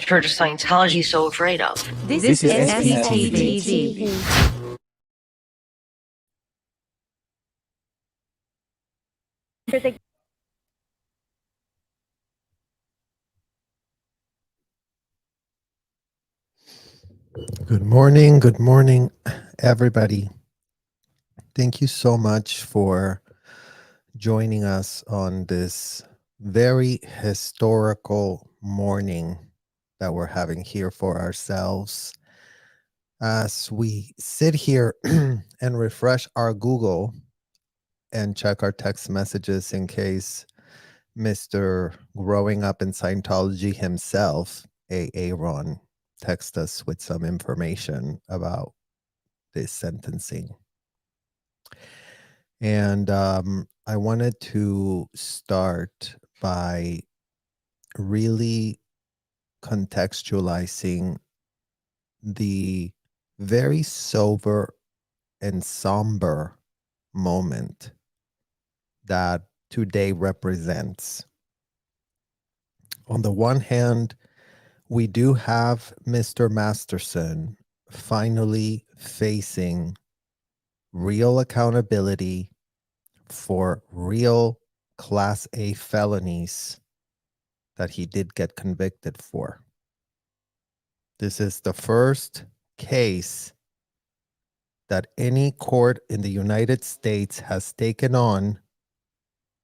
Church of Scientology so afraid of? This is SPTV. Good morning, everybody. Thank you so much for joining us on this very historical morning that we're having here for ourselves. As we sit here and refresh our Google and check our text messages in case Mr. Growing Up in Scientology himself, Aaron, text us with some information about this sentencing. And I wanted to start by really contextualizing the very sober and somber moment that today represents. On the one hand, we do have Mr. Masterson finally facing real accountability for real Class A felonies that he did get convicted for. This is the first case that any court in the United States has taken on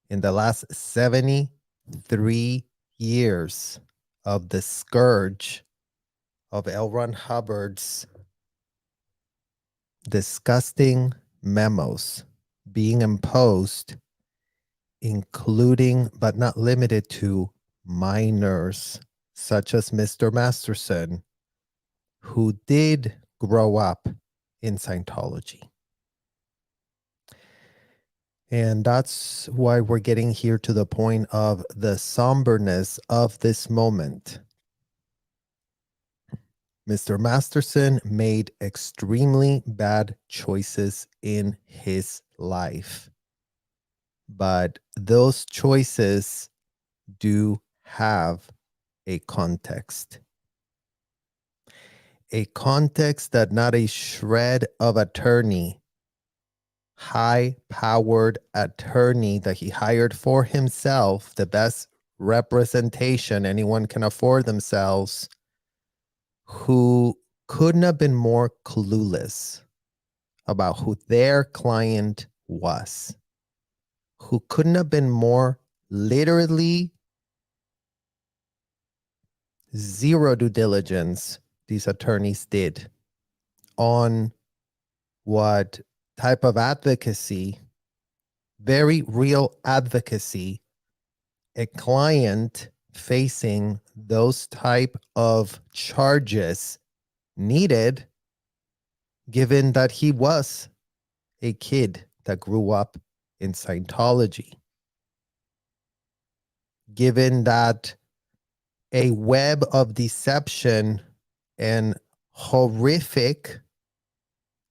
in the last 73 years of the scourge of L. Ron Hubbard's disgusting memos being imposed, including but not limited to minors such as Mr. Masterson, who did grow up in Scientology. And that's why we're getting here to the point of the somberness of this moment. Mr. Masterson made extremely bad choices in his life. But those choices do have a context. A context that not a shred of attorney, high-powered attorney that he hired for himself, the best representation anyone can afford themselves, who couldn't have been more clueless about who their client was, who couldn't have been more literally zero due diligence these attorneys did on what type of advocacy, very real advocacy, a client facing those type of charges needed, given that he was a kid that grew up in Scientology, given that a web of deception and horrific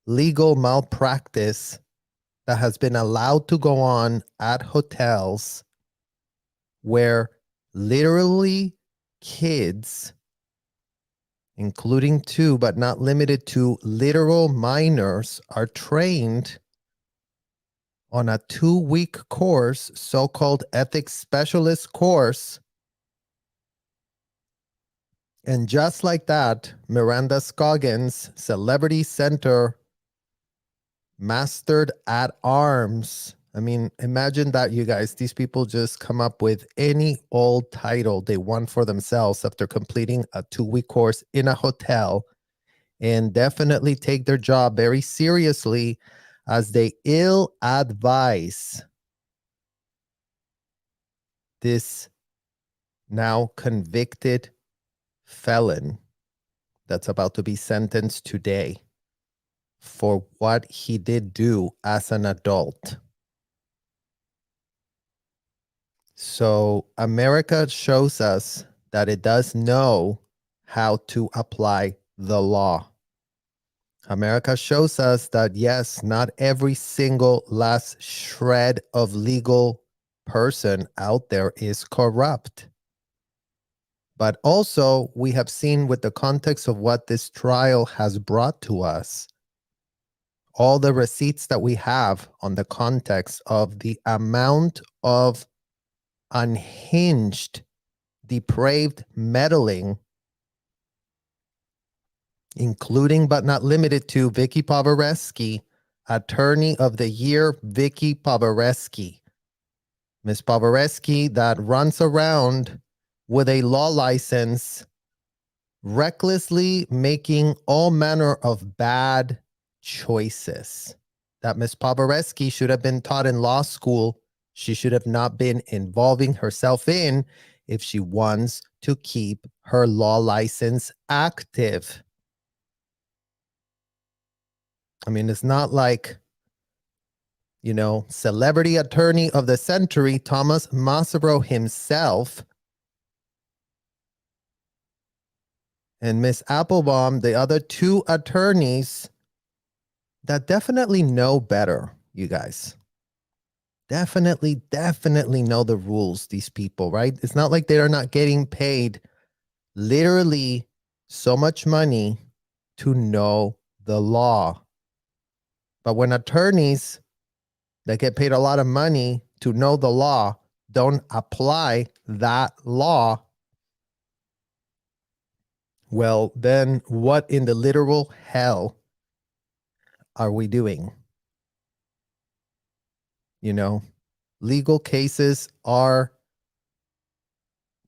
legal malpractice that has been allowed to go on at hotels where literally kids, including two but not limited to literal minors, are trained on a 2-week course, so-called ethics specialist course. And just like that, Miranda Scoggins, Celebrity Center, Mastered at Arms. I mean, imagine that, you guys. These people just come up with any old title they want for themselves after completing a 2-week course in a hotel, and definitely take their job very seriously as they ill-advise this now convicted felon that's about to be sentenced today for what he did do as an adult. So America shows us that it does know how to apply the law. America shows us that, yes, not every single last shred of legal person out there is corrupt. But also, we have seen with the context of what this trial has brought to us, all the receipts that we have on the context of the amount of unhinged, depraved meddling, including but not limited to Vicky Povereski, Attorney of the Year, Vicky Povereski. Miss Povereski that runs around with a law license, recklessly making all manner of bad choices. That Miss Povereski should have been taught in law school. She should have not been involving herself in if she wants to keep her law license active. I mean, it's not like, celebrity attorney of the century, Thomas Massaro himself, and Miss Applebaum, the other two attorneys that definitely know better, you guys. Definitely know the rules, these people, right? It's not like they are not getting paid literally so much money to know the law. But when attorneys that get paid a lot of money to know the law don't apply that law, well, then what in the literal hell are we doing? Legal cases are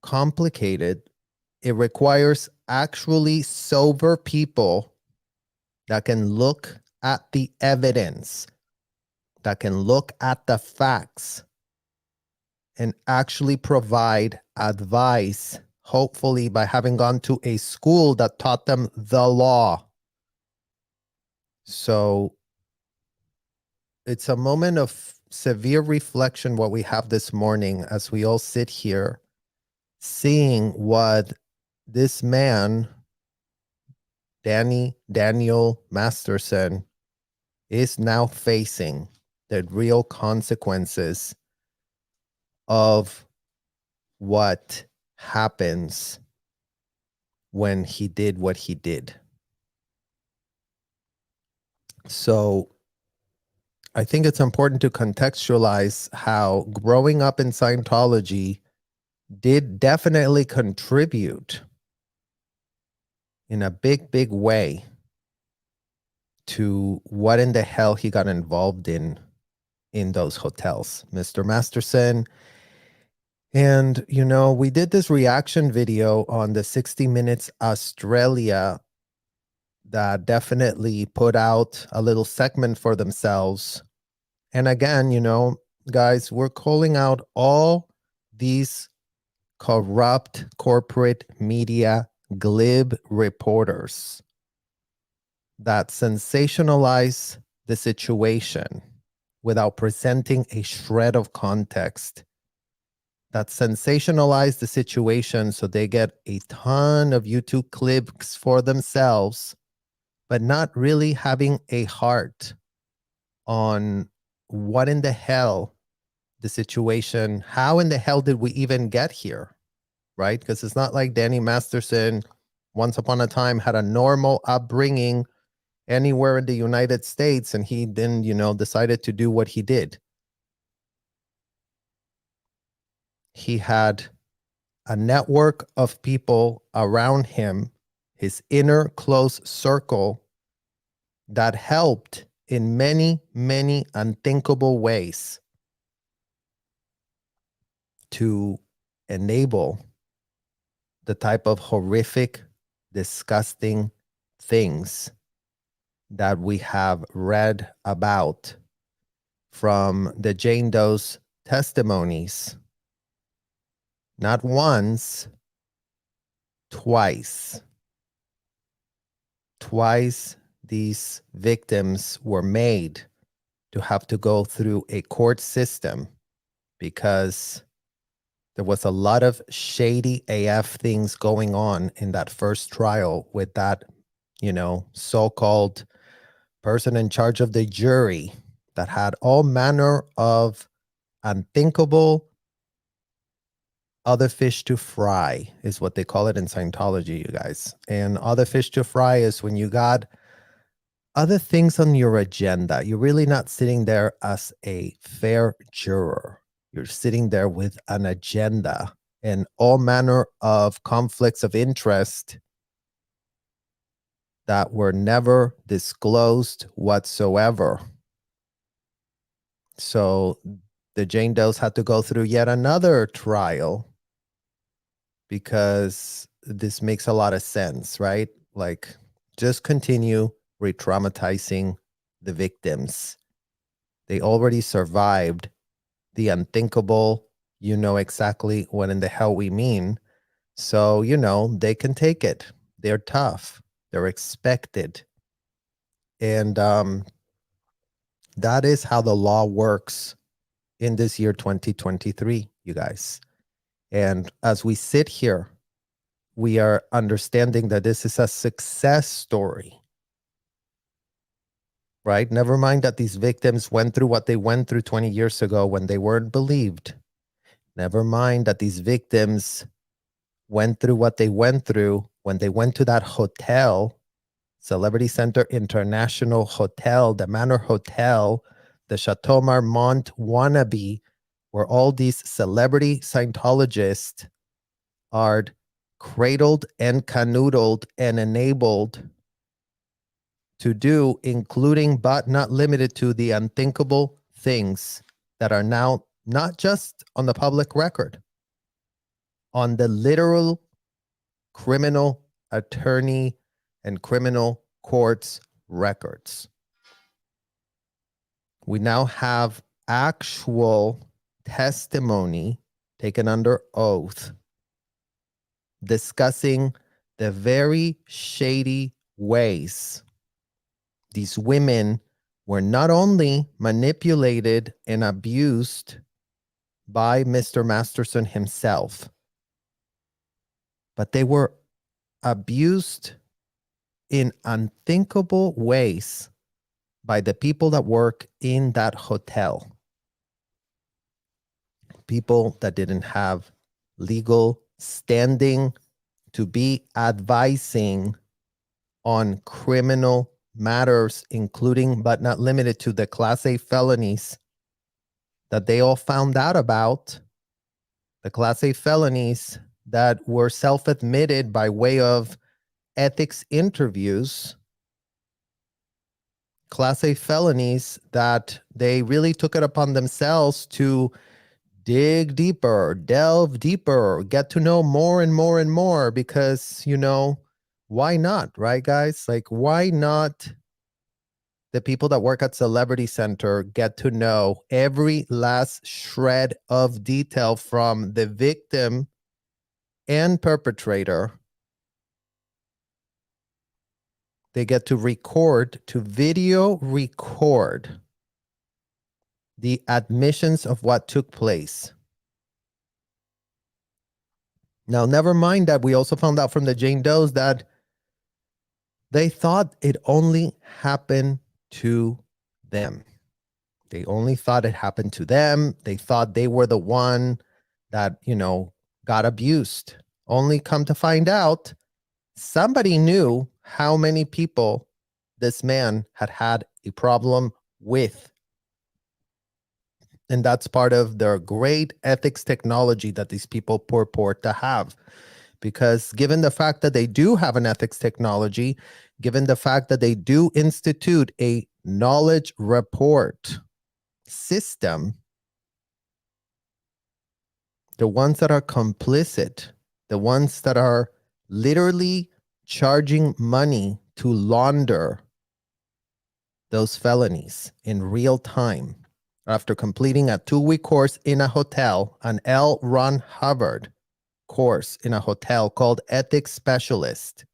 complicated. It requires actually sober people that can look at the evidence, that can look at the facts, and actually provide advice, hopefully by having gone to a school that taught them the law. So it's a moment of severe reflection what we have this morning as we all sit here seeing what this man, Daniel Masterson, is now facing, the real consequences of what happens when he did what he did. So I think it's important to contextualize how growing up in Scientology did definitely contribute in a big way to what in the hell he got involved in those hotels, Mr. Masterson. And, we did this reaction video on the 60 Minutes Australia that definitely put out a little segment for themselves. And again, guys, we're calling out all these corrupt corporate media glib reporters that sensationalize the situation without presenting a shred of context, that sensationalize the situation so they get a ton of YouTube clips for themselves, but not really having a heart on what in the hell the situation, how in the hell did we even get here, right? Because it's not like Danny Masterson once upon a time had a normal upbringing anywhere in the United States and he then, decided to do what he did. He had a network of people around him, his inner close circle, that helped in many unthinkable ways to enable the type of horrific, disgusting things that we have read about from the Jane Doe's testimonies. Not once, twice. Twice these victims were made to have to go through a court system because there was a lot of shady AF things going on in that first trial with that, so-called person in charge of the jury that had all manner of unthinkable, other fish to fry is what they call it in Scientology, you guys. And other fish to fry is when you got other things on your agenda. You're really not sitting there as a fair juror. You're sitting there with an agenda and all manner of conflicts of interest that were never disclosed whatsoever. So the Jane Does had to go through yet another trial because this makes a lot of sense, right? Like, just continue re-traumatizing the victims. They already survived the unthinkable. You know exactly what in the hell we mean. So, they can take it. They're tough. They're expected. And that is how the law works in this year 2023, you guys. And as we sit here, we are understanding that this is a success story, right? Never mind that these victims went through what they went through 20 years ago when they weren't believed. Never mind that these victims went through what they went through when they went to that hotel, Celebrity Center International Hotel, the Manor Hotel, the Chateau Marmont wannabe, where all these celebrity Scientologists are cradled and canoodled and enabled to do, including but not limited to the unthinkable things that are now not just on the public record, on the literal criminal attorney and criminal courts records. We now have actual testimony taken under oath discussing the very shady ways these women were not only manipulated and abused by Mr. Masterson himself, but they were abused in unthinkable ways by the people that work in that hotel. People that didn't have legal standing to be advising on criminal matters, including but not limited to the Class A felonies that they all found out about, the Class A felonies that were self-admitted by way of ethics interviews, Class A felonies that they really took it upon themselves to dig deeper, delve deeper, get to know more and more and more because, why not, right, guys? Like, why not the people that work at Celebrity Center get to know every last shred of detail from the victim and perpetrator? They get to video record the admissions of what took place. Now, never mind that we also found out from the Jane Does that they thought it only happened to them. They only thought it happened to them. They thought they were the one that, got abused. Only come to find out, somebody knew how many people this man had had a problem with. And that's part of their great ethics technology that these people purport to have. Because given the fact that they do have an ethics technology, given the fact that they do institute a knowledge report system, the ones that are complicit, the ones that are literally charging money to launder those felonies in real time, after completing a 2-week course in a hotel, an L. Ron Hubbard course in a hotel called Ethics Specialist.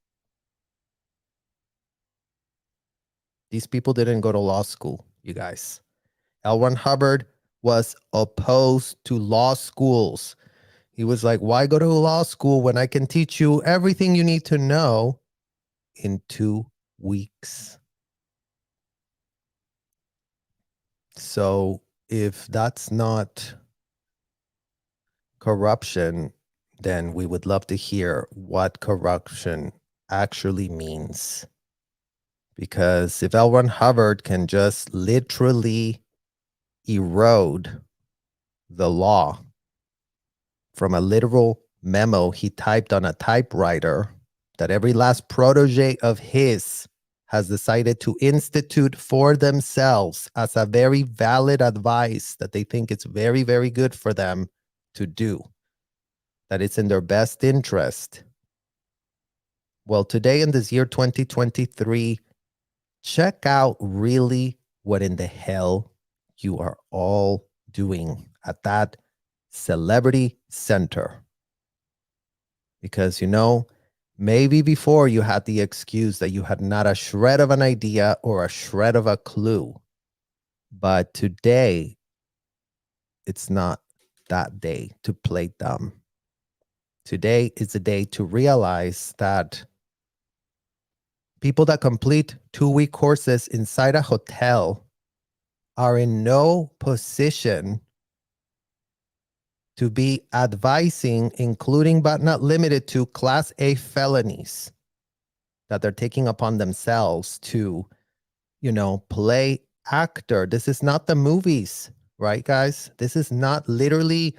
These people didn't go to law school, you guys. L. Ron Hubbard was opposed to law schools. He was like, why go to law school when I can teach you everything you need to know in 2 weeks? So if that's not corruption, then we would love to hear what corruption actually means. Because if L. Ron Hubbard can just literally erode the law from a literal memo he typed on a typewriter that every last protege of his has decided to institute for themselves as a very valid advice that they think it's very, very good for them to do, that it's in their best interest. Well, today in this year 2023, check out really what in the hell you are all doing at that celebrity center. Because, you know, maybe before you had the excuse that you had not a shred of an idea or a shred of a clue. But today, it's not that day to play dumb. Today is the day to realize that people that complete 2-week courses inside a hotel are in no position to be advising, including but not limited to Class A felonies that they're taking upon themselves to, you know, play actor. This is not the movies, right, guys? This is not literally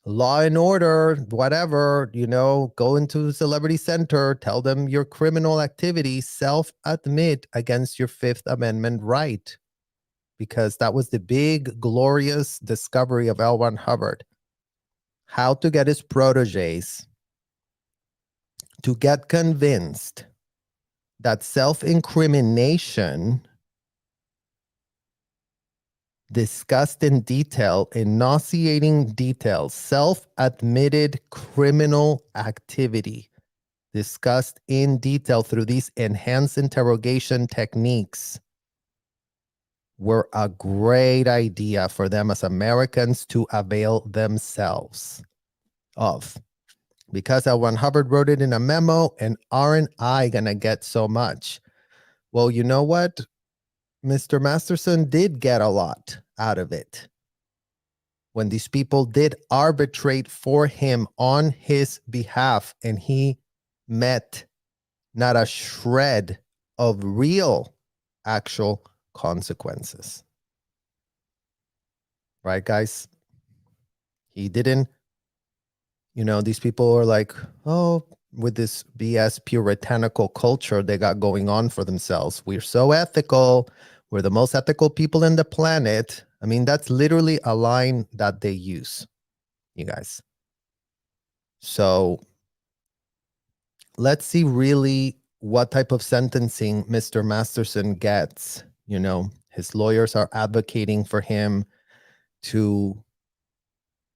Law and Order, whatever, you know, go into Celebrity Center, tell them your criminal activity, self-admit against your Fifth Amendment right. Because that was the big, glorious discovery of L. Ron Hubbard. How to get his proteges to get convinced that self-incrimination discussed in detail, in nauseating detail, self-admitted criminal activity discussed in detail through these enhanced interrogation techniques were a great idea for them as Americans to avail themselves of. Because L. Ron Hubbard wrote it in a memo, and aren't I going to get so much? Well, you know what? Mr. Masterson did get a lot out of it. When these people did arbitrate for him on his behalf, and he met not a shred of real, actual consequences. Right, guys? He didn't, you know, these people are like, oh, with this BS puritanical culture they got going on for themselves. We're so ethical. We're the most ethical people in the planet. I mean, that's literally a line that they use, you guys. So let's see really what type of sentencing Mr. Masterson gets. You know, his lawyers are advocating for him to,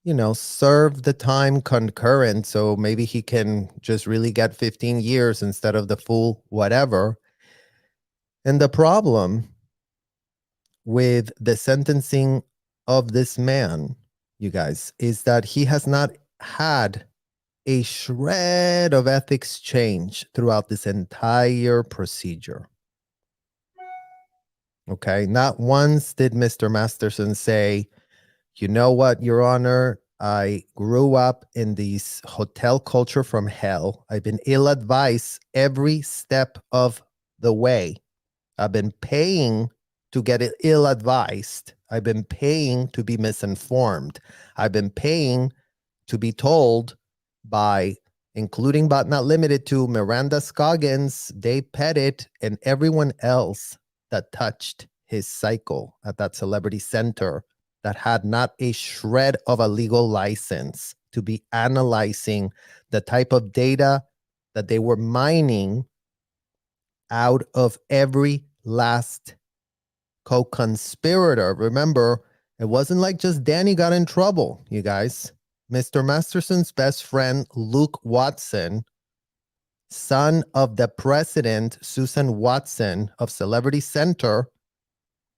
you know, serve the time concurrent. So maybe he can just really get 15 years instead of the full whatever. And the problem with the sentencing of this man, you guys, is that he has not had a shred of ethics change throughout this entire procedure. Okay, not once did Mr. Masterson say, you know what, Your Honor, I grew up in this hotel culture from hell. I've been ill-advised every step of the way. I've been paying to get it ill-advised. I've been paying to be misinformed. I've been paying to be told by, including but not limited to, Miranda Scoggins, Dave Pettit, and everyone else that touched his cycle at that celebrity center that had not a shred of a legal license to be analyzing the type of data that they were mining out of every last co-conspirator. Remember, it wasn't like just Danny got in trouble, you guys. Mr. Masterson's best friend, Luke Watson, son of the president, Susan Watson of Celebrity Center,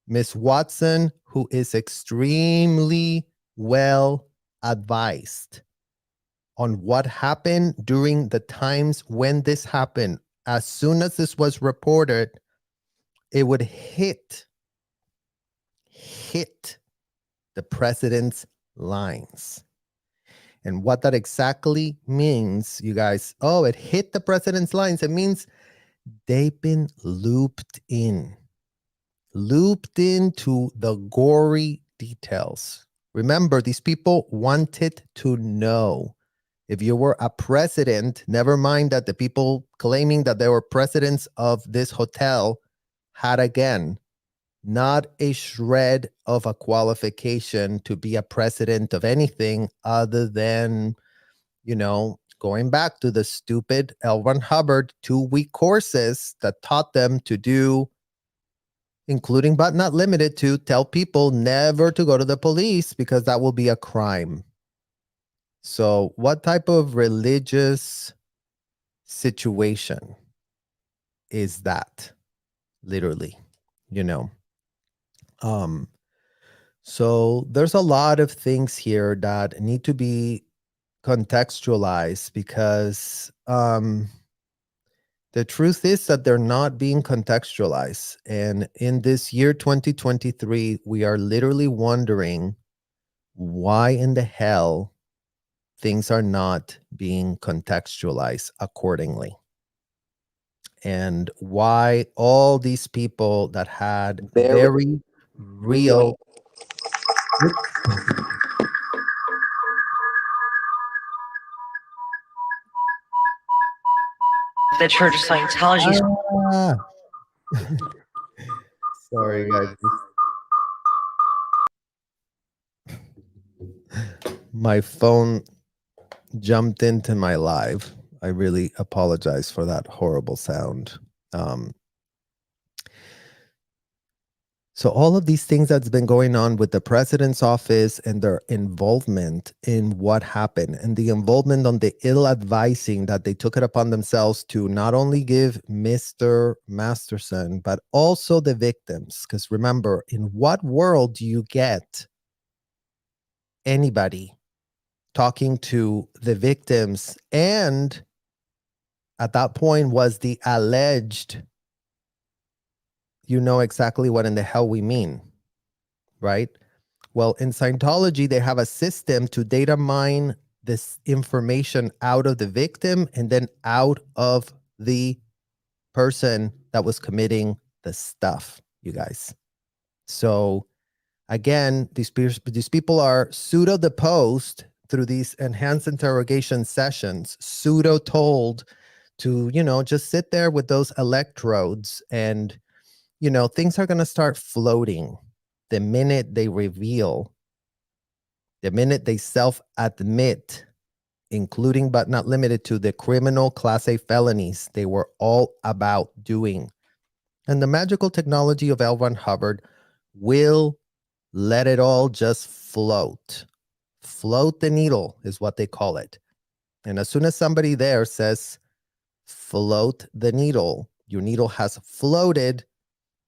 Miss Watson, who is extremely well advised on what happened during the times when this happened. As soon as this was reported, it would hit the president's lines. And what that exactly means, you guys, oh, it hit the president's lines. It means they've been looped into the gory details. Remember, these people wanted to know if you were a president, never mind that the people claiming that they were presidents of this hotel had, again, not a shred of a qualification to be a president of anything other than, going back to the stupid L. Ron Hubbard 2-week courses that taught them to do, including but not limited to, tell people never to go to the police because that will be a crime. So what type of religious situation is that? Literally, So there's a lot of things here that need to be contextualized because the truth is that they're not being contextualized. And in this year 2023, we are literally wondering why in the hell things are not being contextualized accordingly. And why all these people that had very real The Church of Scientology. Sorry, guys. My phone jumped into my live. I really apologize for that horrible sound. So all of these things that's been going on with the president's office and their involvement in what happened and the involvement on the ill advising that they took it upon themselves to not only give Mr. Masterson, but also the victims. Because remember, in what world do you get anybody talking to the victims and at that point was the alleged, you know exactly what in the hell we mean, right? Well, in Scientology, they have a system to data mine this information out of the victim and then out of the person that was committing the stuff, you guys. So again, these people are pseudo-deposed through these enhanced interrogation sessions, pseudo-told to, just sit there with those electrodes and, things are going to start floating the minute they reveal, the minute they self-admit, including but not limited to the criminal Class A felonies they were all about doing. And the magical technology of L. Ron Hubbard will let it all just float. Float the needle is what they call it. And as soon as somebody there says, float the needle, your needle has floated,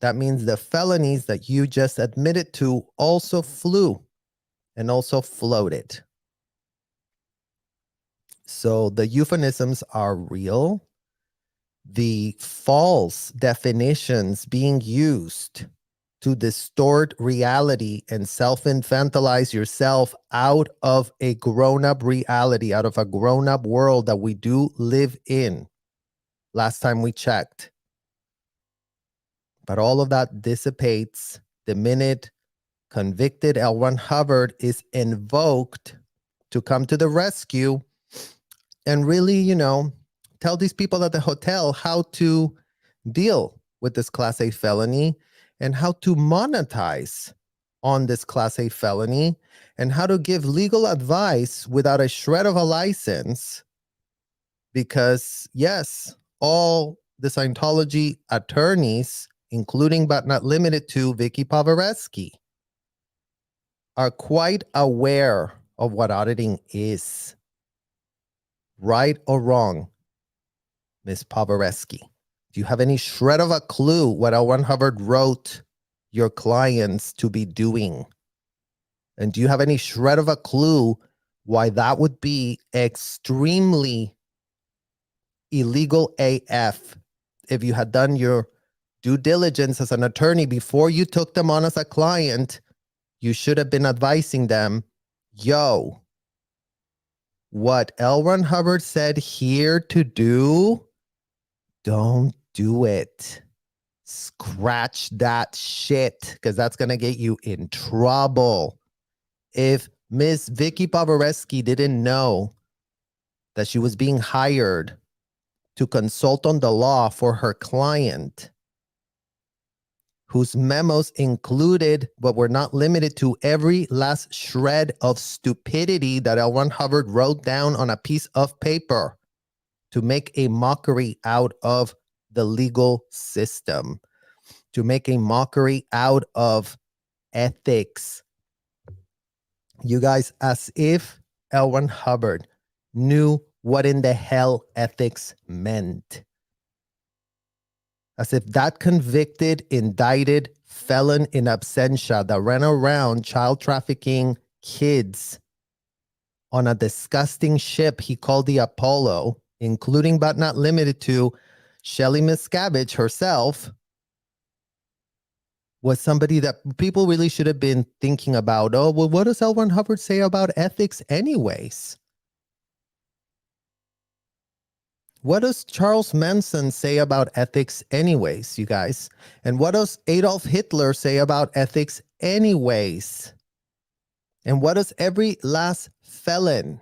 that means the felonies that you just admitted to also flew and also floated. So the euphemisms are real. The false definitions being used to distort reality and self-infantilize yourself out of a grown-up reality, out of a grown-up world that we do live in. Last time we checked. But all of that dissipates the minute convicted L. Ron Hubbard is invoked to come to the rescue and really, tell these people at the hotel how to deal with this Class A felony and how to monetize on this Class A felony and how to give legal advice without a shred of a license. Because yes, all the Scientology attorneys, including but not limited to Vicky Pavaresky, are quite aware of what auditing is. Right or wrong, Ms. Pavaresky? Do you have any shred of a clue what L. Ron Hubbard wrote your clients to be doing? And do you have any shred of a clue why that would be extremely illegal AF if you had done your due diligence as an attorney before you took them on as a client? You should have been advising them, yo, what L. Ron Hubbard said here to do, don't do it. Scratch that shit, because that's going to get you in trouble. If Miss Vicky Pavaresky didn't know that she was being hired to consult on the law for her client, whose memos included, but were not limited to, every last shred of stupidity that L. Ron Hubbard wrote down on a piece of paper to make a mockery out of the legal system, to make a mockery out of ethics. You guys, as if L. Ron Hubbard knew what in the hell ethics meant. As if that convicted, indicted felon in absentia that ran around child trafficking kids on a disgusting ship he called the Apollo, including but not limited to Shelley Miscavige herself, was somebody that people really should have been thinking about. Oh, well, what does L. Ron Hubbard say about ethics anyways? What does Charles Manson say about ethics anyways, you guys? And what does Adolf Hitler say about ethics anyways? And what does every last felon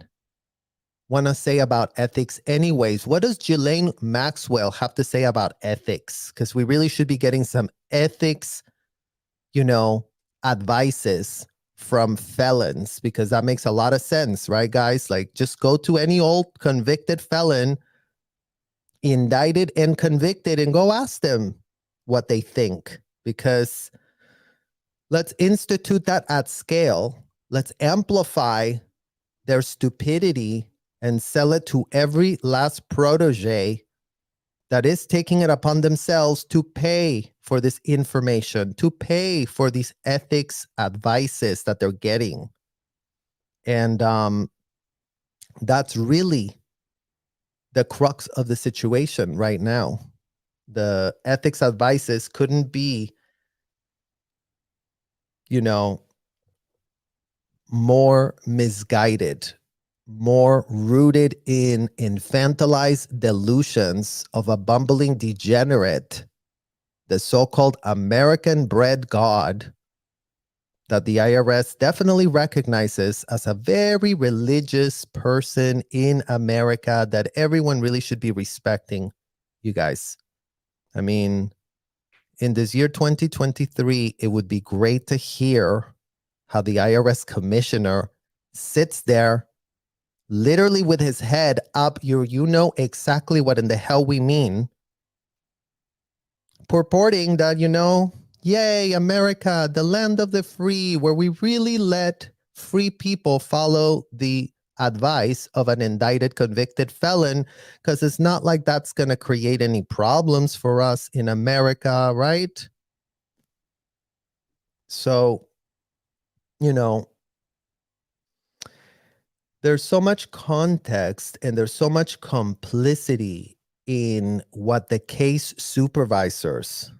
want to say about ethics anyways? What does Ghislaine Maxwell have to say about ethics? Because we really should be getting some ethics, advices from felons, because that makes a lot of sense, right, guys? Like, just go to any old convicted felon, indicted and convicted, and go ask them what they think, because let's institute that at scale. Let's amplify their stupidity and sell it to every last protege that is taking it upon themselves to pay for this information, to pay for these ethics advices that they're getting. And that's really the crux of the situation right now. The ethics advices couldn't be, more misguided, more rooted in infantilized delusions of a bumbling degenerate, the so-called American-bred God that the IRS definitely recognizes as a very religious person in America that everyone really should be respecting, you guys. I mean, in this year 2023, it would be great to hear how the IRS commissioner sits there literally with his head up, you know exactly what in the hell we mean, purporting that, yay, America, the land of the free, where we really let free people follow the advice of an indicted, convicted felon, because it's not like that's going to create any problems for us in America, right? So, there's so much context and there's so much complicity in what the case supervisors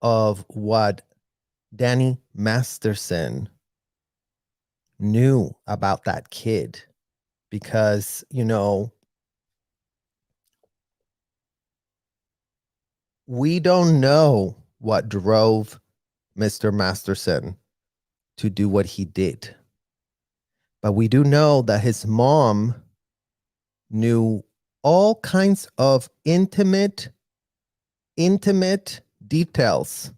of what Danny Masterson knew about that kid, because, we don't know what drove Mr. Masterson to do what he did. But we do know that his mom knew all kinds of intimate details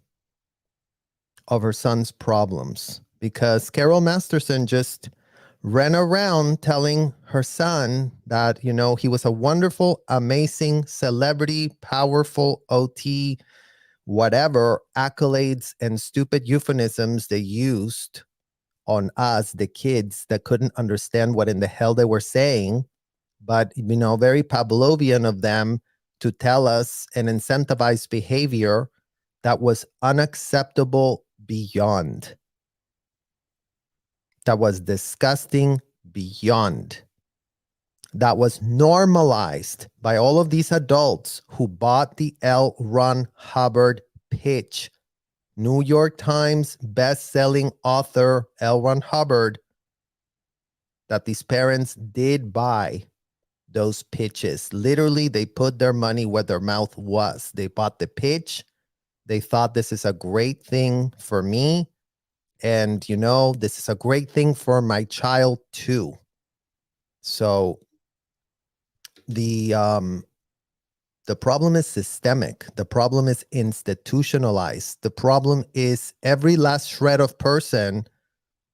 of her son's problems, because Carol Masterson just ran around telling her son that, he was a wonderful, amazing celebrity, powerful OT, whatever accolades and stupid euphemisms they used on us, the kids that couldn't understand what in the hell they were saying, but, very Pavlovian of them to tell us and incentivize behavior that was unacceptable beyond. That was disgusting beyond. That was normalized by all of these adults who bought the L. Ron Hubbard pitch. New York Times best-selling author L. Ron Hubbard, that these parents did buy those pitches. Literally, they put their money where their mouth was. They bought the pitch. They thought this is a great thing for me. And, this is a great thing for my child too. So the problem is systemic. The problem is institutionalized. The problem is every last shred of person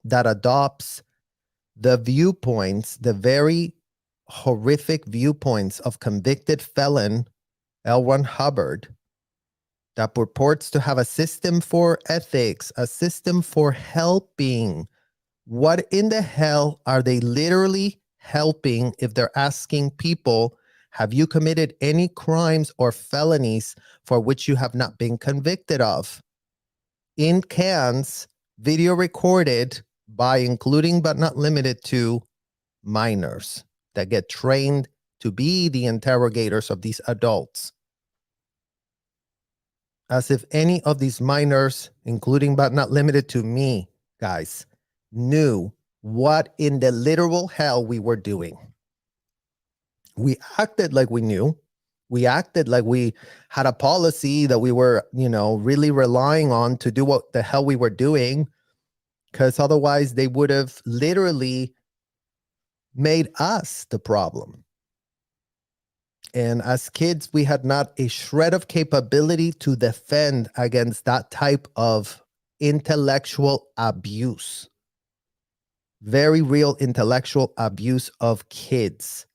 that adopts the viewpoints, the very horrific viewpoints of convicted felon L. Ron Hubbard, that purports to have a system for ethics, a system for helping. What in the hell are they literally helping if they're asking people, have you committed any crimes or felonies for which you have not been convicted of? In cans, video recorded by including but not limited to minors that get trained to be the interrogators of these adults. As if any of these minors, including but not limited to me, guys, knew what in the literal hell we were doing. We acted like we knew. We acted like we had a policy that we were, really relying on to do what the hell we were doing, because otherwise they would have literally made us the problem. And as kids, we had not a shred of capability to defend against that type of intellectual abuse. Very real intellectual abuse of kids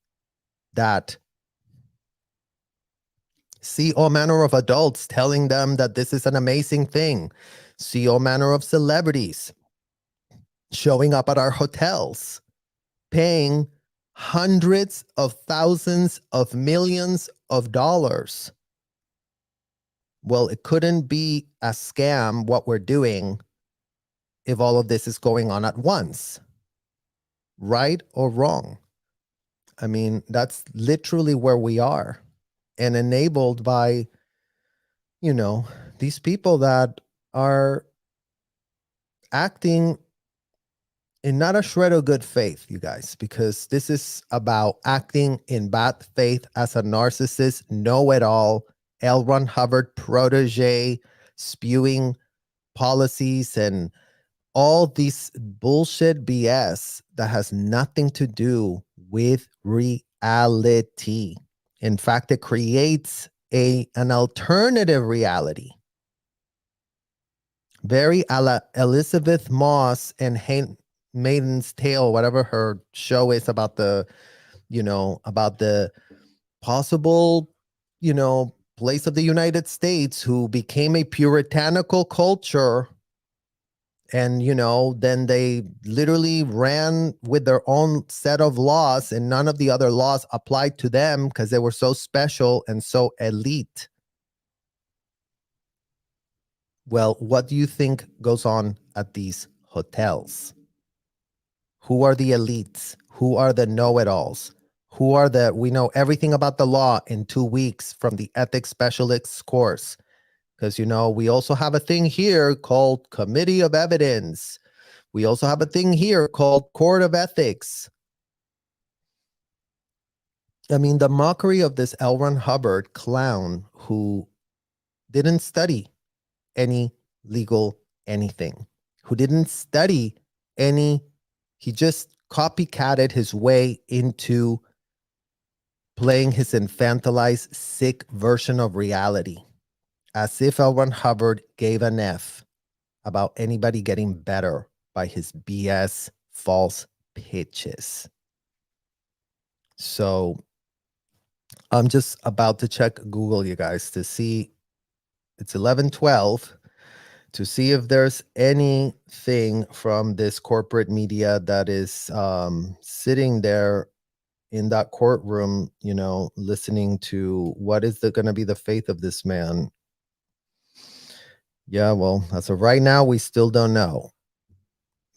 that see all manner of adults telling them that this is an amazing thing. See all manner of celebrities showing up at our hotels, paying hundreds of thousands of millions of dollars. Well, it couldn't be a scam what we're doing if all of this is going on at once. Right or wrong? I mean, that's literally where we are. And enabled by, these people that are acting in not a shred of good faith, you guys, because this is about acting in bad faith as a narcissist, know-it-all, L. Ron Hubbard protege, spewing policies and all this bullshit BS that has nothing to do with reality. In fact, it creates an alternative reality. Very a la Elizabeth Moss and Maiden's Tale, whatever her show is about the possible, place of the United States who became a puritanical culture. And, then they literally ran with their own set of laws and none of the other laws applied to them because they were so special and so elite. Well, what do you think goes on at these hotels? Who are the elites? Who are the know-it-alls? We know everything about the law in 2 weeks from the ethics specialist's course. Because, we also have a thing here called Committee of Evidence. We also have a thing here called Court of Ethics. I mean, the mockery of this L. Ron Hubbard clown who didn't study any legal anything, who didn't study he just copycatted his way into playing his infantilized, sick version of reality, as if L. Ron Hubbard gave an F about anybody getting better by his BS false pitches. So I'm just about to check Google, you guys, to see, it's 11:12, to see if there's anything from this corporate media that is sitting there in that courtroom, listening to what is going to be the faith of this man. Yeah, well, as of right now, we still don't know.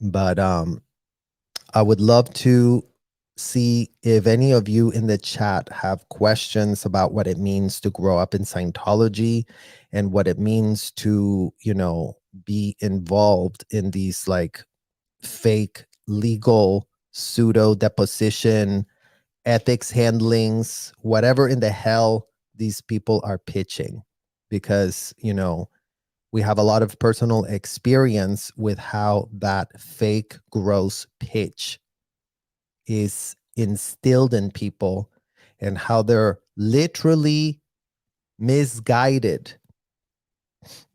But I would love to see if any of you in the chat have questions about what it means to grow up in Scientology and what it means to, be involved in these like fake legal pseudo deposition, ethics handlings, whatever in the hell these people are pitching. Because, we have a lot of personal experience with how that fake, gross pitch is instilled in people and how they're literally misguided,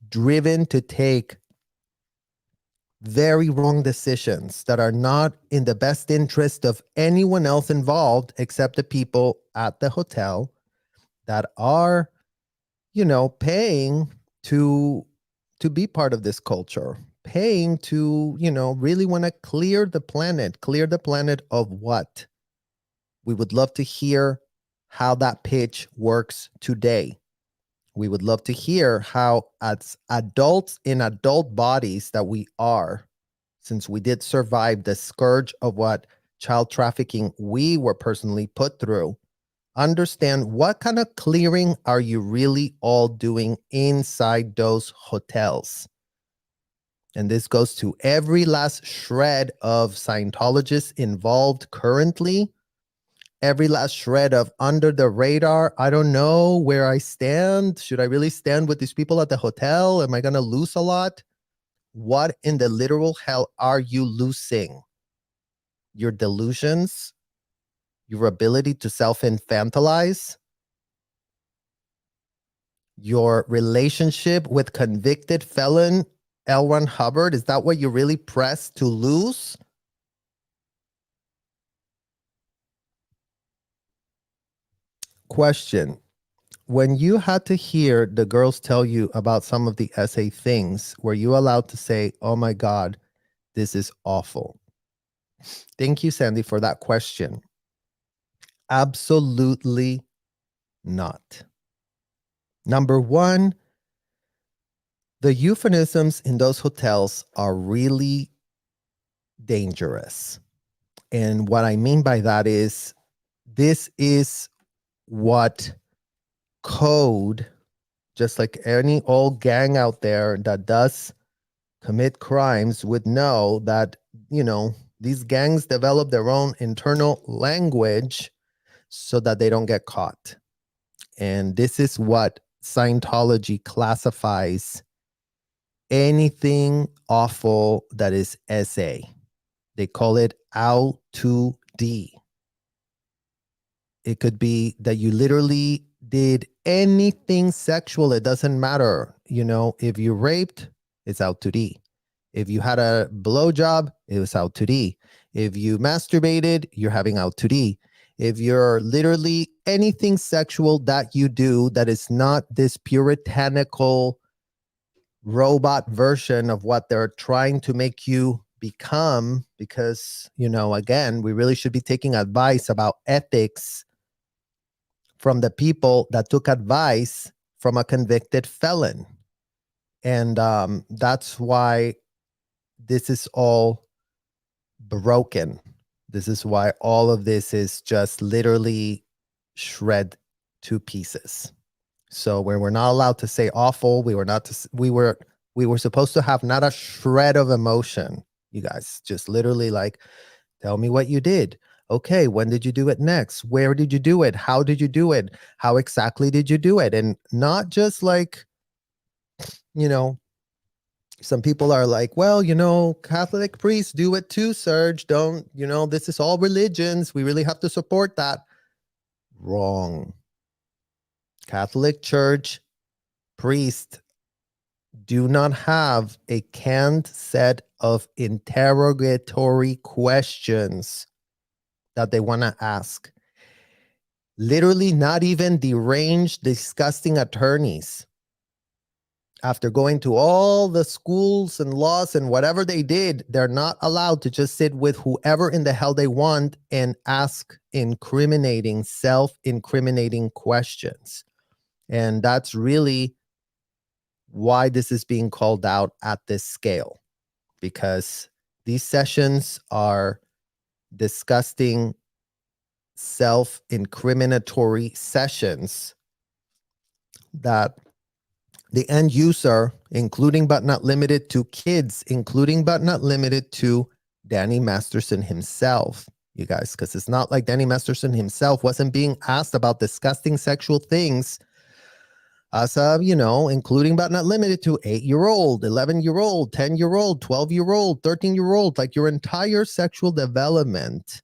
driven to take very wrong decisions that are not in the best interest of anyone else involved except the people at the hotel that are, paying to be part of this culture, paying to, really want to clear the planet of what? We would love to hear how that pitch works today. We would love to hear how, as adults in adult bodies that we are, since we did survive the scourge of what child trafficking we were personally put through, understand what kind of clearing are you really all doing inside those hotels. And this goes to every last shred of Scientologists involved currently, every last shred of under the radar. I don't know where I stand. Should I really stand with these people at the hotel? Am I going to lose a lot? What in the literal hell are you losing? Your delusions? Your ability to self-infantilize? Your relationship with convicted felon L. Ron Hubbard? Is that what you really pressed to lose? Question. When you had to hear the girls tell you about some of the essay things, were you allowed to say, oh my God, this is awful? Thank you, Sandy, for that question. Absolutely not. Number one, the euphemisms in those hotels are really dangerous. And what I mean by that is, this is what code, just like any old gang out there that does commit crimes, would know that, these gangs develop their own internal language so that they don't get caught. And this is what Scientology classifies anything awful that is SA. They call it out-to-D. It could be that you literally did anything sexual. It doesn't matter. If you raped, it's out to D. If you had a blowjob, it was out to D. If you masturbated, you're having out to D. If you're literally anything sexual that you do that is not this puritanical robot version of what they're trying to make you become, because, again, we really should be taking advice about ethics from the people that took advice from a convicted felon. And that's why this is all broken. This is why all of this is just literally shred to pieces. So where we're not allowed to say awful, we were supposed to have not a shred of emotion. You guys just literally like, tell me what you did. Okay, when did you do it next? Where did you do it? How did you do it? How exactly did you do it? And not just like, some people are like, well, Catholic priests do it too, Serge. Don't, this is all religions. We really have to support that. Wrong. Catholic Church priests do not have a canned set of interrogatory questions that they want to ask. Literally, not even deranged, disgusting attorneys, after going to all the schools and laws and whatever they did, they're not allowed to just sit with whoever in the hell they want and ask incriminating, self-incriminating questions. And that's really why this is being called out at this scale, because these sessions are disgusting, self-incriminatory sessions that the end user, including but not limited to kids, including but not limited to Danny Masterson himself, you guys, because it's not like Danny Masterson himself wasn't being asked about disgusting sexual things as including but not limited to 8-year-old, 11-year-old, 10-year-old, 12-year-old, 13-year-old. Like your entire sexual development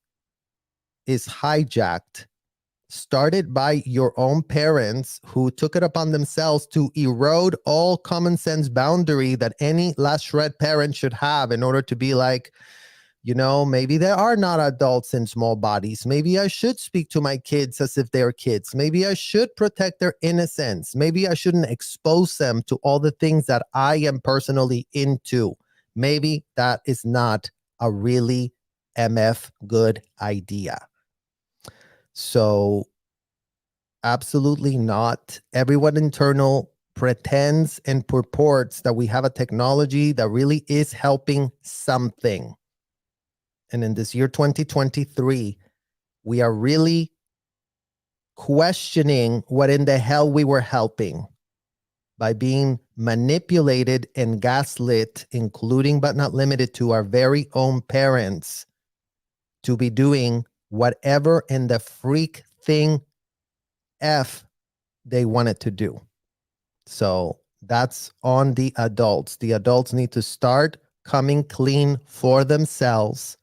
is hijacked, started by your own parents who took it upon themselves to erode all common sense boundary that any last shred parent should have in order to be like, maybe there are not adults in small bodies. Maybe I should speak to my kids as if they're kids. Maybe I should protect their innocence. Maybe I shouldn't expose them to all the things that I am personally into. Maybe that is not a really MF good idea. So absolutely not. Everyone internal pretends and purports that we have a technology that really is helping something. And in this year 2023, we are really questioning what in the hell we were helping by being manipulated and gaslit, including but not limited to our very own parents, to be doing whatever in the freak thing F they wanted to do. So that's on the adults. The adults need to start coming clean for themselves.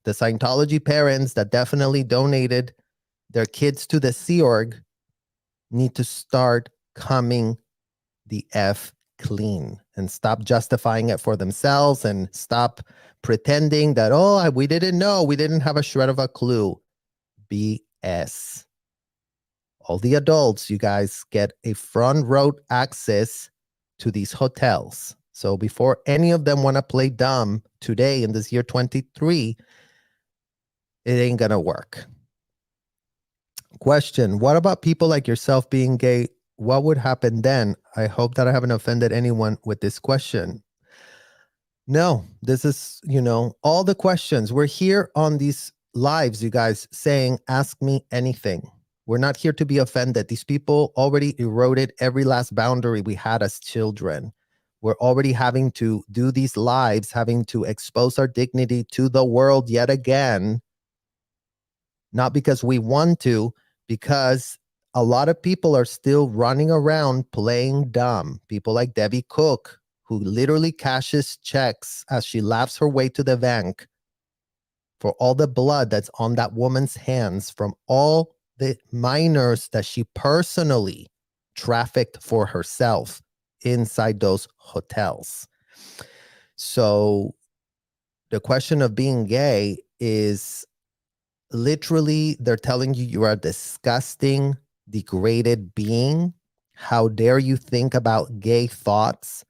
The Scientology parents that definitely donated their kids to the Sea Org need to start coming the F clean and stop justifying it for themselves and stop pretending that, we didn't know, we didn't have a shred of a clue. BS. All the adults, you guys, get a front row access to these hotels. So before any of them want to play dumb today in this year 23, it ain't going to work. Question: what about people like yourself being gay? What would happen then? I hope that I haven't offended anyone with this question. No, this is, all the questions. We're here on these lives, you guys, saying, ask me anything. We're not here to be offended. These people already eroded every last boundary we had as children. We're already having to do these lives, having to expose our dignity to the world yet again. Not because we want to, because a lot of people are still running around playing dumb. People like Debbie Cook, who literally cashes checks as she laughs her way to the bank for all the blood that's on that woman's hands from all the minors that she personally trafficked for herself inside those hotels. So the question of being gay is literally, they're telling you you are a disgusting, degraded being. How dare you think about gay thoughts?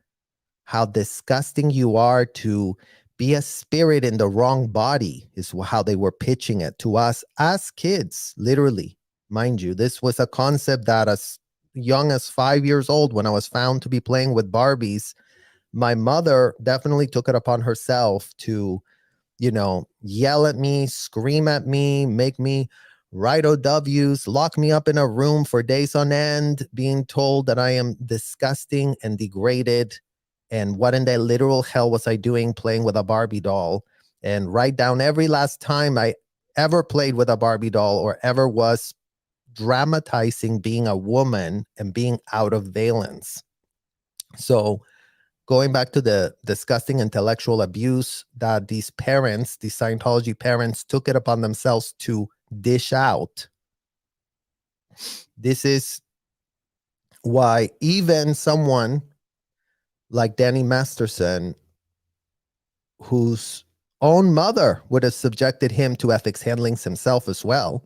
How disgusting you are to be a spirit in the wrong body is how they were pitching it to us as kids, literally. Mind you, this was a concept that as young as 5 years old, when I was found to be playing with Barbies, my mother definitely took it upon herself to yell at me, scream at me, make me write OWs, lock me up in a room for days on end, being told that I am disgusting and degraded. And what in the literal hell was I doing playing with a Barbie doll? And write down every last time I ever played with a Barbie doll or ever was dramatizing being a woman and being out of valence. So going back to the disgusting intellectual abuse that these parents, these Scientology parents, took it upon themselves to dish out. This is why even someone like Danny Masterson, whose own mother would have subjected him to ethics handlings himself as well.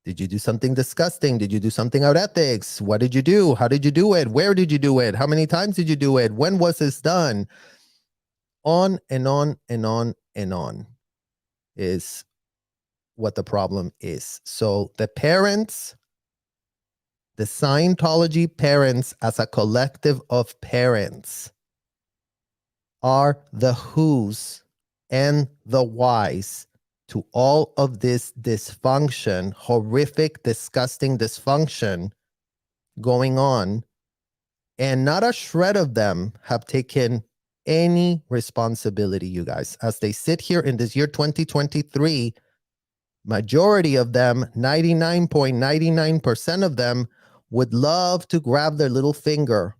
Did you do something disgusting? Did you do something out ethics? What did you do? How did you do it? Where did you do it? How many times did you do it? When was this done? On and on and on and on is what the problem is. So the parents, the Scientology parents as a collective of parents are the who's and the whys to all of this dysfunction, horrific, disgusting dysfunction going on. And not a shred of them have taken any responsibility, you guys. As they sit here in this year 2023, majority of them, 99.99% of them, would love to grab their little finger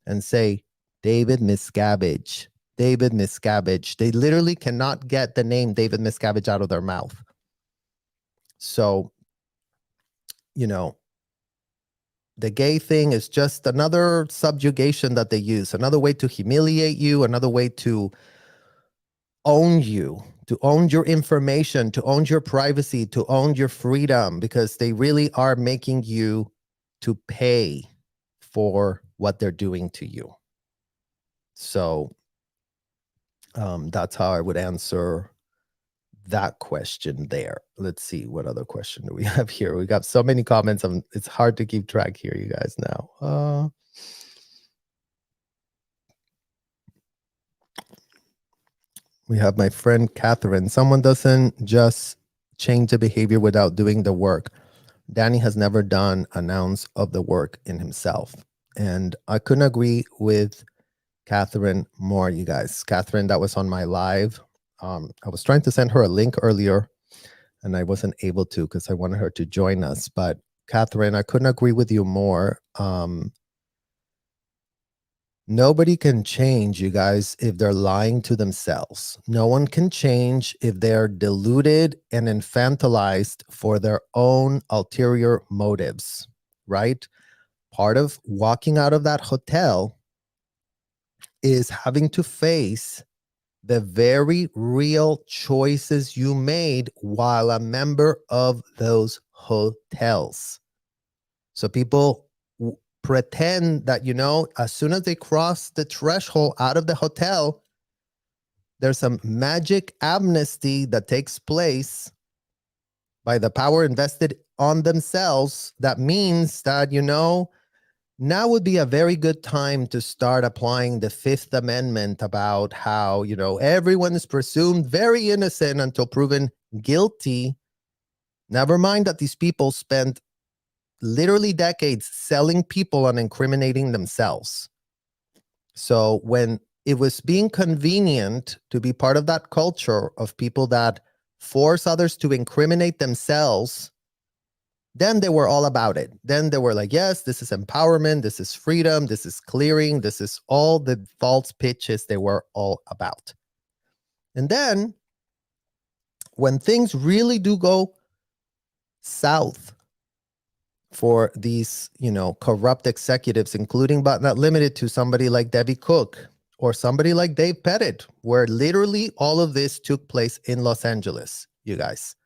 and say, David Miscavige, David Miscavige. They literally cannot get the name David Miscavige out of their mouth. So, you know, the gay thing is just another subjugation that they use, another way to humiliate you, another way to own you, to own your information, to own your privacy, to own your freedom, because they really are making you to pay for what they're doing to you. So that's how I would answer that question there. Let's see, what other question do we have here? We got so many comments. It's hard to keep track here, you guys, now. We have my friend Catherine. Someone doesn't just change the behavior without doing the work. Danny has never done an ounce of the work in himself. And I couldn't agree with Catherine more, you guys. Catherine, that was on my live. I was trying to send her a link earlier, and I wasn't able to because I wanted her to join us. But Catherine, I couldn't agree with you more. Nobody can change, you guys, if they're lying to themselves. No one can change if they're deluded and infantilized for their own ulterior motives, right? Part of walking out of that hotel is having to face the very real choices you made while a member of those hotels. So people pretend that, you know, as soon as they cross the threshold out of the hotel, there's some magic amnesty that takes place by the power invested on themselves. That means that, you know, now would be a very good time to start applying the Fifth Amendment about how, you know, everyone is presumed very innocent until proven guilty. Never mind that these people spent literally decades selling people and incriminating themselves. So when it was being convenient to be part of that culture of people that force others to incriminate themselves, then they were all about it. Then they were like, yes, this is empowerment, this is freedom, this is clearing, this is all the false pitches they were all about. And then when things really do go south for these, you know, corrupt executives, including but not limited to somebody like Debbie Cook or somebody like Dave Pettit, where literally all of this took place in Los Angeles, you guys.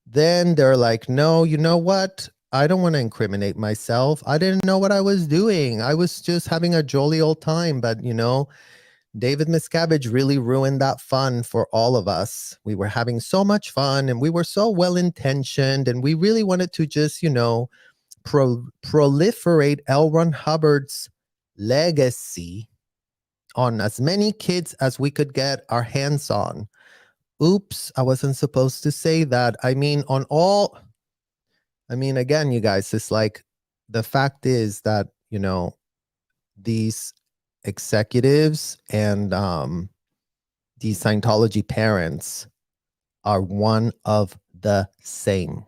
Then they're like, no, you know what? I don't want to incriminate myself. I didn't know what I was doing. I was just having a jolly old time. But, you know, David Miscavige really ruined that fun for all of us. We were having so much fun and we were so well-intentioned and we really wanted to just, you know, proliferate L. Ron Hubbard's legacy on as many kids as we could get our hands on. Oops, I wasn't supposed to say that. I mean, again, you guys, it's like the fact is that, you know, these executives and these Scientology parents are one of the same.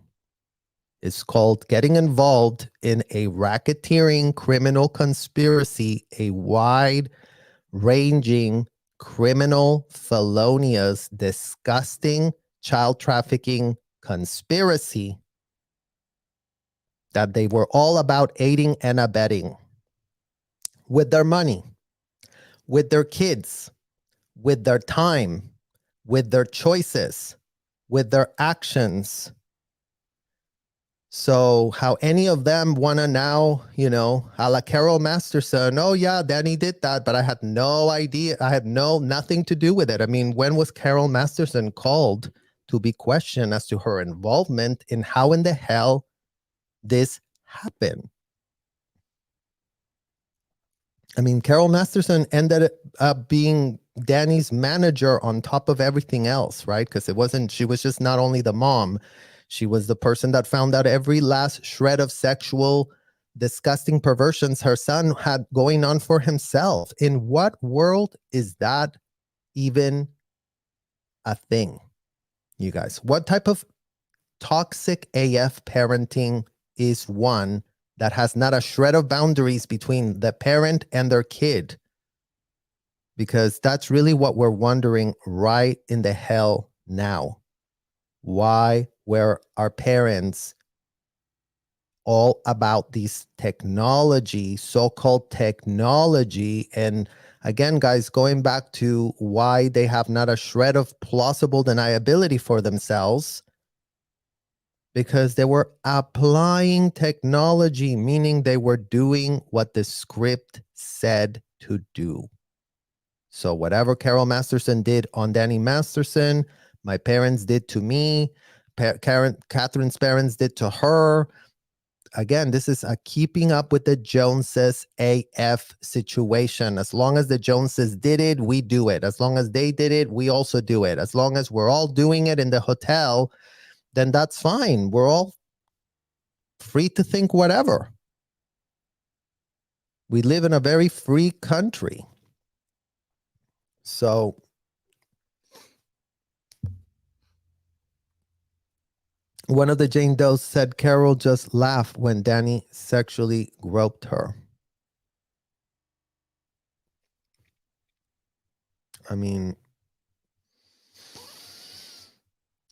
It's called getting involved in a racketeering criminal conspiracy, a wide-ranging criminal, felonious, disgusting child trafficking conspiracy that they were all about aiding and abetting with their money, with their kids, with their time, with their choices, with their actions. So how any of them want to now, you know, a la Carol Masterson, oh yeah, Danny did that, but I had no idea. I had nothing to do with it. I mean, when was Carol Masterson called to be questioned as to her involvement in how in the hell this happened? I mean, Carol Masterson ended up being Danny's manager on top of everything else, right? Because she was just not only the mom, she was the person that found out every last shred of sexual disgusting perversions her son had going on for himself. In what world is that even a thing, you guys? What type of toxic AF parenting is one that has not a shred of boundaries between the parent and their kid? Because that's really what we're wondering right in the hell now. Why were our parents all about these technology, so-called technology? And again, guys, going back to why they have not a shred of plausible deniability for themselves, because they were applying technology, meaning they were doing what the script said to do. So whatever Carol Masterson did on Danny Masterson, my parents did to me, Catherine's parents did to her. Again, this is a keeping up with the Joneses AF situation. As long as the Joneses did it, we do it. As long as they did it, we also do it. As long as we're all doing it in the hotel, then that's fine. We're all free to think whatever. We live in a very free country. So one of the Jane Does said Carol just laughed when Danny sexually groped her. I mean,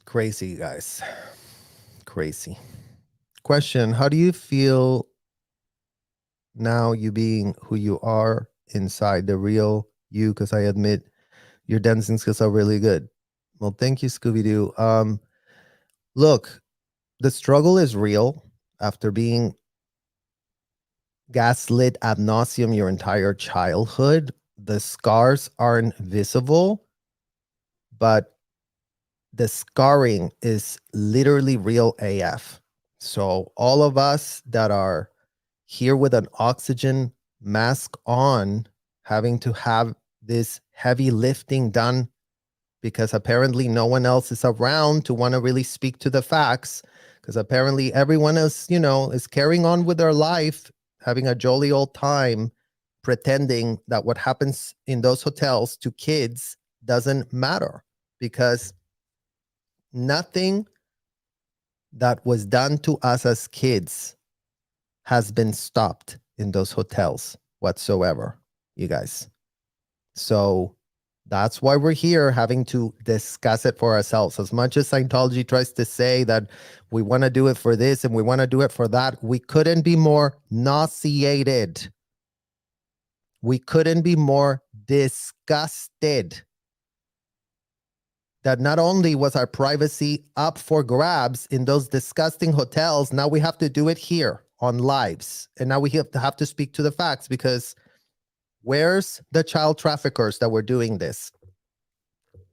crazy, guys. Crazy. Question: how do you feel now, you being who you are inside, the real you? Because I admit your dancing skills are really good. Well, thank you, Scooby-Doo. Look, the struggle is real after being gaslit ad nauseum your entire childhood. The scars aren't visible, but the scarring is literally real AF. So all of us that are here with an oxygen mask on, having to have this heavy lifting done because apparently no one else is around to want to really speak to the facts, because apparently everyone else, is carrying on with their life, having a jolly old time, pretending that what happens in those hotels to kids doesn't matter, because nothing that was done to us as kids has been stopped in those hotels whatsoever, you guys. So that's why we're here, having to discuss it for ourselves. As much as Scientology tries to say that we want to do it for this and we want to do it for that, we couldn't be more nauseated. We couldn't be more disgusted that not only was our privacy up for grabs in those disgusting hotels, now we have to do it here on lives. And now we have to speak to the facts, because where's the child traffickers that were doing this?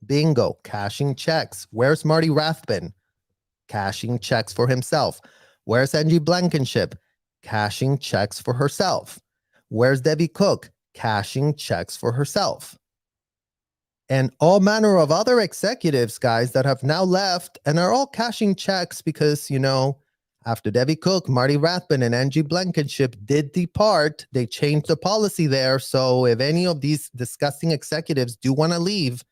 Bingo, cashing checks. Where's Marty Rathbun? Cashing checks for himself. Where's Angie Blankenship? Cashing checks for herself. Where's Debbie Cook? Cashing checks for herself. And all manner of other executives, guys, that have now left and are all cashing checks because, after Debbie Cook, Marty Rathbun, and Angie Blankenship did depart, they changed the policy there. So if any of these disgusting executives do want to leave,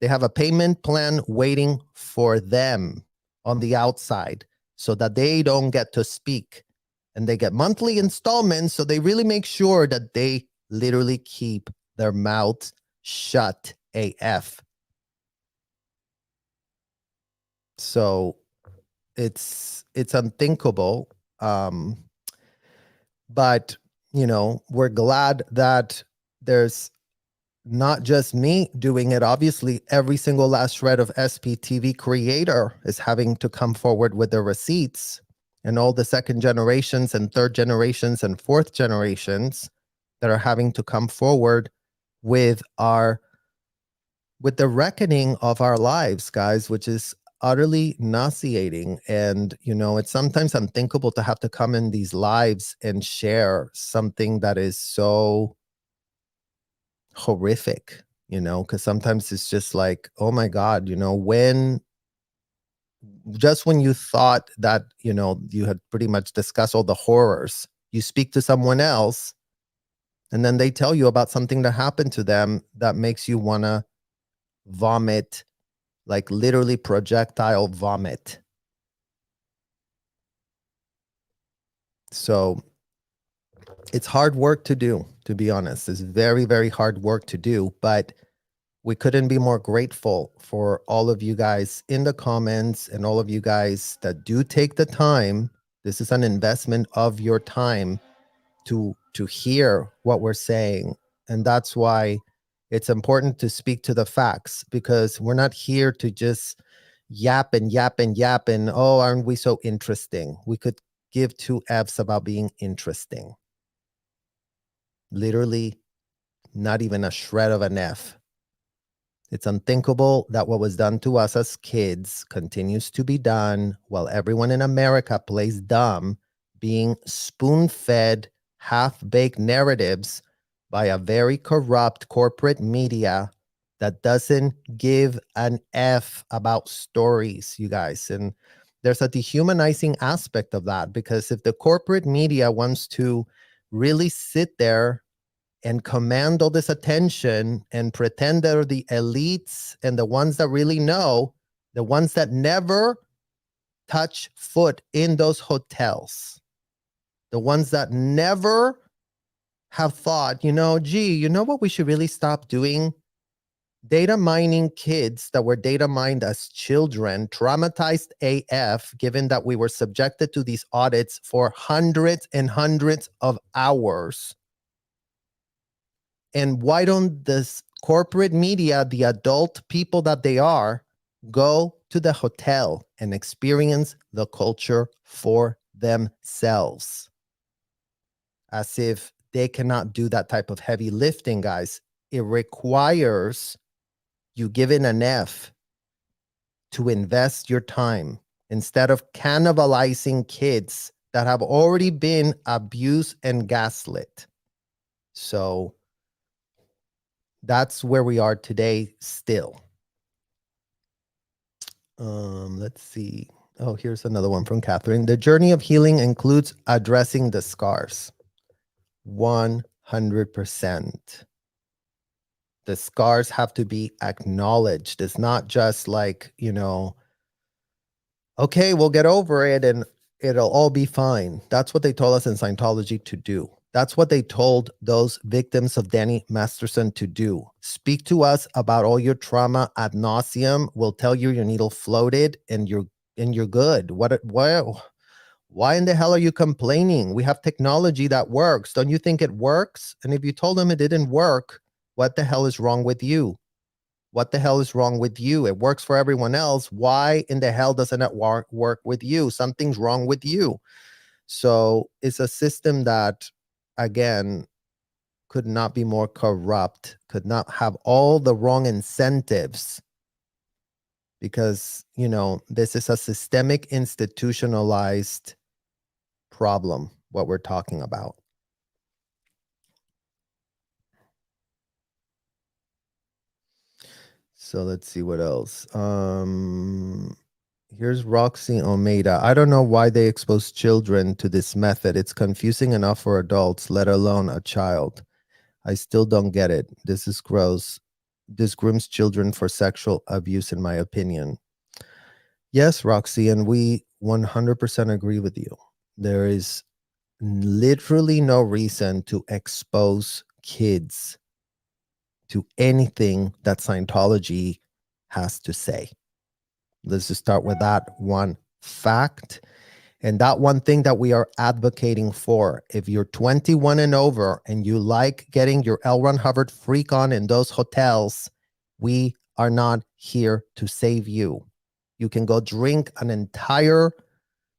they have a payment plan waiting for them on the outside so that they don't get to speak. And they get monthly installments, so they really make sure that they literally keep their mouths shut AF. So it's unthinkable. But, we're glad that there's not just me doing it. Obviously, every single last shred of SPTV creator is having to come forward with their receipts, and all the second generations and third generations and fourth generations that are having to come forward with the reckoning of our lives, guys, which is utterly nauseating. And, it's sometimes unthinkable to have to come in these lives and share something that is so horrific, because sometimes it's just like, oh my God, when you thought that, you had pretty much discussed all the horrors You speak to someone else, and then they tell you about something that happened to them that makes you want to vomit, like literally projectile vomit. So it's hard work to do, to be honest. It's very, very hard work to do, but we couldn't be more grateful for all of you guys in the comments and all of you guys that do take the time. This is an investment of your time to hear what we're saying. And that's why it's important to speak to the facts, because we're not here to just yap and yap and yap and, oh, aren't we so interesting? We could give two F's about being interesting. Literally, not even a shred of an F. It's unthinkable that what was done to us as kids continues to be done while everyone in America plays dumb, being spoon-fed, half-baked narratives by a very corrupt corporate media that doesn't give an F about stories, you guys. And there's a dehumanizing aspect of that, because if the corporate media wants to really sit there and command all this attention and pretend they're the elites and the ones that really know, the ones that never touch foot in those hotels, the ones that never have thought, gee, you know what we should really stop doing? Data mining kids that were data mined as children, traumatized AF, given that we were subjected to these audits for hundreds and hundreds of hours. And why don't this corporate media, the adult people that they are, go to the hotel and experience the culture for themselves? As if they cannot do that type of heavy lifting, guys. It requires you giving an F to invest your time instead of cannibalizing kids that have already been abused and gaslit. So that's where we are today still. Let's see. Oh, here's another one from Catherine. The journey of healing includes addressing the scars. 100%. The scars have to be acknowledged. It's not just like, okay, we'll get over it and it'll all be fine. That's what they told us in Scientology to do. That's what they told those victims of Danny Masterson to do. Speak to us about all your trauma ad nauseum. We'll tell you your needle floated and you're good. Why in the hell are you complaining? We have technology that works. Don't you think it works? And if you told them it didn't work, what the hell is wrong with you? What the hell is wrong with you? It works for everyone else. Why in the hell doesn't it work with you? Something's wrong with you. So it's a system that, again, could not be more corrupt, could not have all the wrong incentives, because, this is a systemic, institutionalized problem, what we're talking about. So let's see what else. Here's Roxy Almeida. I don't know why they expose children to this method. It's confusing enough for adults, let alone a child. I still don't get it. This is gross. This grooms children for sexual abuse, in my opinion. Yes, Roxy, and we 100% agree with you. There is literally no reason to expose kids to anything that Scientology has to say. Let's just start with that one fact. And that one thing that we are advocating for. If you're 21 and over and you like getting your L. Ron Hubbard freak on in those hotels, we are not here to save you. You can go drink an entire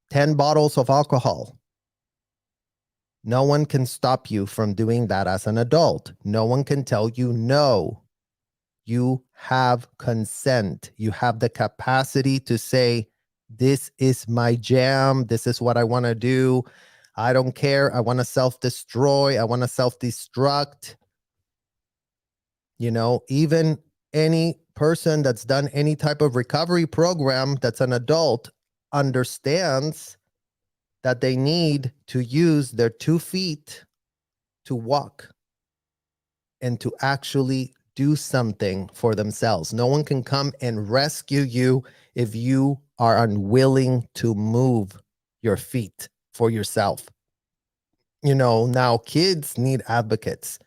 10 bottles of alcohol. No one can stop you from doing that as an adult. No one can tell you no. You have consent. You have the capacity to say, this is my jam. This is what I want to do. I don't care. I want to self-destroy. I want to self-destruct. Even any person that's done any type of recovery program that's an adult understands that they need to use their 2 feet to walk and to actually do something for themselves. No one can come and rescue you if you are unwilling to move your feet for yourself. Now kids need advocates.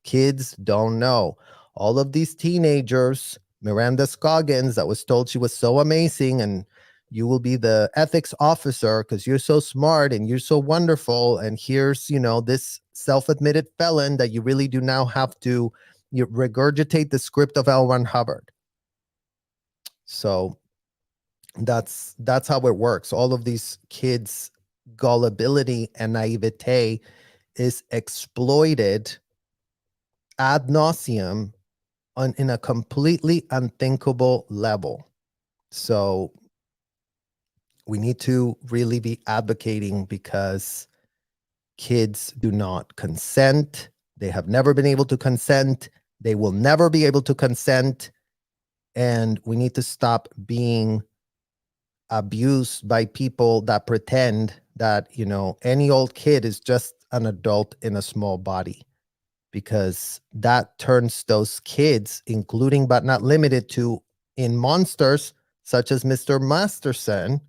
Kids don't know. All of these teenagers, Miranda Scoggins, that was told she was so amazing and you will be the ethics officer because you're so smart and you're so wonderful. And here's, this self-admitted felon that you really do now have to regurgitate the script of L. Ron Hubbard. So that's how it works. All of these kids' gullibility and naivete is exploited ad nauseum in a completely unthinkable level. So we need to really be advocating because kids do not consent. They have never been able to consent. They will never be able to consent. And we need to stop being abused by people that pretend that, any old kid is just an adult in a small body, because that turns those kids, including but not limited to in monsters such as Mr. Masterson,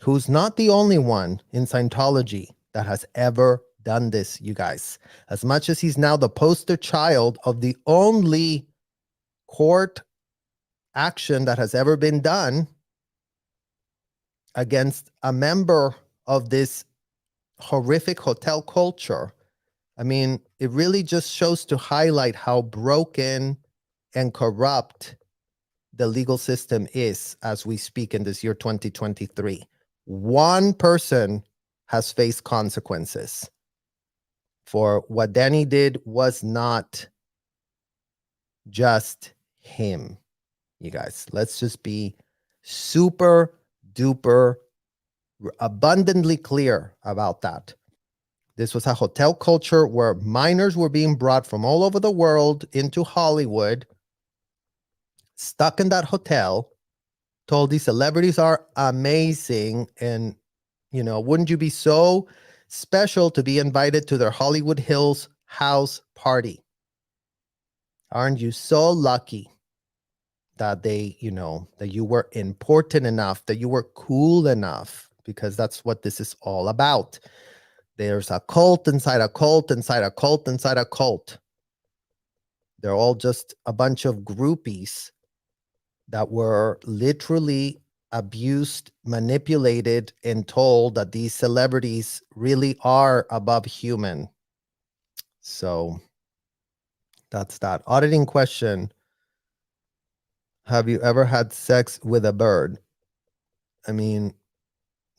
who's not the only one in Scientology that has ever done this, you guys. As much as he's now the poster child of the only court action that has ever been done against a member of this horrific hotel culture. I mean, it really just shows to highlight how broken and corrupt the legal system is as we speak in this year 2023. One person has faced consequences for what Danny did. Was not just him, you guys. Let's just be super duper abundantly clear about that. This was a hotel culture where minors were being brought from all over the world into Hollywood, stuck in that hotel, told these celebrities are amazing. And, wouldn't you be so special to be invited to their Hollywood Hills house party? Aren't you so lucky that that you were important enough, that you were cool enough? Because that's what this is all about. There's a cult inside a cult inside a cult inside a cult. They're all just a bunch of groupies that were literally abused, manipulated, and told that these celebrities really are above human. So that's that. Auditing question. Have you ever had sex with a bird? I mean,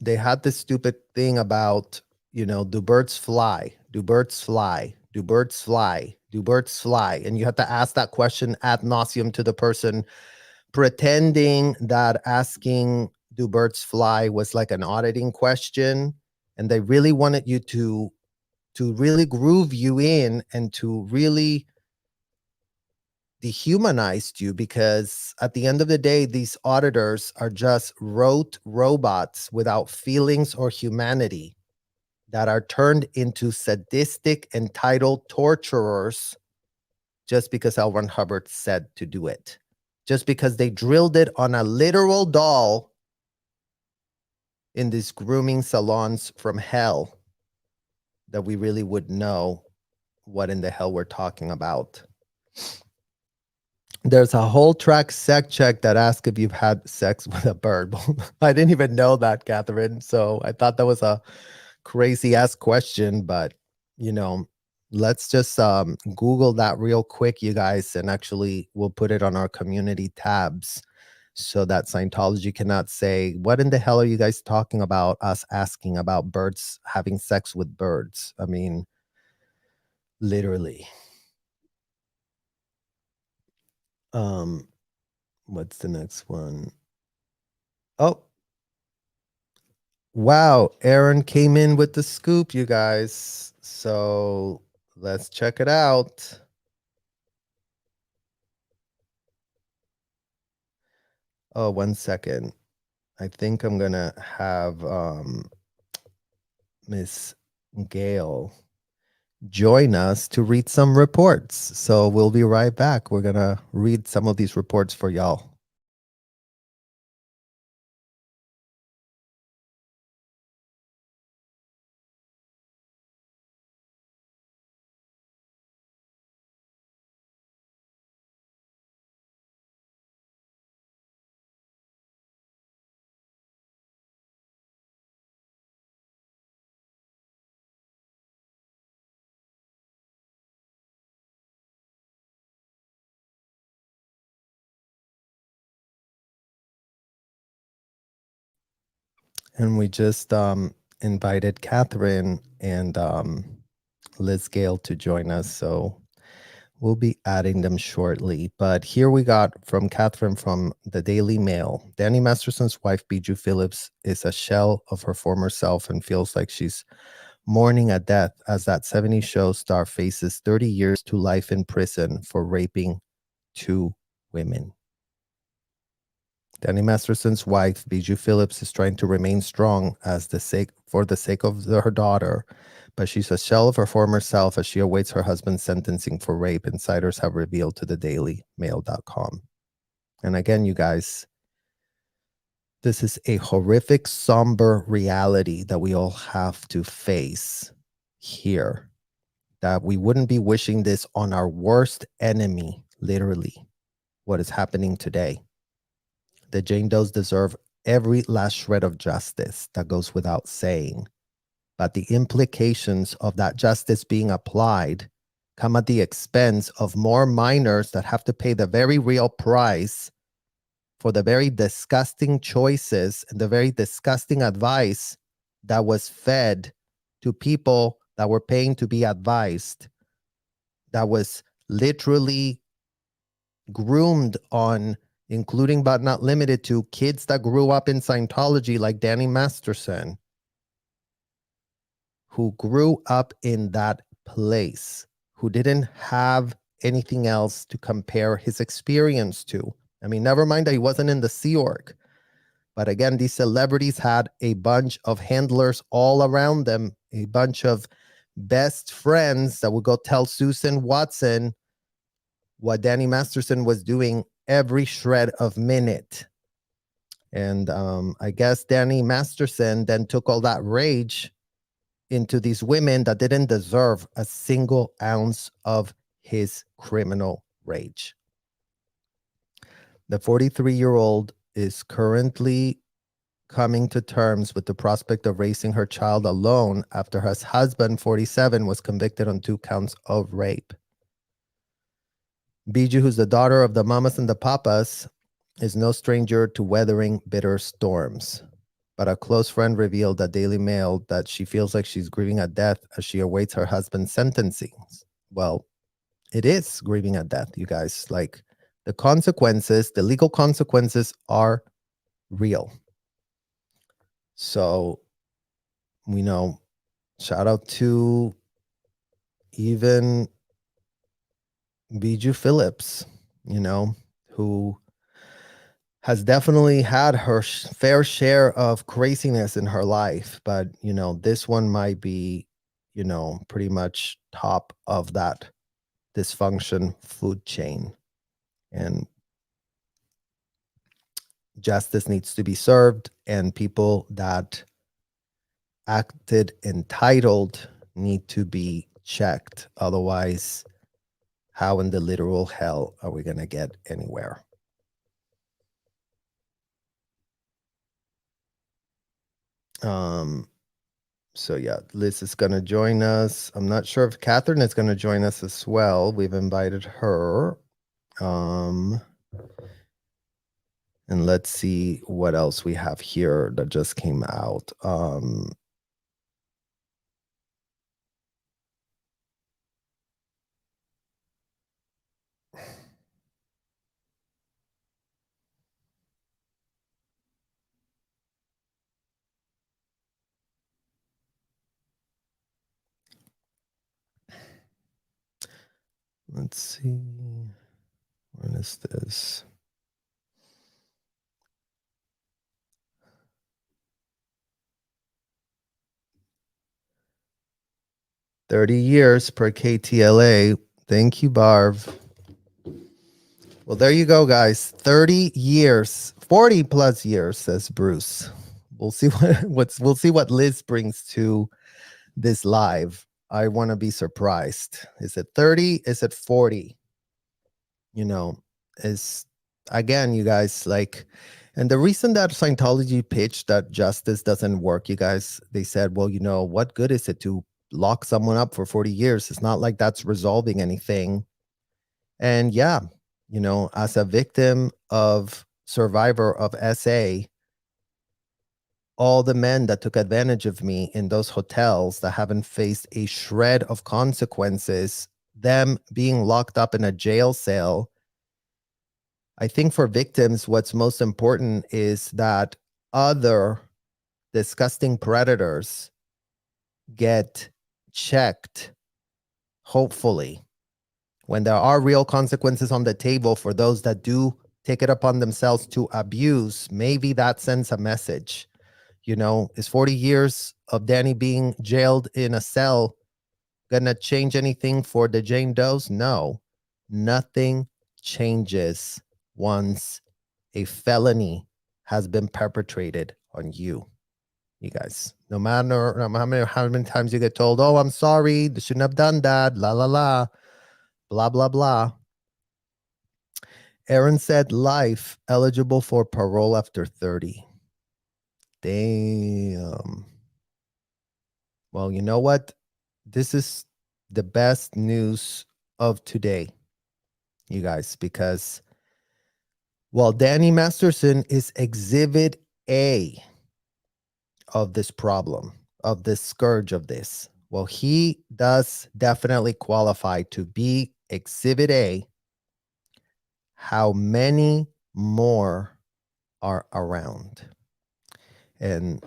they had this stupid thing about, do birds fly? Do birds fly? Do birds fly? Do birds fly? And you have to ask that question ad nauseum to the person, pretending that asking do birds fly was like an auditing question. And they really wanted you to really groove you in and to really dehumanize you, because at the end of the day, these auditors are just rote robots without feelings or humanity that are turned into sadistic, entitled torturers just because L. Ron Hubbard said to do it. Just because they drilled it on a literal doll in these grooming salons from hell, that we really would know what in the hell we're talking about. There's a whole track sec check that asks if you've had sex with a bird. I didn't even know that, Catherine. So I thought that was a crazy ass question, but let's just Google that real quick, you guys, and actually we'll put it on our community tabs so that Scientology cannot say, what in the hell are you guys talking about, us asking about birds having sex with birds? I mean, literally. What's the next one? Oh, wow. Aaron came in with the scoop, you guys. So let's check it out. Oh, 1 second. I think I'm gonna have Miss Gail join us to read some reports. So we'll be right back. We're gonna read some of these reports for y'all. And we just invited Catherine and Liz Gale to join us. So we'll be adding them shortly. But here we got from Catherine from the Daily Mail. Danny Masterson's wife, Bijou Phillips, is a shell of her former self and feels like she's mourning a death as that 70s show star faces 30 years to life in prison for raping 2 women. Danny Masterson's wife, Bijou Phillips, is trying to remain strong for the sake of her daughter, but she's a shell of her former self as she awaits her husband's sentencing for rape, insiders have revealed to the dailymail.com. And again, you guys, this is a horrific, somber reality that we all have to face here. That we wouldn't be wishing this on our worst enemy, literally, what is happening today. The Jane Does deserve every last shred of justice. That goes without saying. But the implications of that justice being applied come at the expense of more minors that have to pay the very real price for the very disgusting choices and the very disgusting advice that was fed to people that were paying to be advised, that was literally groomed on, including but not limited to kids that grew up in Scientology like Danny Masterson, who grew up in that place, who didn't have anything else to compare his experience to. I mean, never mind that he wasn't in the Sea Org. But again, these celebrities had a bunch of handlers all around them, a bunch of best friends that would go tell Susan Watson what Danny Masterson was doing every shred of minute. And I guess Danny Masterson then took all that rage into these women that didn't deserve a single ounce of his criminal rage. The 43-year-old is currently coming to terms with the prospect of raising her child alone after her husband, 47, was convicted on 2 counts of rape. Bijou, who's the daughter of the mamas and the papas, is no stranger to weathering bitter storms. But a close friend revealed at Daily Mail that she feels like she's grieving a death as she awaits her husband's sentencing. Well, it is grieving a death, you guys. Like, the consequences, the legal consequences are real. So, we know, shout out to even Bijou Phillips, who has definitely had her fair share of craziness in her life. But, this one might be, pretty much top of that dysfunction food chain. And justice needs to be served, and people that acted entitled need to be checked. Otherwise, how in the literal hell are we going to get anywhere? So yeah, Liz is going to join us. I'm not sure if Catherine is going to join us as well. We've invited her. And let's see what else we have here that just came out. Let's see. When is this? 30 years per KTLA. Thank you, Barb. Well, there you go, guys. 30 years, 40 plus years, says Bruce. We'll see we'll see what Liz brings to this live. I want to be surprised. Is it 30? Is it 40? You know, is again, you guys, like, and the reason that Scientology pitched that justice doesn't work, you guys, they said, well, what good is it to lock someone up for 40 years? It's not like that's resolving anything. And yeah, as a victim of survivor of SA, all the men that took advantage of me in those hotels that haven't faced a shred of consequences, them being locked up in a jail cell. I think for victims, what's most important is that other disgusting predators get checked, hopefully, when there are real consequences on the table for those that do take it upon themselves to abuse. Maybe that sends a message. Is 40 years of Danny being jailed in a cell gonna change anything for the Jane Does? No, nothing changes once a felony has been perpetrated on you. You guys, no matter how many times you get told, oh, I'm sorry, they shouldn't have done that, la la la, blah blah blah. Aaron said life eligible for parole after 30. Damn. Well, you know what? This is the best news of today, you guys, because while Danny Masterson is exhibit A of this problem, of this scourge of this, well, he does definitely qualify to be exhibit A. How many more are around? And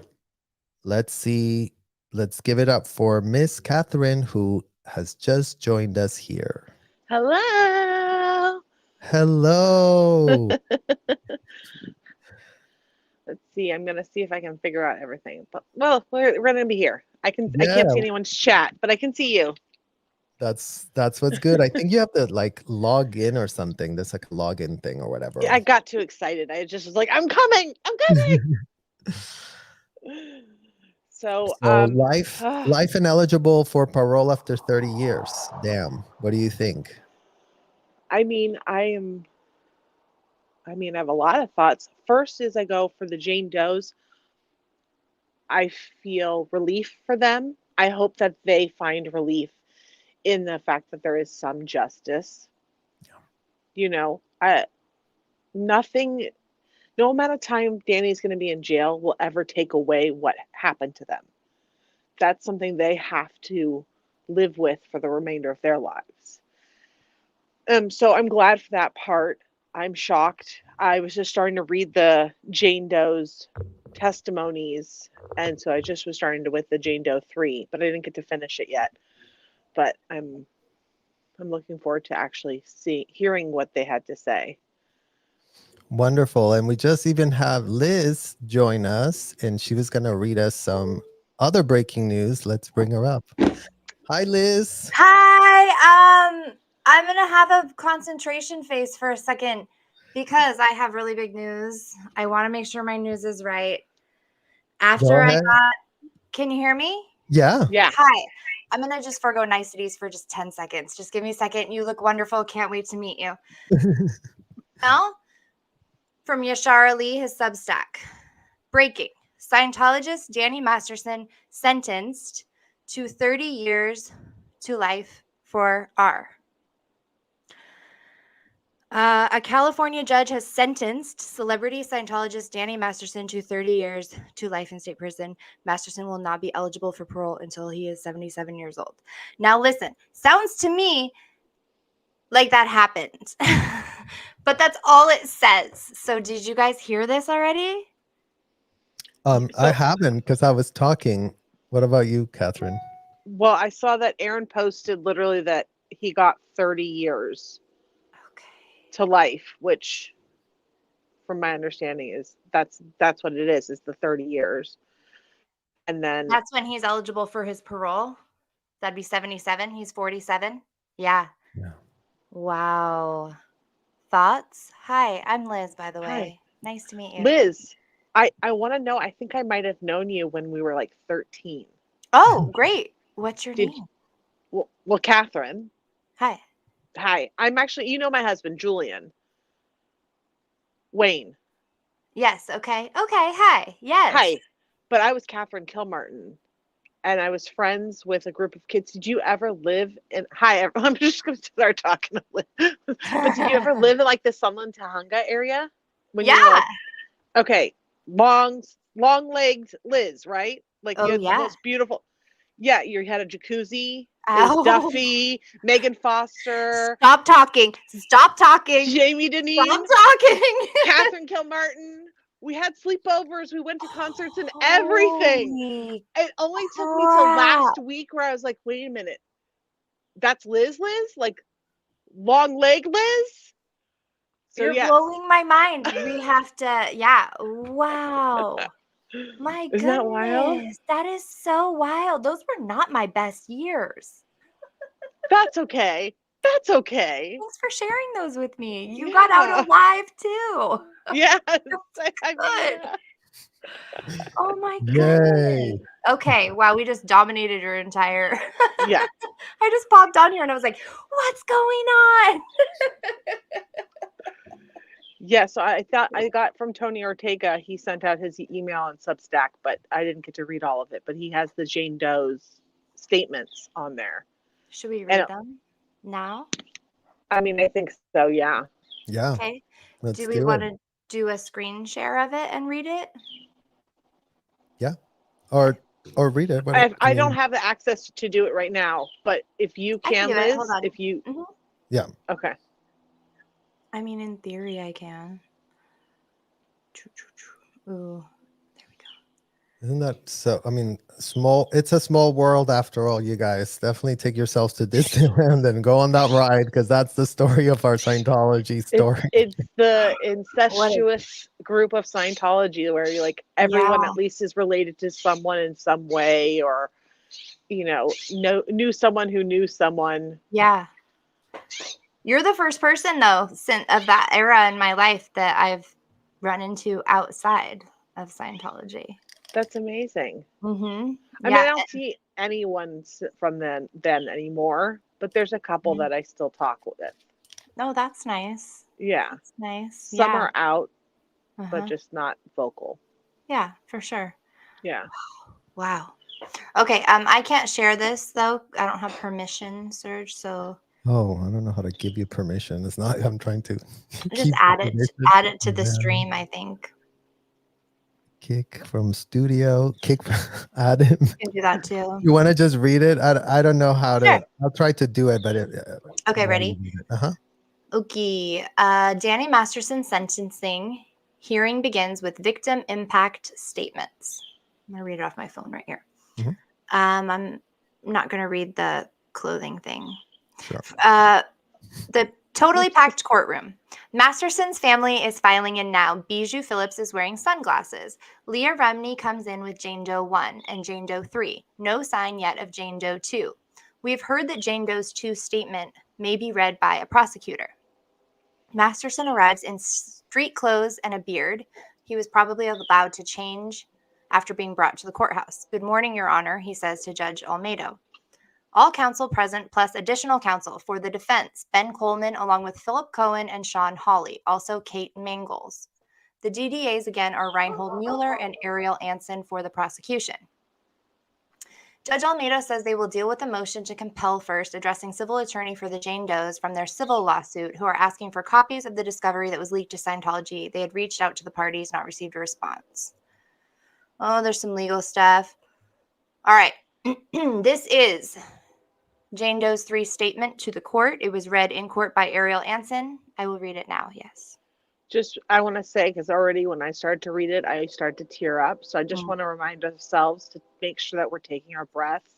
let's see, let's give it up for Miss Catherine, who has just joined us here. Hello. Hello. Let's see. I'm gonna see if I can figure out everything. But well, we're gonna be here. I Yeah, can't see anyone's chat, but I can see you. that's what's good. I think you have to like log in or something. There's like a login thing or whatever. I got too excited. I just was like, I'm coming. I'm coming. So So life ineligible for parole after 30 years. Damn. What do you think? I mean, I have a lot of thoughts. First is I go for the Jane Does. I feel relief for them. I hope that they find relief in the fact that there is some justice. I nothing no amount of time Danny's going to be in jail will ever take away what happened to them. That's something they have to live with for the remainder of their lives. So I'm glad for that part. I'm shocked. I was just starting to read the Jane Doe's testimonies, and so I just was starting to with the Jane Doe 3, but I didn't get to finish it yet. But I'm looking forward to actually hearing what they had to say. Wonderful. And we just even have Liz join us, and she was going to read us some other breaking news. Let's bring her up. Hi, Liz. Hi. I'm gonna have a concentration face for a second because I have really big news. I want to make sure my news is right. Go ahead. Can you hear me? Yeah. Yeah. Hi. I'm gonna just forego niceties for just 10 seconds. Just give me a second. You look wonderful. Can't wait to meet you. Now, from Yashar Ali, his Substack. Breaking. Scientologist Danny Masterson sentenced to 30 years to life for R. A California judge has sentenced celebrity Scientologist Danny Masterson to 30 years to life in state prison. Masterson will not be eligible for parole until he is 77 years old. Now, listen, sounds to me like that happened, but that's all it says. So, did you guys hear this already? I haven't because I was talking. What about you, Catherine? Well, I saw that Aaron posted literally that he got 30 years to life, which from my understanding is that's what it is the 30 years. And then That's when he's eligible for his parole. That'd be 77. He's 47. Yeah. Yeah. Wow. Thoughts? Hi, I'm Liz, by the Hi. way. Nice to meet you. Liz, I want to know, I think I might have known you when we were like 13. Oh, great. What's your Did name? well, Catherine. Hi. Hi. I'm actually, you know my husband, Julian. Wayne. Yes. Okay. Hi. Yes. Hi. But I was Catherine Kilmartin, and I was friends with a group of kids. Did you ever live in, hi, I'm just going to start talking. But did you ever live in like the Sunland Tahunga area? When you were Yeah. like, okay, long legged Liz, right? Like you Oh, had the yeah. most beautiful, yeah, you had a jacuzzi. It Ow. was Duffy, Megan Foster, Stop talking. Stop talking. Jamie Denise, Stop talking. Catherine Kilmartin. We had sleepovers. We went to concerts and everything. Holy It only took me till crap. last week where I was like, wait a minute. That's Liz? Like long leg Liz? So You're yes. blowing my mind. We have to, yeah. Wow. My Isn't that wild? goodness. That is so wild. Those were not my best years. That's okay. That's okay. Thanks for sharing those with me. You got Yeah. out alive too. Yes. That's I mean, good. yeah. Oh my Yay. goodness. Okay. Wow. We just dominated your entire. Yeah. I just popped on here and I was like, what's going on? Yeah. So I thought I got from Tony Ortega, he sent out his email on Substack, but I didn't get to read all of it. But he has the Jane Doe's statements on there. Should we And read them now? I mean, I think so. Yeah. Yeah. Okay. Let's Do we do want it. to do a screen share of it and read it? Yeah. Or read it. But I don't have the access to do it right now, but if you I can can, do it. Liz, Hold on. if you, Mhm. Yeah. okay. I mean, in theory, I can. Ooh, there we go. Isn't that so? I mean, it's a small world after all, you guys. Definitely take yourselves to Disneyland and go on that ride because that's the story of our Scientology story. It's the What a, incestuous group of Scientology where you're like everyone yeah, at least is related to someone in some way, or knew someone who knew someone. yeah. You're the first person, though, of that era in my life that I've run into outside of Scientology. That's amazing. Mm-hmm. I Yeah. mean, I don't see anyone from then anymore, but there's a couple that I still talk with. Oh, that's nice. Yeah. That's nice. Some Yeah. are out, Uh-huh. but just not vocal. Yeah, for sure. Yeah. Wow. Okay. I can't share this though. I don't have permission, Serge. So Oh, I don't know how to give you permission. It's not. I'm trying to just keep add the it. permission. Add it to the Yeah. stream. I think Kick from studio. Kick. Add him. you can do that too. You want to just read it? I don't know how to. Sure. I'll try to do it, but Okay. Ready? Uh-huh. Okay. Danny Masterson sentencing hearing begins with victim impact statements. I'm gonna read it off my phone right here. Mhm. I'm not gonna read the clothing thing. Sure. The totally packed courtroom. Masterson's family is filing in now. Bijou Phillips is wearing sunglasses. Leah Remney comes in with Jane Doe 1 and Jane Doe 3. No sign yet of Jane Doe 2. We've heard that Jane Doe's 2 statement may be read by a prosecutor. Masterson arrives in street clothes and a beard. He was probably allowed to change after being brought to the courthouse. Good morning, Your Honor, he says to Judge Olmedo. All counsel present plus additional counsel for the defense, Ben Coleman, along with Philip Cohen and Sean Hawley, also Kate Mangles. The DDAs again are Reinhold Mueller and Ariel Anson for the prosecution. Judge Almeida says they will deal with a motion to compel first, addressing civil attorney for the Jane Does from their civil lawsuit, who are asking for copies of the discovery that was leaked to Scientology. They had reached out to the parties, not received a response. Oh, there's some legal stuff. All right. This is Jane Doe's 3 statement to the court. It was read in court by Ariel Anson. I will read it now. Yes. Just, I want to say, because already when I started to read it, I started to tear up. So I just want to remind ourselves to make sure that we're taking our breaths,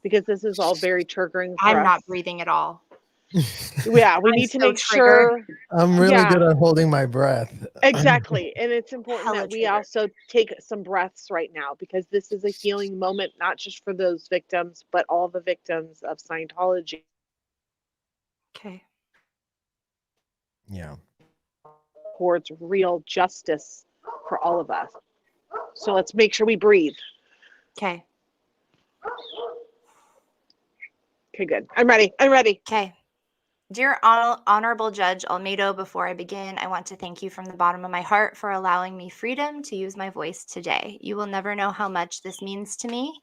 because this is all very triggering for I'm us. not breathing at all. Yeah, we I'm need to so make triggered. sure. I'm really Yeah, good at holding my breath. exactly. And it's important Hella that we triggered. also take some breaths right now, because this is a healing moment, not just for those victims, but all the victims of Scientology. Okay. Yeah. Towards real justice for all of us. So let's make sure we breathe. Okay. Okay, good. I'm ready. I'm ready. Okay. Dear Honorable Judge Almeida, before I begin, I want to thank you from the bottom of my heart for allowing me freedom to use my voice today. You will never know how much this means to me.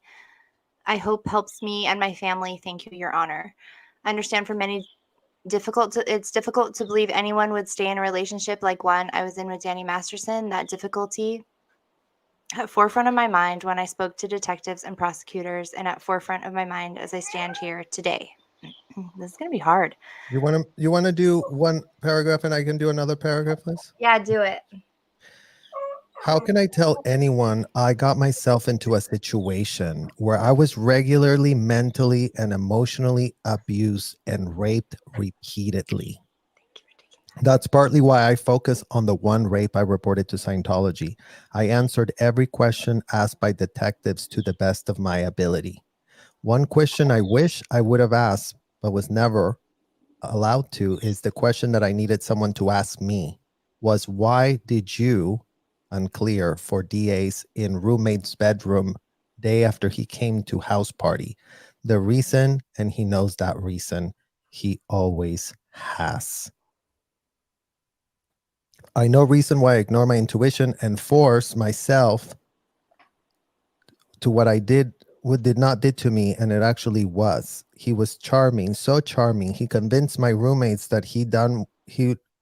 I hope helps me and my family. Thank you, Your Honor. I understand for many it's difficult to believe anyone would stay in a relationship like one I was in with Danny Masterson. That difficulty at forefront of my mind when I spoke to detectives and prosecutors, and at forefront of my mind as I stand here today. This is going to be hard. You want to do one paragraph and I can do another paragraph, please? Yeah, do it. How can I tell anyone I got myself into a situation where I was regularly mentally and emotionally abused and raped repeatedly? That's partly why I focus on the one rape I reported to Scientology. I answered every question asked by detectives to the best of my ability. One question I wish I would have asked, but was never allowed to, is the question that I needed someone to ask me was, why did you, unclear, for DA's in roommate's bedroom day after he came to house party? The reason, and he knows that reason, he always has. I know reason why I ignore my intuition and force myself to what did not did to me, and it actually was. He was charming, so charming. He convinced my roommates that he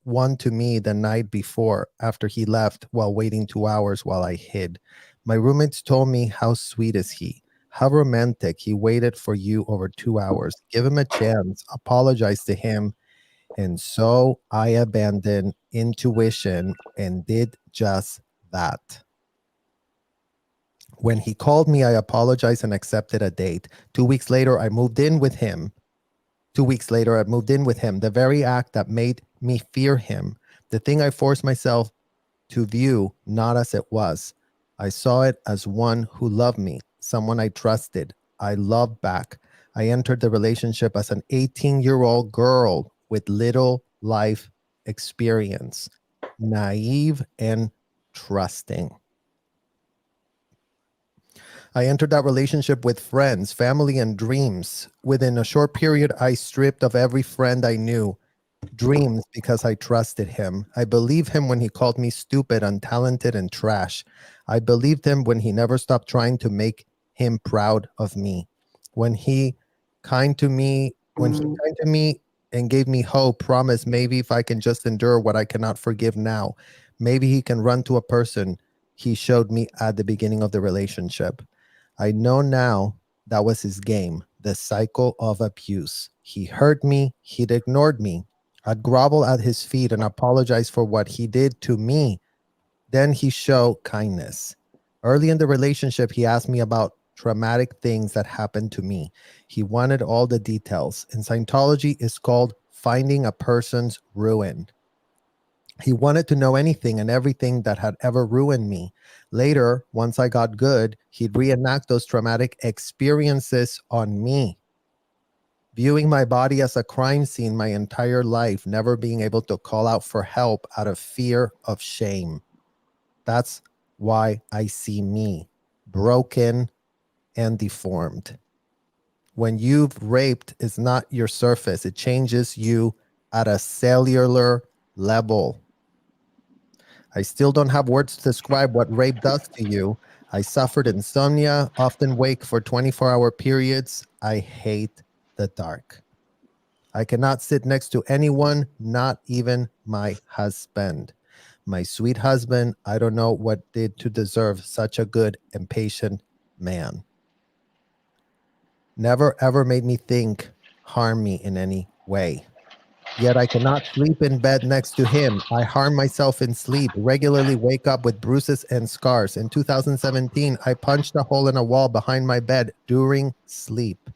won to me the night before after he left while waiting 2 hours while I hid. My roommates told me, how sweet is he? How romantic. He waited for you over 2 hours. Give him a chance. Apologize to him. And so I abandoned intuition and did just that. When he called me, I apologized and accepted a date. 2 weeks later, I moved in with him. 2 weeks later, I moved in with him. The very act that made me fear him. The thing I forced myself to view not as it was. I saw it as one who loved me, someone I trusted. I loved back. I entered the relationship as an 18-year-old girl with little life experience, naive and trusting. I entered that relationship with friends, family, and dreams. Within a short period, I stripped of every friend I knew. Dreams because I trusted him. I believed him when he called me stupid, untalented, and trash. I believed him when he never stopped trying to make him proud of me. When he kind to me and gave me hope, promised maybe if I can just endure what I cannot forgive now, maybe he can run to a person he showed me at the beginning of the relationship. I know now that was his game, the cycle of abuse. He hurt me, he'd ignored me. I'd grovel at his feet and apologize for what he did to me. Then he showed kindness. Early in the relationship, he asked me about traumatic things that happened to me. He wanted all the details. In Scientology, it's called finding a person's ruin. He wanted to know anything and everything that had ever ruined me. Later, once I got good, he'd reenact those traumatic experiences on me, viewing my body as a crime scene my entire life, never being able to call out for help out of fear of shame. That's why I see me broken and deformed. When you've raped, it's not your surface, it changes you at a cellular level. I still don't have words to describe what rape does to you. I suffered insomnia, often wake for 24-hour periods. I hate the dark. I cannot sit next to anyone, not even my husband. My sweet husband, I don't know what did to deserve such a good and patient man. Never ever made me think, harm me in any way. Yet I cannot sleep in bed next to him. I harm myself in sleep, regularly wake up with bruises and scars. In 2017, I punched a hole in a wall behind my bed during sleep.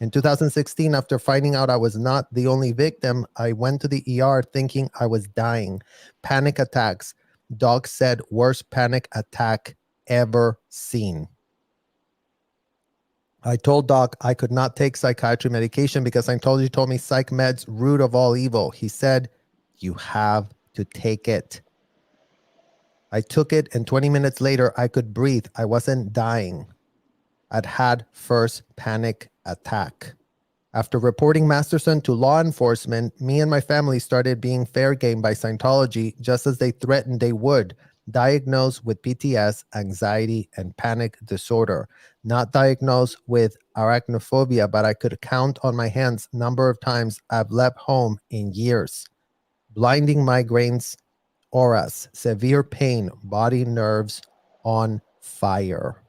In 2016, after finding out I was not the only victim, I went to the ER thinking I was dying. Panic attacks. Doc said worst panic attack ever seen. I told Doc I could not take psychiatry medication because Scientology told me psych meds root of all evil. He said, you have to take it. I took it, and 20 minutes later, I could breathe. I wasn't dying. I'd had first panic attack. After reporting Masterson to law enforcement, me and my family started being fair game by Scientology, just as they threatened they would. Diagnosed with PTS, anxiety, and panic disorder. Not diagnosed with arachnophobia, but I could count on my hands number of times I've left home in years. Blinding migraines, auras, severe pain, body nerves on fire.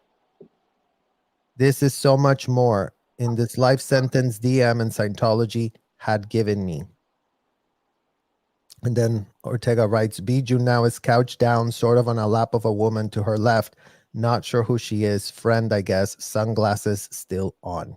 This is so much more in this life sentence DM and Scientology had given me. And then Ortega writes, Bijou now is couched down, sort of on a lap of a woman to her left. Not sure who she is. Friend, I guess. Sunglasses still on.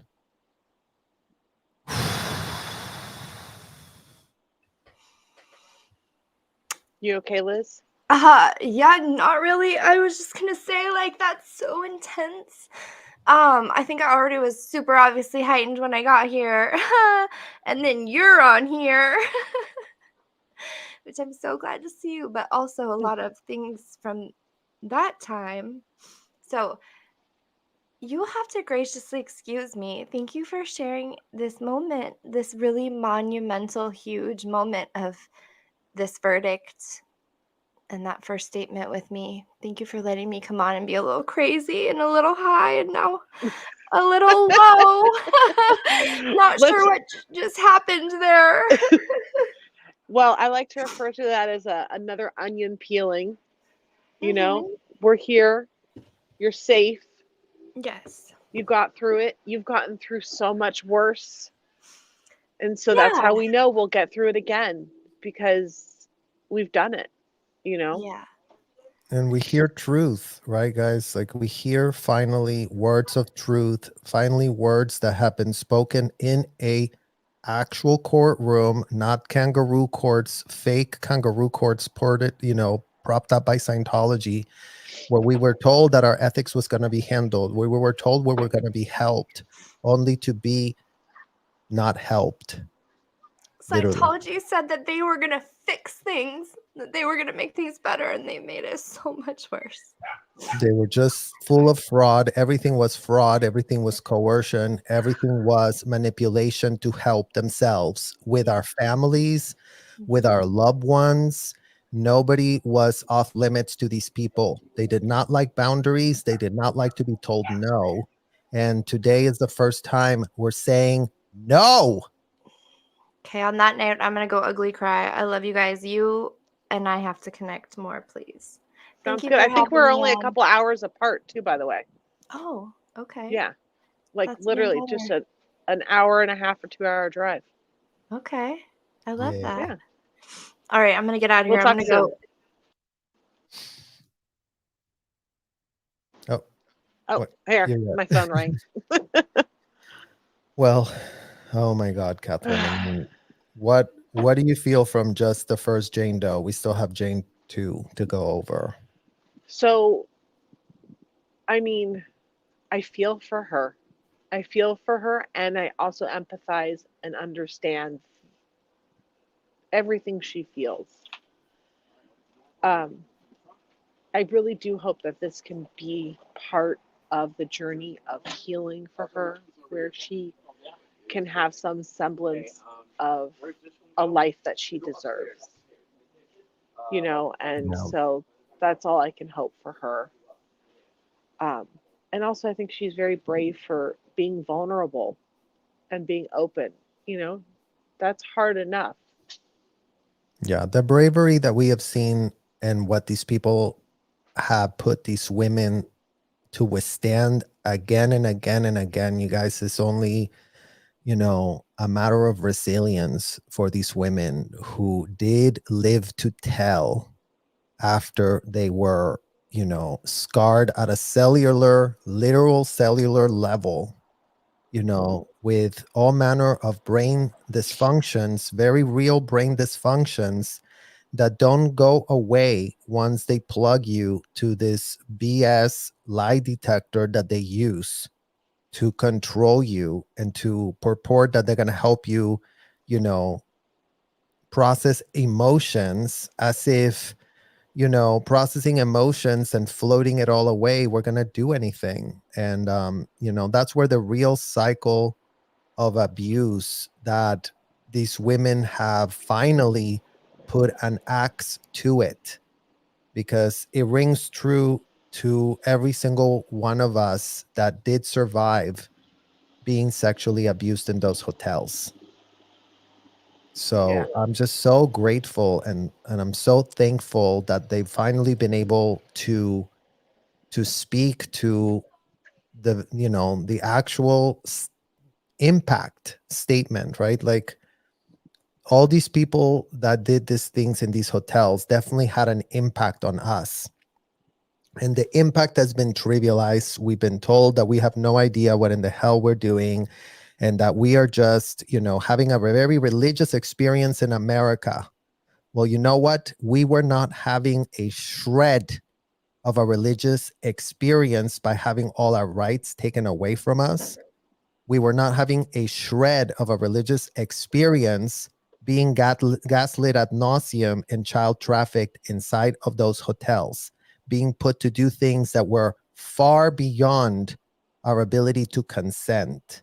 You okay, Liz? Yeah, not really. I was just gonna say, like, that's so intense. I think I already was super obviously heightened when I got here. And then you're on here. Which I'm so glad to see you, but also a lot of things from that time. So you have to graciously excuse me. Thank you for sharing this moment, this really monumental, huge moment of this verdict and that first statement with me. Thank you for letting me come on and be a little crazy and a little high and now a little low. Not sure what just happened there. Well, I like to refer to that as another onion peeling. You know, we're here. You're safe. Yes. You got through it. You've gotten through so much worse. And so that's how we know we'll get through it again, because we've done it, you know? Yeah. And we hear truth, right, guys? Like, we hear finally words of truth, finally words that have been spoken in a actual courtroom, not kangaroo courts, fake kangaroo courts ported, propped up by Scientology, where we were told that our ethics was going to be handled, where we were told we were going to be helped, only to be not helped. Scientology said that they were going to fix things, that they were going to make things better, and they made it so much worse. They were just full of fraud. Everything was fraud. Everything was coercion. Everything was manipulation to help themselves with our families, with our loved ones. Nobody was off limits to these people. They did not like boundaries. They did not like to be told no. And today is the first time we're saying no. Okay, on that note, I'm going to go ugly cry. I love you guys. You and I have to connect more, please. Sounds good. I think we're only a couple hours apart, too, by the way. Oh, okay. Yeah. Like, That's literally just an hour and a half or 2 hour drive. Okay. I love that. Yeah. All right, I'm going to get out of here. We'll I'm going to go. Oh, here, my phone rang. Well, oh my God, Catherine. I mean, what do you feel from just the first Jane Doe? We still have Jane 2 to go over. So, I mean, I feel for her. I feel for her, and I also empathize and understand everything she feels. I really do hope that this can be part of the journey of healing for her, where she can have some semblance of a life that she deserves. And so that's all I can hope for her. And also, I think she's very brave for being vulnerable and being open. That's hard enough. Yeah, the bravery that we have seen and what these people have put these women to withstand again and again and again, you guys, is only, a matter of resilience for these women who did live to tell after they were, scarred at a literal cellular level with all manner of brain dysfunctions, very real brain dysfunctions that don't go away once they plug you to this BS lie detector that they use to control you and to purport that they're going to help you, you know, process emotions, as if, processing emotions and floating it all away, we're going to do anything. And, that's where the real cycle of abuse that these women have finally put an axe to it, because it rings true to every single one of us that did survive being sexually abused in those hotels. Yeah. So I'm just so grateful, and I'm so thankful that they've finally been able to speak to the actual impact statement, right? Like, all these people that did these things in these hotels definitely had an impact on us. And the impact has been trivialized. We've been told that we have no idea what in the hell we're doing, and that we are just, having a very religious experience in America. Well, you know what? We were not having a shred of a religious experience by having all our rights taken away from us. We were not having a shred of a religious experience being gaslit ad nauseum and child trafficked inside of those hotels, being put to do things that were far beyond our ability to consent.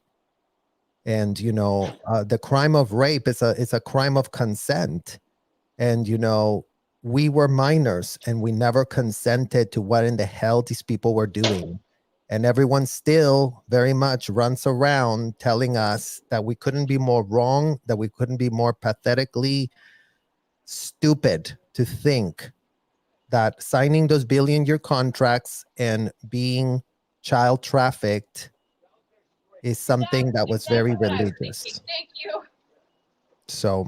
And the crime of rape is a crime of consent. And we were minors and we never consented to what in the hell these people were doing. And everyone still very much runs around telling us that we couldn't be more wrong, that we couldn't be more pathetically stupid to think that signing those billion-year contracts and being child trafficked is something that was very religious. So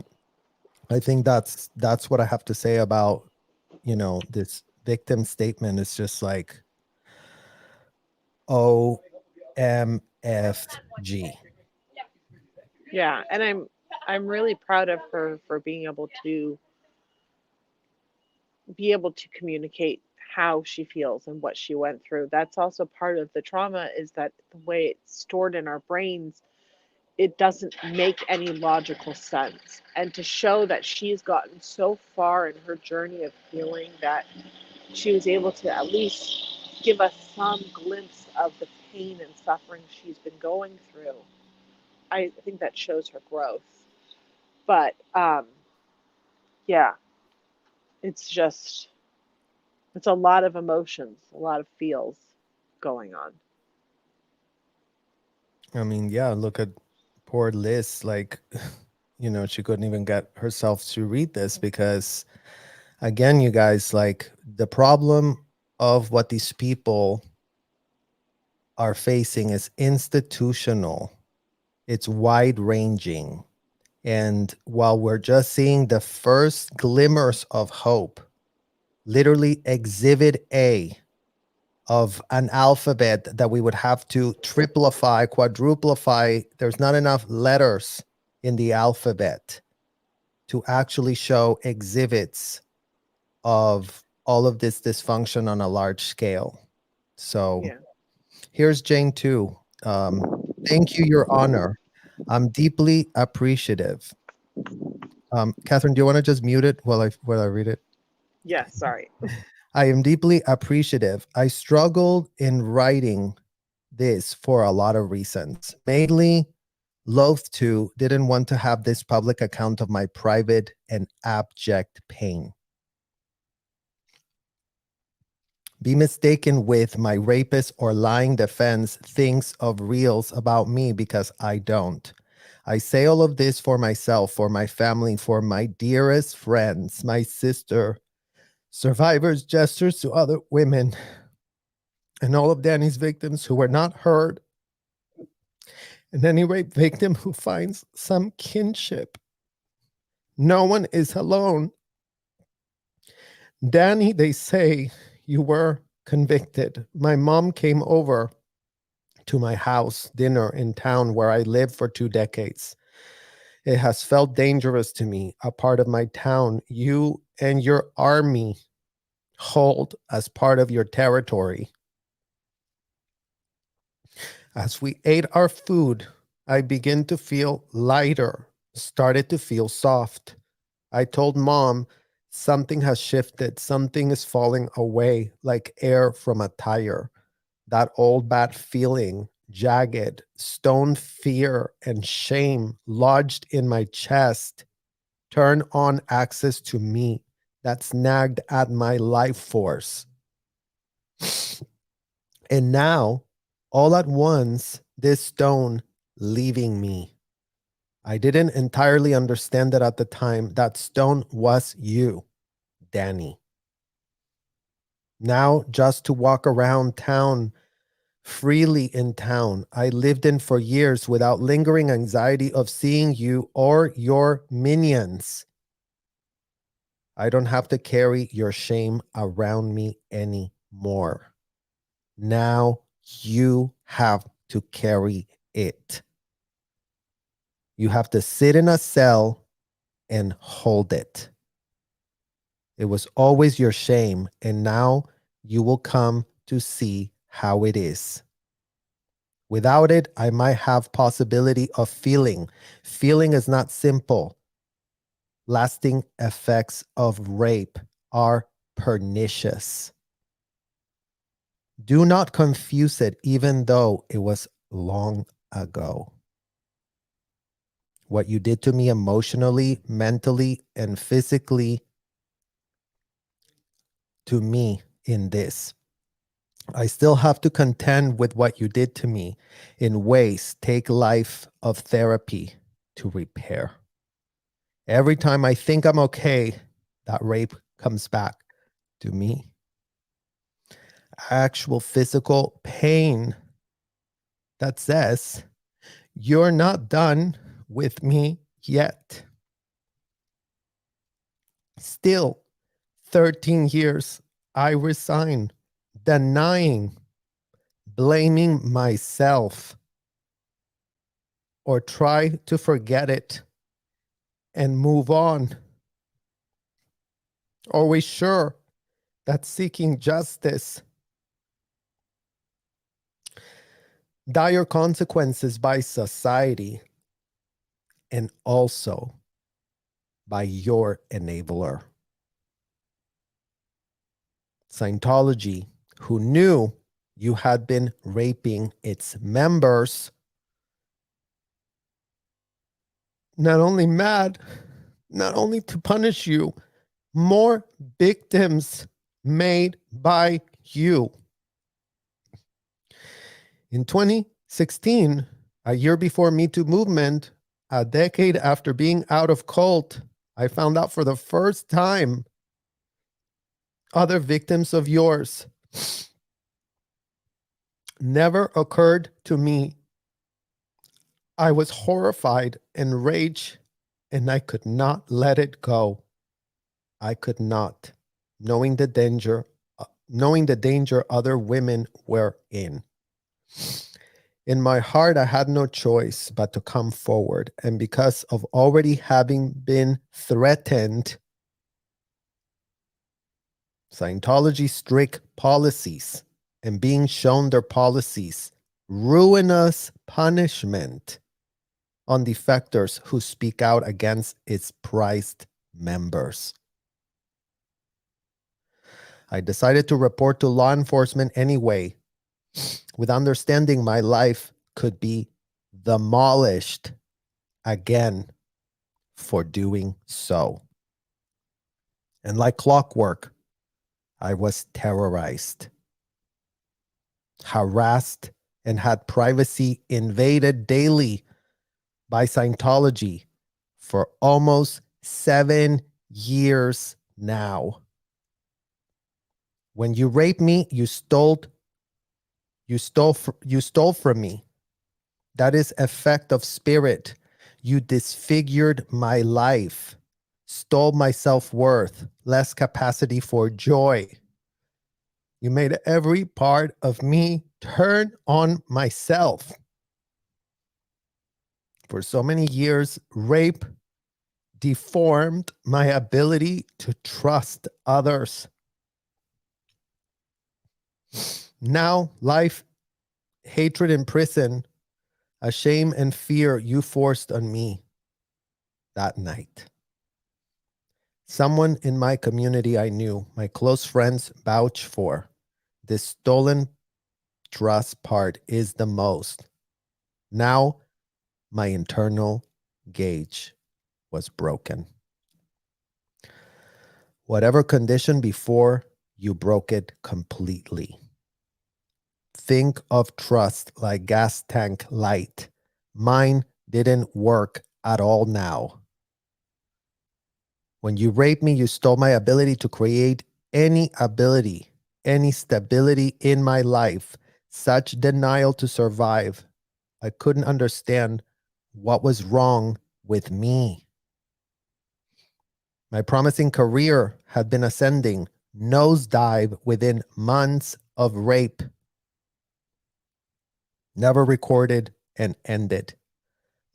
I think that's what I have to say about, this victim statement. Is just like, OMFG. Yeah, and I'm really proud of her for being able to communicate how she feels and what she went through. That's also part of the trauma, is that the way it's stored in our brains, it doesn't make any logical sense. And to show that she's gotten so far in her journey of healing that she was able to at least give us some glimpse of the pain and suffering she's been going through, I think that shows her growth. But yeah, it's just, it's a lot of emotions, a lot of feels going on. I mean, yeah, look at poor Liz. Like, she couldn't even get herself to read this because, again, you guys, like, the problem of what these people are facing is institutional, it's wide ranging. And while we're just seeing the first glimmers of hope, literally exhibit A of an alphabet that we would have to triplify, quadruplify. There's not enough letters in the alphabet to actually show exhibits of all of this dysfunction on a large scale. So Yeah. here's Jane too. Thank you, Your Honor. I'm deeply appreciative. Catherine, do you want to just mute it while I read it? Yes, sorry. I am deeply appreciative. I struggled in writing this for a lot of reasons. Mainly, loath to, didn't want to have this public account of my private and abject pain be mistaken with my rapist or lying defense thinks of reals about me, because I don't. I say all of this for myself, for my family, for my dearest friends, my sister, survivors, gestures to other women, and all of Danny's victims who were not heard, and any rape victim who finds some kinship. No one is alone. Danny, they say you were convicted. My mom came over to my house dinner in town where I lived for 2 decades. It has felt dangerous to me, a part of my town you and your army hold as part of your territory. As we ate our food, I began to feel lighter, started to feel soft. I told Mom, something has shifted, something is falling away like air from a tire. That old bad feeling, jagged, stone fear and shame lodged in my chest, turned on access to me that snagged at my life force. And now, all at once, this stone leaving me. I didn't entirely understand it at the time. That stone was you, Danny. Now, just to walk around town, freely in town, I lived in for years without lingering anxiety of seeing you or your minions. I don't have to carry your shame around me anymore. Now you have to carry it. You have to sit in a cell and hold it. It was always your shame, and now you will come to see how it is. Without it, I might have possibility of feeling. Feeling is not simple. Lasting effects of rape are pernicious. Do not confuse it, even though it was long ago. What you did to me emotionally, mentally, and physically to me in this. I still have to contend with what you did to me in ways take life of therapy to repair. Every time I think I'm okay, that rape comes back to me. Actual physical pain that says, you're not done with me yet. Still, 13 years, I resign, denying, blaming myself, or try to forget it and move on. Always sure that seeking justice, dire consequences by society, and also by your enabler. Scientology, who knew you had been raping its members, not only mad, not only to punish you, more victims made by you. In 2016, a year before Me Too movement, a decade after being out of cult, I found out for the first time other victims of yours. Never occurred to me. I was horrified, enraged, and I could not let it go. I could not, knowing the danger other women were in. In my heart, I had no choice but to come forward. And because of already having been threatened, Scientology's strict policies and being shown their policies, ruinous punishment on defectors who speak out against its prized members. I decided to report to law enforcement anyway, with understanding my life could be demolished again for doing so. And like clockwork, I was terrorized, harassed, and had privacy invaded daily by Scientology for almost 7 years now. When you raped me, you stole from me. That is effect of spirit. You disfigured my life, stole my self-worth, less capacity for joy. You made every part of me turn on myself. For so many years, rape deformed my ability to trust others. Now, life, hatred in prison, a shame and fear you forced on me that night. Someone in my community I knew, my close friends vouch for. This stolen trust part is the most. Now, my internal gauge was broken. Whatever condition before, you broke it completely. Think of trust like gas tank light. Mine didn't work at all now. When you raped me, you stole my ability to create any stability in my life. Such denial to survive. I couldn't understand what was wrong with me. My promising career had been ascending, nosedive within months of rape. Never recorded and ended.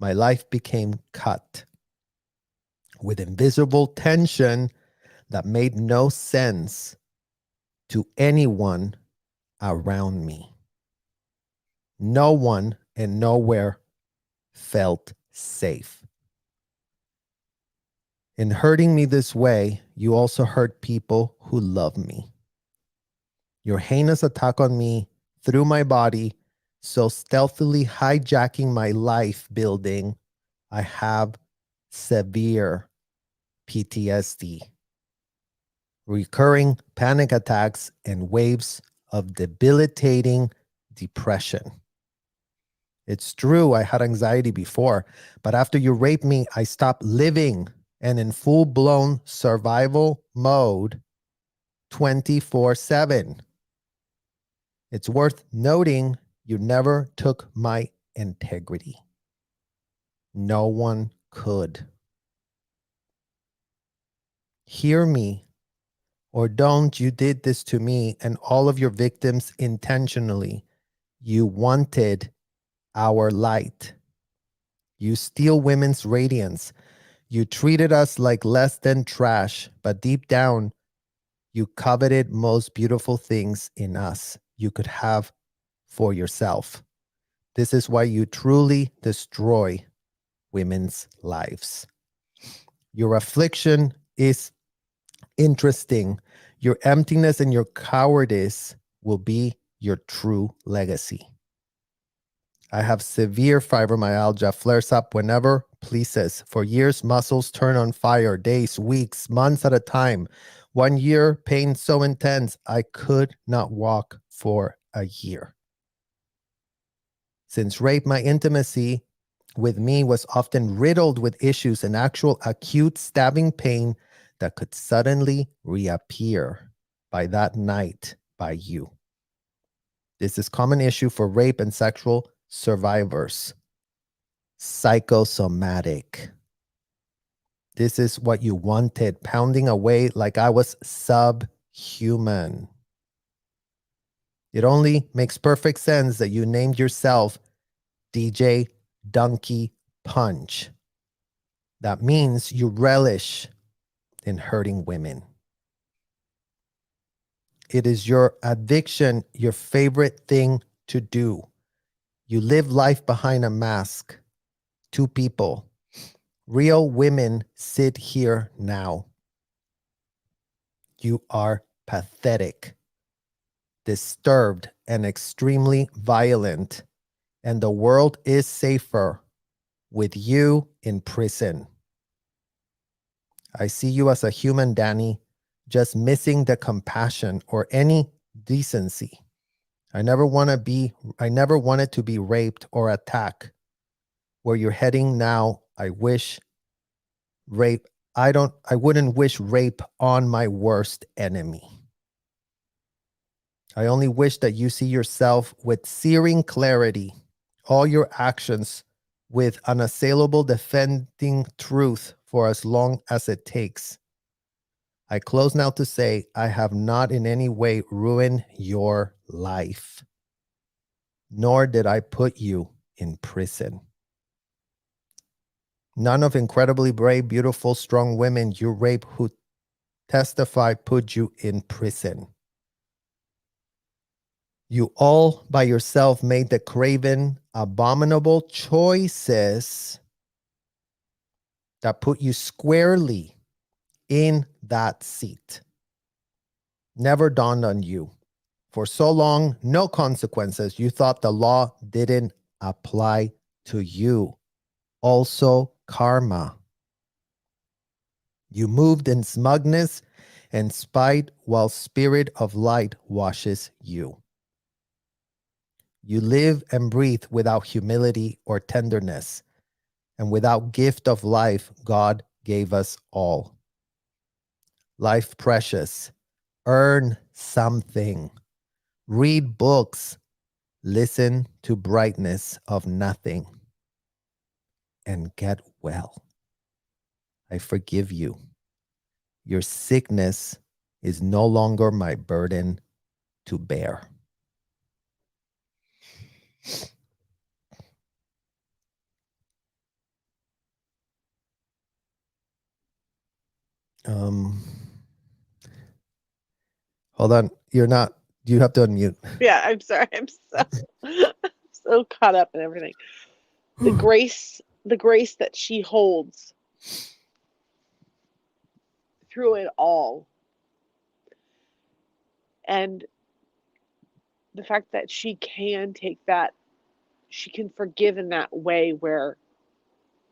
My life became cut with invisible tension that made no sense to anyone around me. No one and nowhere felt safe. In hurting me this way, you also hurt people who love me. Your heinous attack on me through my body, so stealthily hijacking my life building, I have severe PTSD, recurring panic attacks, and waves of debilitating depression. It's true, I had anxiety before, but after you raped me, I stopped living and in full-blown survival mode 24/7. It's worth noting you never took my integrity. No one could. Hear me or don't, you did this to me and all of your victims intentionally. You wanted our light. You steal women's radiance. You treated us like less than trash, but deep down, you coveted most beautiful things in us you could have for yourself. This is why you truly destroy women's lives. Your affliction is interesting. Your emptiness and your cowardice will be your true legacy. I have severe fibromyalgia, flares up whenever pleases. For years, muscles turn on fire, days, weeks, months at a time. 1 year, pain so intense, I could not walk for a year. Since rape, my intimacy with me was often riddled with issues and actual acute stabbing pain that could suddenly reappear by that night by you. This is a common issue for rape and sexual survivors. Psychosomatic. This is what you wanted, pounding away like I was subhuman. It only makes perfect sense that you named yourself DJ Donkey Punch. That means you relish in hurting women. It is your addiction, your favorite thing to do. You live life behind a mask. Two people. Real women sit here now. You are pathetic, disturbed, and extremely violent. And the world is safer with you in prison. I see you as a human, Danny, just missing the compassion or any decency. I never wanted to be raped or attacked. Where you're heading now, I wouldn't wish rape on my worst enemy. I only wish that you see yourself with searing clarity, all your actions with unassailable defending truth for as long as it takes. I close now to say I have not in any way ruined your life. nor did I put you in prison. None of incredibly brave, beautiful, strong women you rape who testify put you in prison. You all by yourself made the craven, abominable choices that put you squarely in that seat. Never dawned on you. For so long, no consequences. You thought the law didn't apply to you. Also, karma. You moved in smugness and spite while spirit of light washes you. You live and breathe without humility or tenderness, and without gift of life God gave us all. Life precious. Earn something. Read books. Listen to brightness of nothing. And get well. I forgive you. Your sickness is no longer my burden to bear. Hold on. You're not, you have to unmute. Yeah, I'm sorry. I'm so caught up in everything. The grace that she holds through it all. And the fact that she can take that, she can forgive in that way where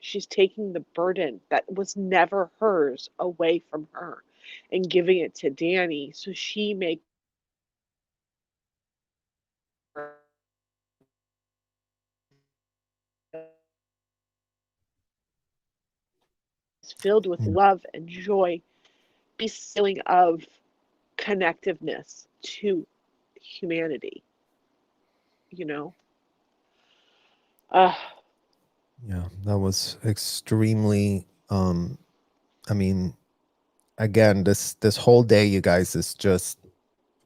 she's taking the burden that was never hers away from her and giving it to Danny so she may is filled with love and joy, be feeling of connectiveness to humanity, you know. Yeah, that was extremely I mean, again, this whole day, you guys, is just,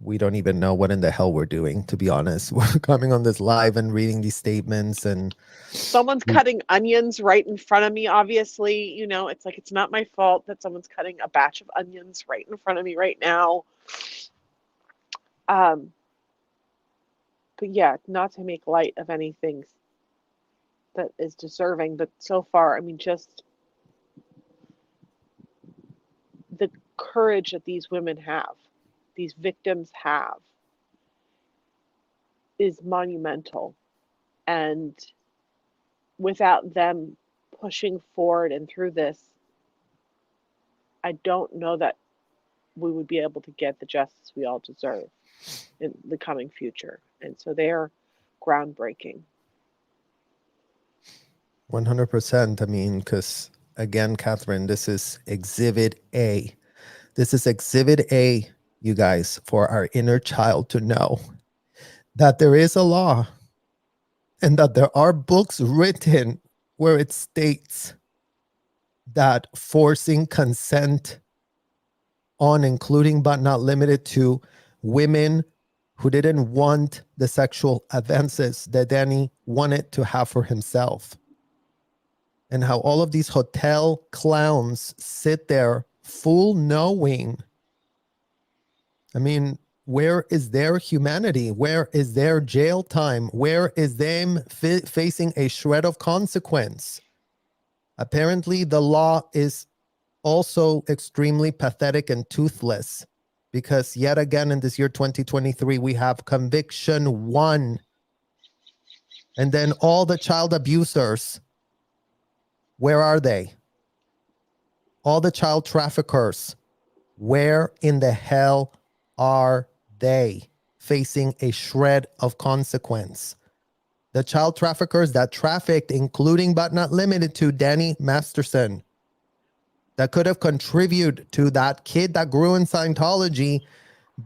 we don't even know what in the hell we're doing, to be honest. We're coming on this live and reading these statements, and someone's cutting onions right in front of me, obviously, you know. It's like, it's not my fault that someone's cutting a batch of onions right in front of me right now. But yeah, not to make light of anything that is deserving, but so far, I mean, just the courage that these women have, these victims have, is monumental. And without them pushing forward and through this, I don't know that we would be able to get the justice we all deserve in the coming future. And so they're groundbreaking. 100%. I mean, because again, Catherine, this is Exhibit A. This is Exhibit A, you guys, for our inner child to know that there is a law and that there are books written where it states that forcing consent on, including but not limited to, women who didn't want the sexual advances that Danny wanted to have for himself. And how all of these hotel clowns sit there full knowing. I mean, where is their humanity? Where is their jail time? Where is them facing a shred of consequence? Apparently, the law is also extremely pathetic and toothless, because yet again in this year 2023, we have conviction 1. And then all the child abusers, where are they? All the child traffickers, where in the hell are they, facing a shred of consequence? The child traffickers that trafficked, including but not limited to Danny Masterson, that could have contributed to that kid that grew in Scientology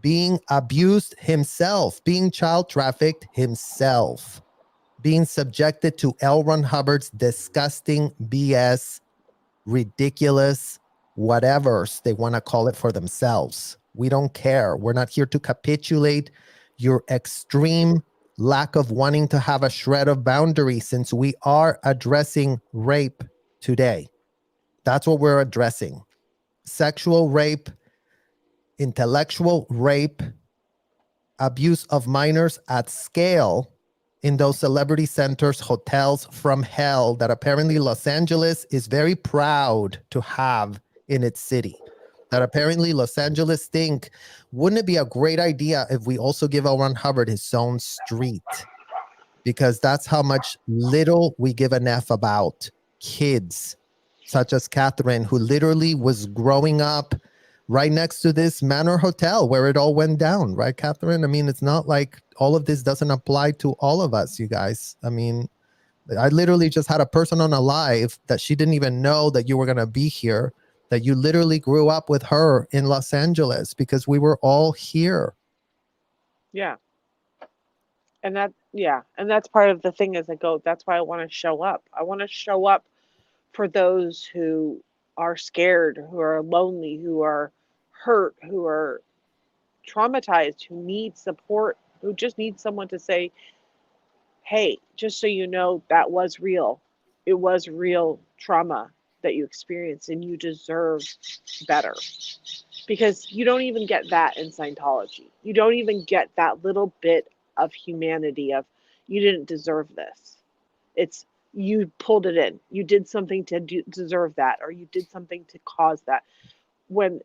being abused himself, being child trafficked himself, being subjected to L. Ron Hubbard's disgusting BS, ridiculous, whatevers they want to call it for themselves. We don't care. We're not here to capitulate your extreme lack of wanting to have a shred of boundary, since we are addressing rape today. That's what we're addressing. Sexual rape, intellectual rape, abuse of minors at scale in those celebrity centers, hotels from hell that apparently Los Angeles is very proud to have in its city. That apparently Los Angeles think, wouldn't it be a great idea if we also give L. Ron Hubbard his own street? Because that's how much little we give an F about kids, such as Catherine, who literally was growing up right next to this Manor Hotel where it all went down, right, Catherine? I mean, it's not like all of this doesn't apply to all of us, you guys. I mean, I literally just had a person on a live that she didn't even know that you were going to be here, that you literally grew up with her in Los Angeles because we were all here. Yeah. And that's part of the thing as I go, that's why I want to show up. I want to show up for those who are scared, who are lonely, who are hurt, who are traumatized, who need support, who just need someone to say, hey, just so you know, that was real. It was real trauma that you experienced and you deserve better. Because you don't even get that in Scientology. You don't even get that little bit of humanity of, you didn't deserve this. It's, you pulled it in. You did something to deserve that, or you did something to cause that. When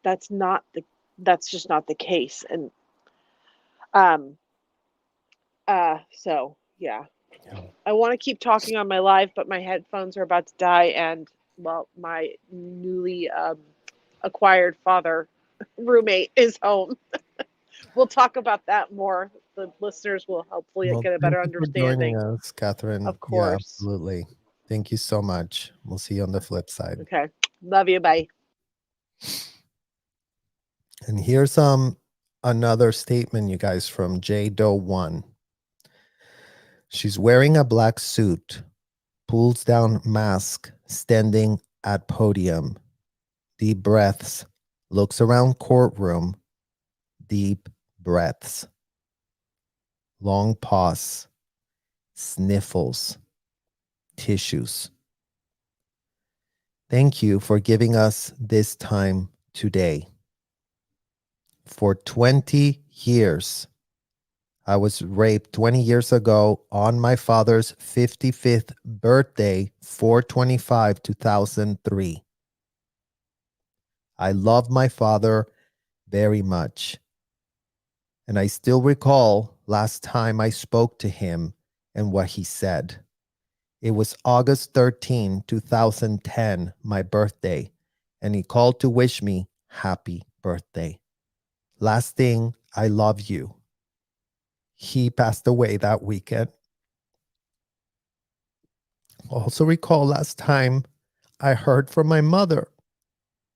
that's just not the case. And so yeah. I want to keep talking on my live, but my headphones are about to die, and well, my newly acquired father roommate is home. We'll talk about that more. The listeners will hopefully get a better understanding. Joining us, Catherine. Of course. Yeah, absolutely. Thank you so much. We'll see you on the flip side. Okay. Love you. Bye. And here's another statement, you guys, from J Doe 1. She's wearing a black suit, pulls down mask, standing at podium. Deep breaths, looks around courtroom. Deep breaths. Long pause. Sniffles. Tissues. Thank you for giving us this time today. For 20 years, I was raped 20 years ago on my father's 55th birthday, 4/25/2003. I love my father very much. And I still recall last time I spoke to him and what he said. It was August 13, 2010, my birthday, and he called to wish me happy birthday. Last thing, I love you. He passed away that weekend. Also recall last time I heard from my mother,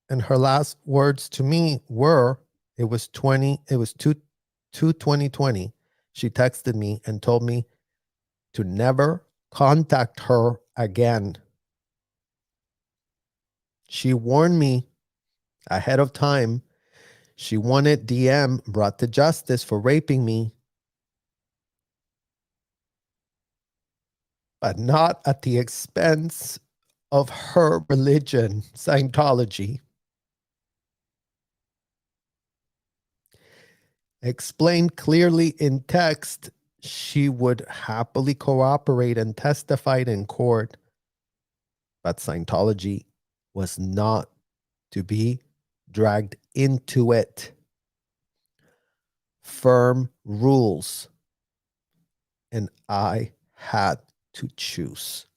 and her last words to me were, it was 2020. She texted me and told me to never contact her again. She warned me ahead of time. She wanted DM brought to justice for raping me, but not at the expense of her religion, Scientology. Explained clearly in text, she would happily cooperate and testify in court, but Scientology was not to be dragged into it. Firm rules, and I had to choose.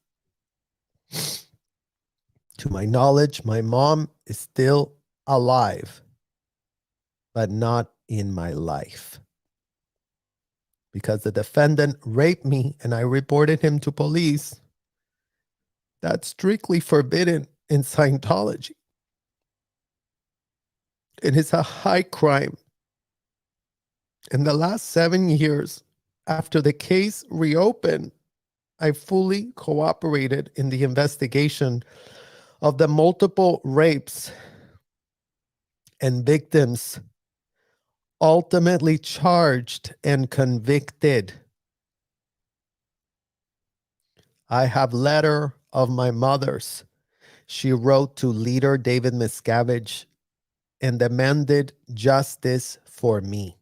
To my knowledge, my mom is still alive, but not in my life. Because the defendant raped me and I reported him to police, that's strictly forbidden in Scientology. It is a high crime. In the last 7 years, after the case reopened, I fully cooperated in the investigation of the multiple rapes and victims ultimately charged and convicted I have letter of my mother's. She wrote to leader David Miscavige and demanded justice for me.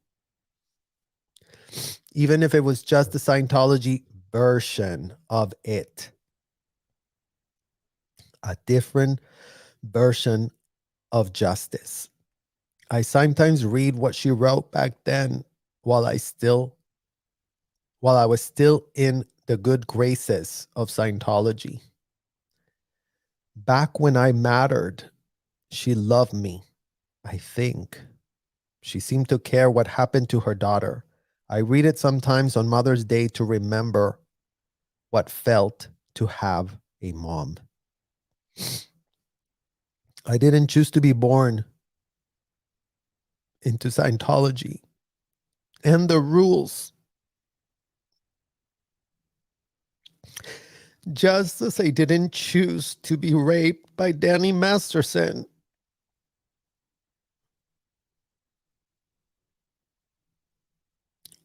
Even if it was just the Scientology version of it. A different version of justice. I sometimes read what she wrote back then while I was still in the good graces of Scientology. Back when I mattered, she loved me, I think. She seemed to care what happened to her daughter. I read it sometimes on Mother's Day to remember what felt to have a mom. I didn't choose to be born into Scientology and the rules. Just as I didn't choose to be raped by Danny Masterson.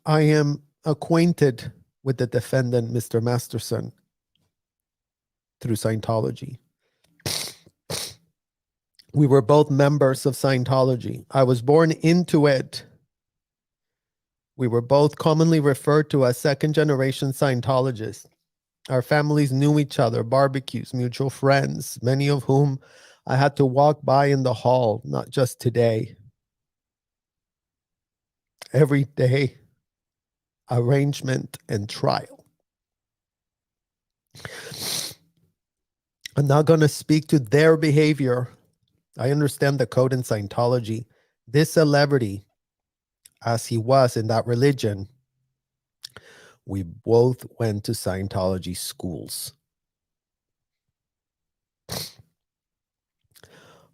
I am acquainted with the defendant, Mr. Masterson, through Scientology. We were both members of Scientology. I was born into it. We were both commonly referred to as second-generation Scientologists. Our families knew each other, barbecues, mutual friends, many of whom I had to walk by in the hall, not just today. Every day, arrangement and trial. I'm not going to speak to their behavior. I understand the code in Scientology. This celebrity, as he was in that religion, we both went to Scientology schools.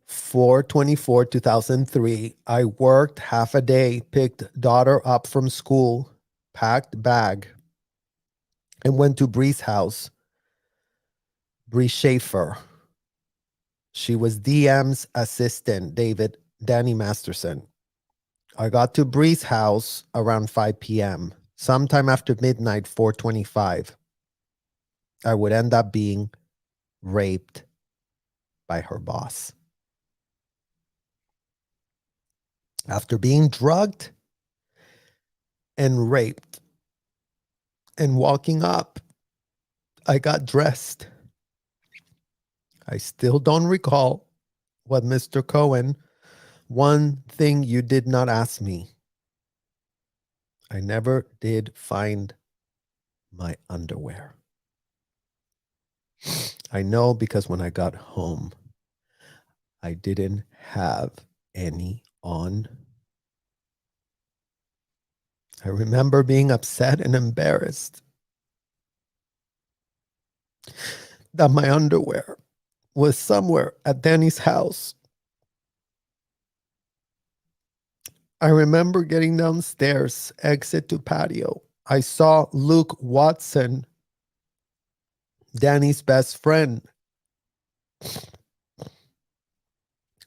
4/24/2003, I worked half a day, picked daughter up from school, packed bag, and went to Bree's house. Bree Schaefer. She was DM's assistant, Danny Masterson. I got to Bree's house around 5 p.m. Sometime after midnight, 4:25. I would end up being raped by her boss. After being drugged and raped and walking up, I got dressed. I still don't recall what Mr. Cohen, one thing you did not ask me. I never did find my underwear. I know because when I got home, I didn't have any on. I remember being upset and embarrassed that my underwear was somewhere at Danny's house. I remember getting downstairs, exit to patio. I saw Luke Watson, Danny's best friend.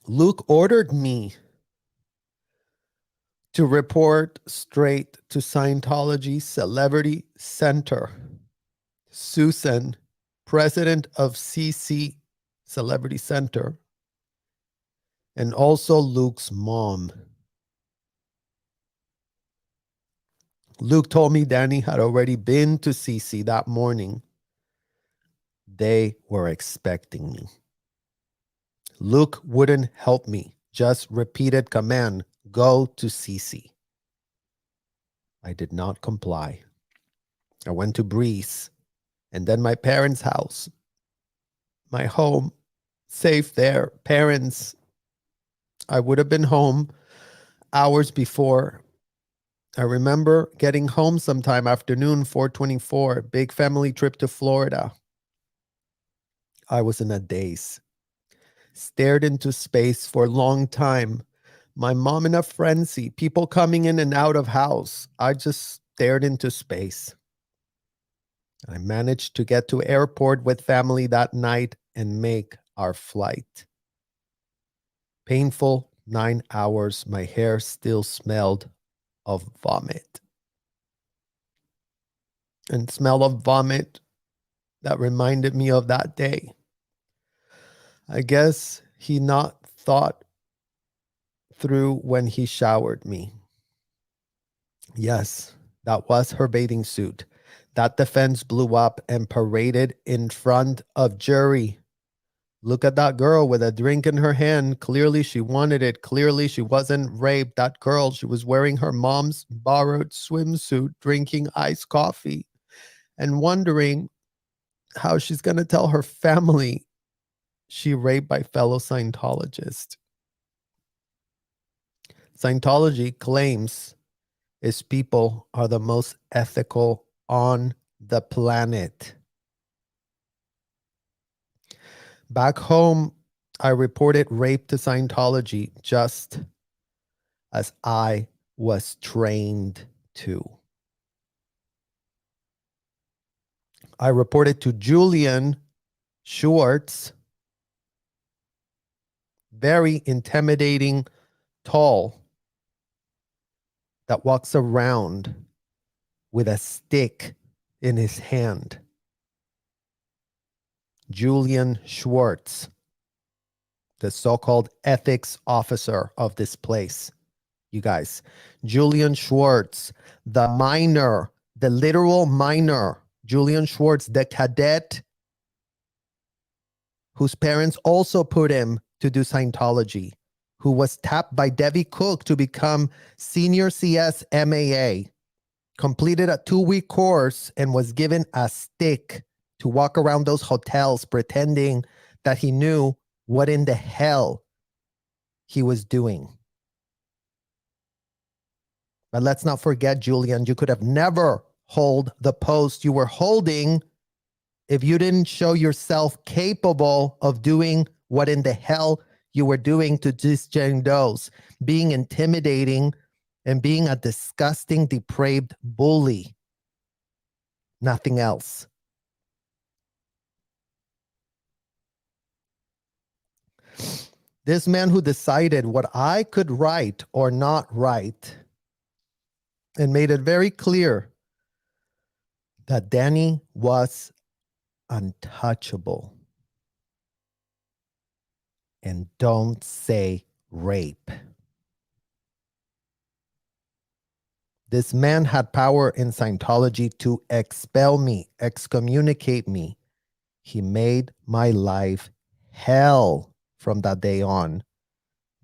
Luke ordered me to report straight to Scientology Celebrity Center. Susan, president of CC Celebrity Center, and also Luke's mom. Luke told me Danny had already been to CC that morning. They were expecting me. Luke wouldn't help me, just repeated command, go to CC. I did not comply. I went to Breeze and then my parents' house, my home, safe there. Parents, I would have been home hours before. I remember getting home sometime afternoon, 4:24, big family trip to Florida. I was in a daze. Stared into space for a long time. My mom in a frenzy, people coming in and out of house. I just stared into space. I managed to get to airport with family that night and make our flight. Painful 9 hours. My hair still smelled of vomit. And smell of vomit that reminded me of that day. I guess he not thought through when he showered me. Yes, that was her bathing suit. That defense blew up and paraded in front of jury. Look at that girl with a drink in her hand. Clearly she wanted it. Clearly she wasn't raped. That girl, she was wearing her mom's borrowed swimsuit, drinking iced coffee, and wondering how she's going to tell her family she raped by fellow Scientologists. Scientology claims its people are the most ethical on the planet. Back home, I reported rape to Scientology just as I was trained to. I reported to Julian Schwartz, very intimidating, tall, that walks around with a stick in his hand. Julian Schwartz, the so-called ethics officer of this place. You guys, Julian Schwartz, the minor, the literal minor, Julian Schwartz, the cadet whose parents also put him to do Scientology, who was tapped by Debbie Cook to become senior CS MAA, completed a 2-week course and was given a stick to walk around those hotels pretending that he knew what in the hell he was doing. But let's not forget, Julian, you could have never hold the post you were holding if you didn't show yourself capable of doing what in the hell you were doing to these Jane Does, being intimidating and being a disgusting, depraved bully. Nothing else. This man who decided what I could write or not write and made it very clear that Danny was untouchable. And don't say rape. This man had power in Scientology to expel me, excommunicate me. He made my life hell from that day on.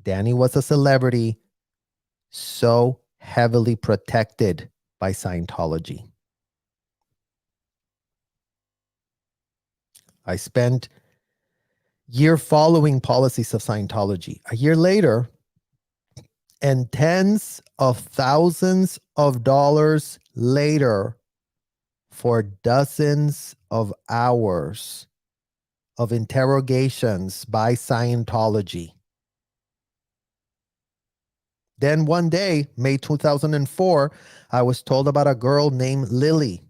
Danny was a celebrity, so heavily protected by Scientology. I spent year following policies of Scientology. A year later, and tens of thousands of dollars later, for dozens of hours of interrogations by Scientology. Then one day, May 2004, I was told about a girl named Lily.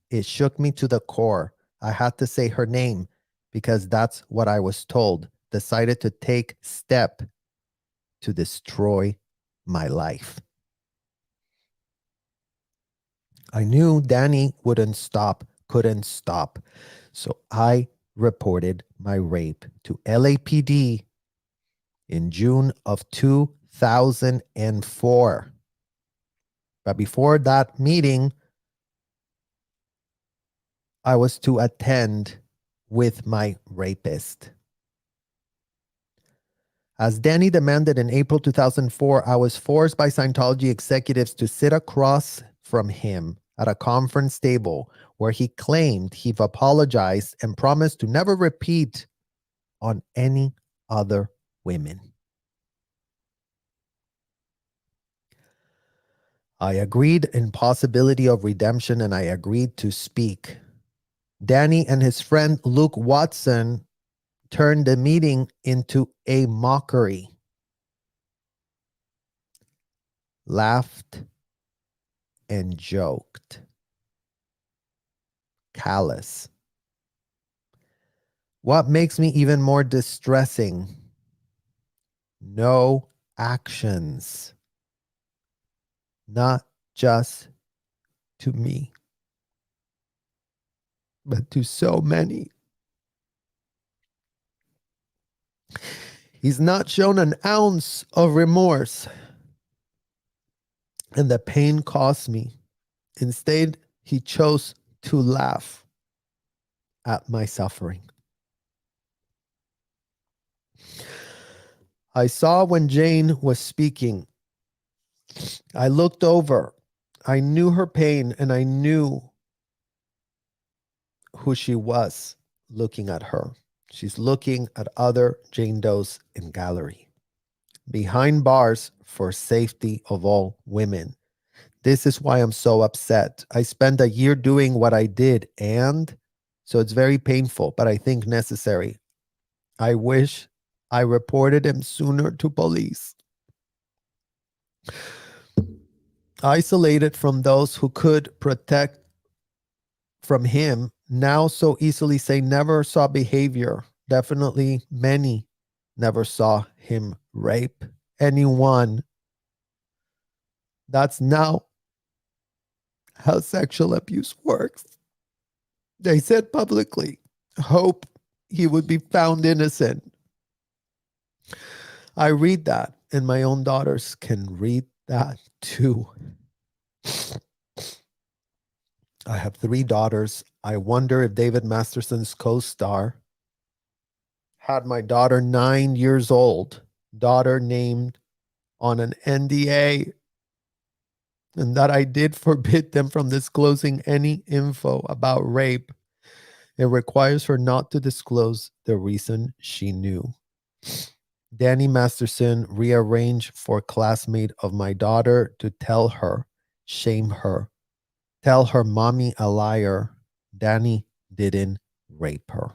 It shook me to the core. I had to say her name because that's what I was told. Decided to take step to destroy my life. I knew Danny wouldn't stop, couldn't stop. So I reported my rape to LAPD in June of 2004. But before that meeting, I was to attend with my rapist. As Danny demanded in April 2004, I was forced by Scientology executives to sit across from him at a conference table where he claimed he'd apologized and promised to never repeat on any other women. I agreed in possibility of redemption and I agreed to speak. Danny and his friend Luke Watson turned the meeting into a mockery. Laughed and joked. Callous. What makes me even more distressing? No actions. Not just to me. but to so many. He's not shown an ounce of remorse, and the pain cost me. Instead, he chose to laugh at my suffering. I saw when Jane was speaking. I looked over. I knew her pain, and I knew who she was looking at her. She's looking at other Jane Does in gallery, behind bars for safety of all women. This is why I'm so upset. I spent a year doing what I did, and so it's very painful, but I think necessary. I wish I reported him sooner to police. Isolated from those who could protect from him, now so easily say never saw behavior. Definitely many never saw him rape anyone. That's now how sexual abuse works. They said publicly, hope he would be found innocent. I read that, and my own daughters can read that too. I have 3 daughters. I wonder if David Masterson's co-star had my daughter 9 years old, daughter named on an NDA, and that I did forbid them from disclosing any info about rape. It requires her not to disclose the reason she knew. Danny Masterson rearranged for a classmate of my daughter to tell her, shame her, tell her mommy a liar. Danny didn't rape her.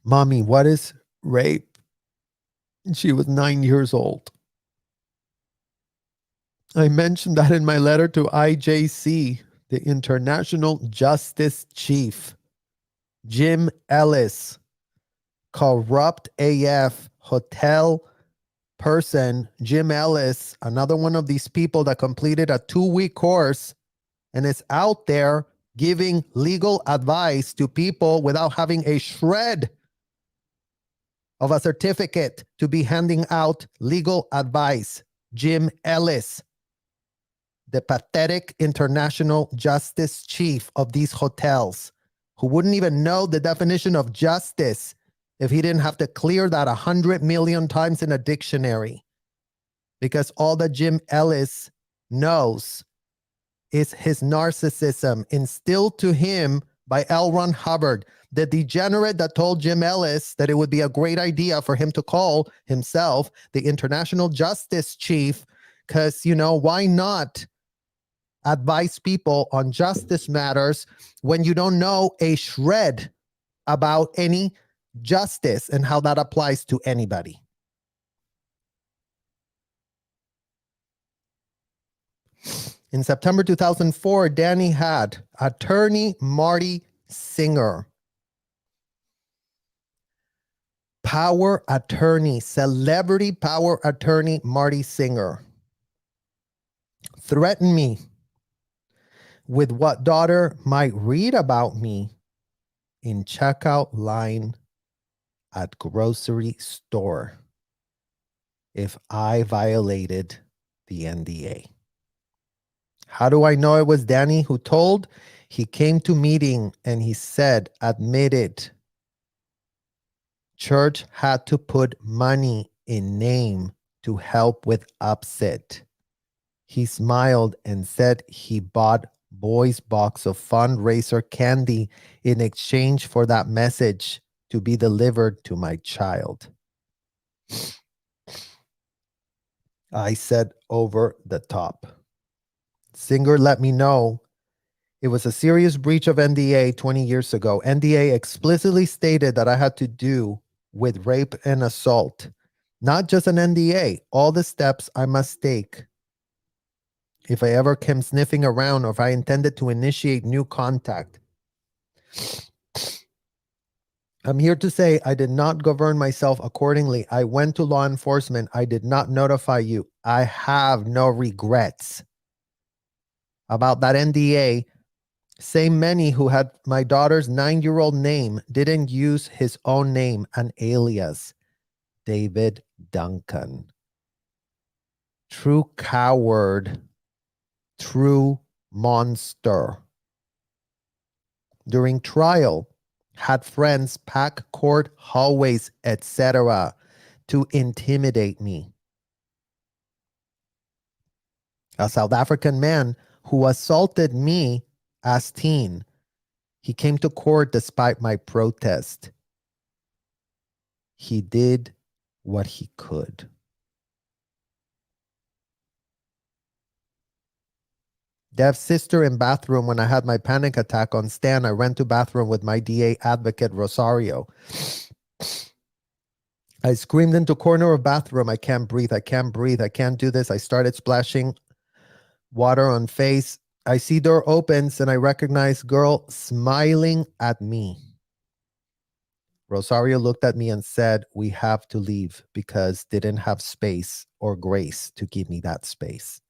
Mommy, what is rape? She was 9 years old. I mentioned that in my letter to IJC, the International Justice Chief, Jim Ellis, corrupt AF hotel person, Jim Ellis, another one of these people that completed a 2-week course and is out there giving legal advice to people without having a shred of a certificate to be handing out legal advice. Jim Ellis, the pathetic international justice chief of these hotels, who wouldn't even know the definition of justice if he didn't have to clear that 100 million times in a dictionary. Because all that Jim Ellis knows is his narcissism instilled to him by L. Ron Hubbard, the degenerate that told Jim Ellis that it would be a great idea for him to call himself the International Justice Chief, because, why not advise people on justice matters when you don't know a shred about any justice and how that applies to anybody? In September 2004, Danny had attorney Marty Singer, power attorney, celebrity power attorney Marty Singer, threatened me with what daughter might read about me in checkout line at grocery store if I violated the NDA. How do I know it was Danny who told? He came to meeting and he said, admitted, church had to put money in name to help with upset. He smiled and said he bought boys' box of fundraiser candy in exchange for that message to be delivered to my child. I said over the top. Singer let me know it was a serious breach of NDA 20 years ago. NDA explicitly stated that I had to do with rape and assault. Not just an NDA, all the steps I must take if I ever came sniffing around or if I intended to initiate new contact. I'm here to say I did not govern myself accordingly. I went to law enforcement. I did not notify you. I have no regrets about that NDA Same Manny who had my daughter's 9-year-old name didn't use his own name, an alias, David Duncan. True coward, true monster. During trial, had friends pack court hallways, etc., to intimidate me. A South African man who assaulted me as teen. He came to court despite my protest. He did what he could. Dev's sister in bathroom when I had my panic attack on Stan. I ran to bathroom with my DA advocate, Rosario. I screamed into corner of bathroom. I can't breathe. I can't breathe. I can't do this. I started splashing water on face. I see door opens and I recognize girl smiling at me. Rosario looked at me and said, we have to leave because didn't have space or grace to give me that space.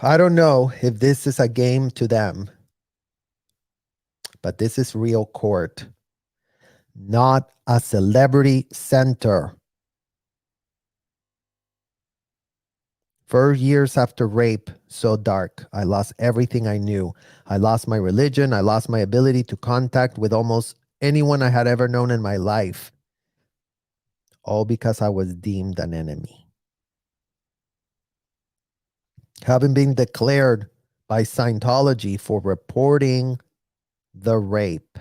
I don't know if this is a game to them, but this is real court, not a celebrity center. 4 years after rape, so dark. I lost everything I knew. I lost my religion. I lost my ability to contact with almost anyone I had ever known in my life. All because I was deemed an enemy. Having been declared by Scientology for reporting the rape.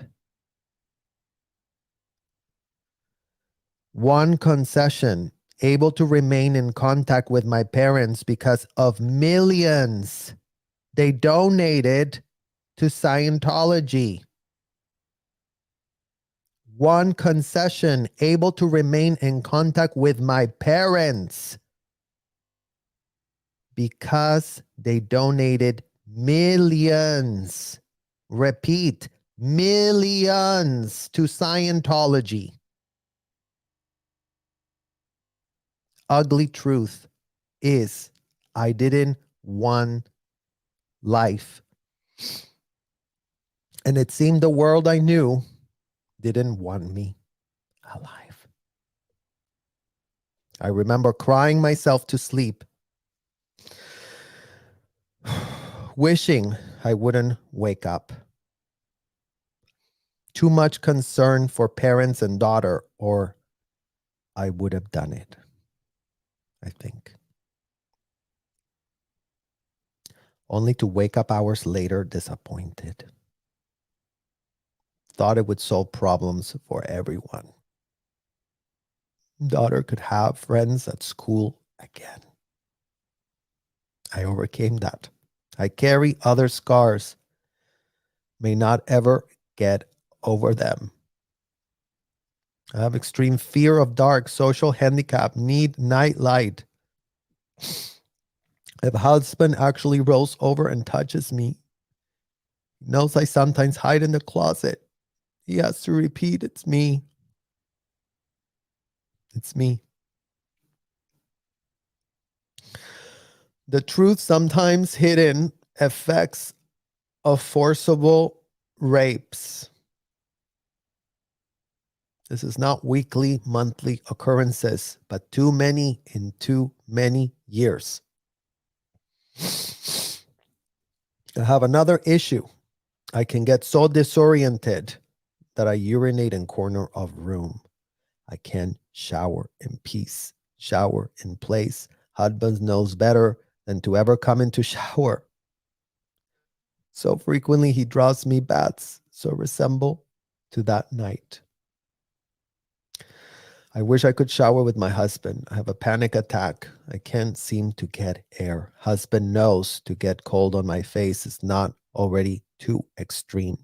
One concession, able to remain in contact with my parents because of millions they donated to Scientology. One concession, able to remain in contact with my parents because they donated millions. Repeat, millions to Scientology. Ugly truth is I didn't want life. And it seemed the world I knew didn't want me alive. I remember crying myself to sleep, wishing I wouldn't wake up. Too much concern for parents and daughter, or I would have done it, I think. Only to wake up hours later disappointed. Thought it would solve problems for everyone. Daughter could have friends at school again. I overcame that. I carry other scars. May not ever get over them. I have extreme fear of dark, social handicap, need night light. If husband actually rolls over and touches me, he knows I sometimes hide in the closet. He has to repeat, it's me. It's me. The truth sometimes hidden effects of forcible rapes. This is not weekly, monthly occurrences, but too many in too many years. I have another issue. I can get so disoriented that I urinate in corner of room. I can shower in peace, shower in place. Husband knows better than to ever come into shower. So frequently he draws me baths so resemble to that night. I wish I could shower with my husband. I have a panic attack. I can't seem to get air. Husband knows to get cold on my face is not already too extreme.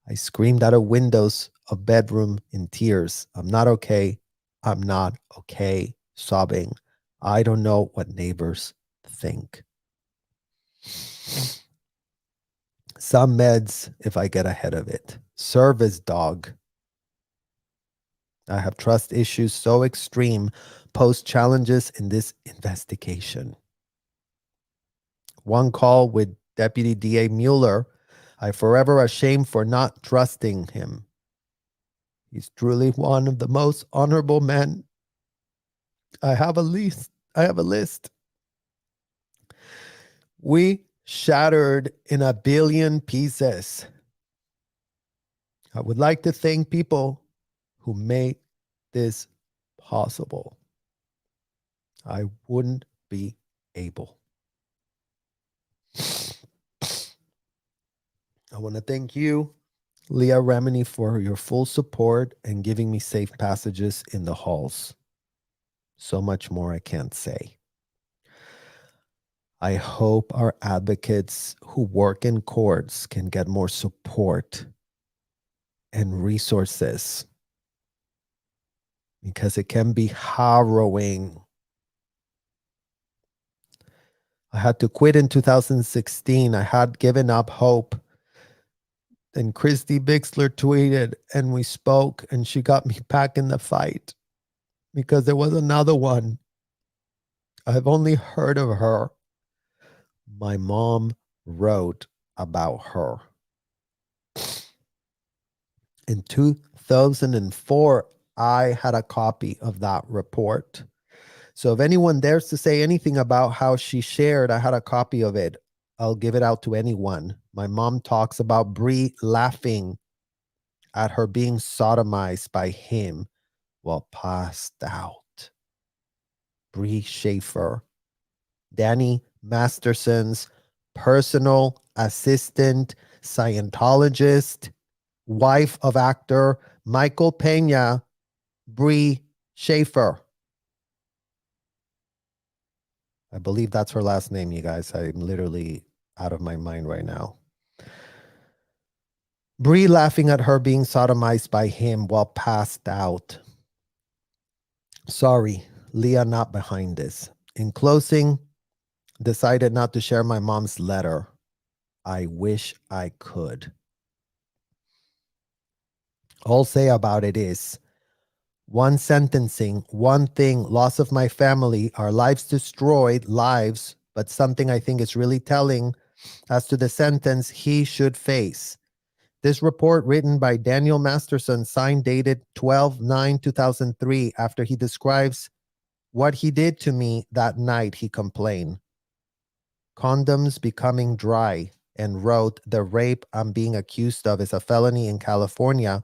I screamed out of windows of bedroom in tears. I'm not okay. I'm not okay. Sobbing. I don't know what neighbors think. Some meds if I get ahead of it. Service dog. I have trust issues so extreme post challenges in this investigation. One call with Deputy DA Mueller, I forever ashamed for not trusting him. He's truly one of the most honorable men. I have a list. We shattered in a billion pieces. I would like to thank people who made this possible. I wouldn't be able. I want to thank you, Leah Remini, for your full support and giving me safe passages in the halls. So much more I can't say. I hope our advocates who work in courts can get more support and resources, because it can be harrowing. I had to quit in 2016. I had given up hope. And Christy Bixler tweeted and we spoke and she got me back in the fight because there was another one. I've only heard of her. My mom wrote about her. In 2004, I had a copy of that report. So if anyone dares to say anything about how she shared, I had a copy of it. I'll give it out to anyone. My mom talks about Bree laughing at her being sodomized by him while passed out. Bree Schaefer, Danny Masterson's personal assistant, Scientologist, wife of actor Michael Pena, Bree Schaefer. I believe that's her last name, you guys. I'm literally out of my mind right now. Bree laughing at her being sodomized by him while passed out. Sorry, Leah not behind this. In closing, decided not to share my mom's letter. I wish I could. All say about it is one sentencing, one thing, loss of my family, our lives destroyed, lives, but something I think is really telling as to the sentence he should face. This report written by Daniel Masterson, signed dated 12/9/2003, after he describes what he did to me that night, he complained. Condoms becoming dry, and wrote, the rape I'm being accused of is a felony in California,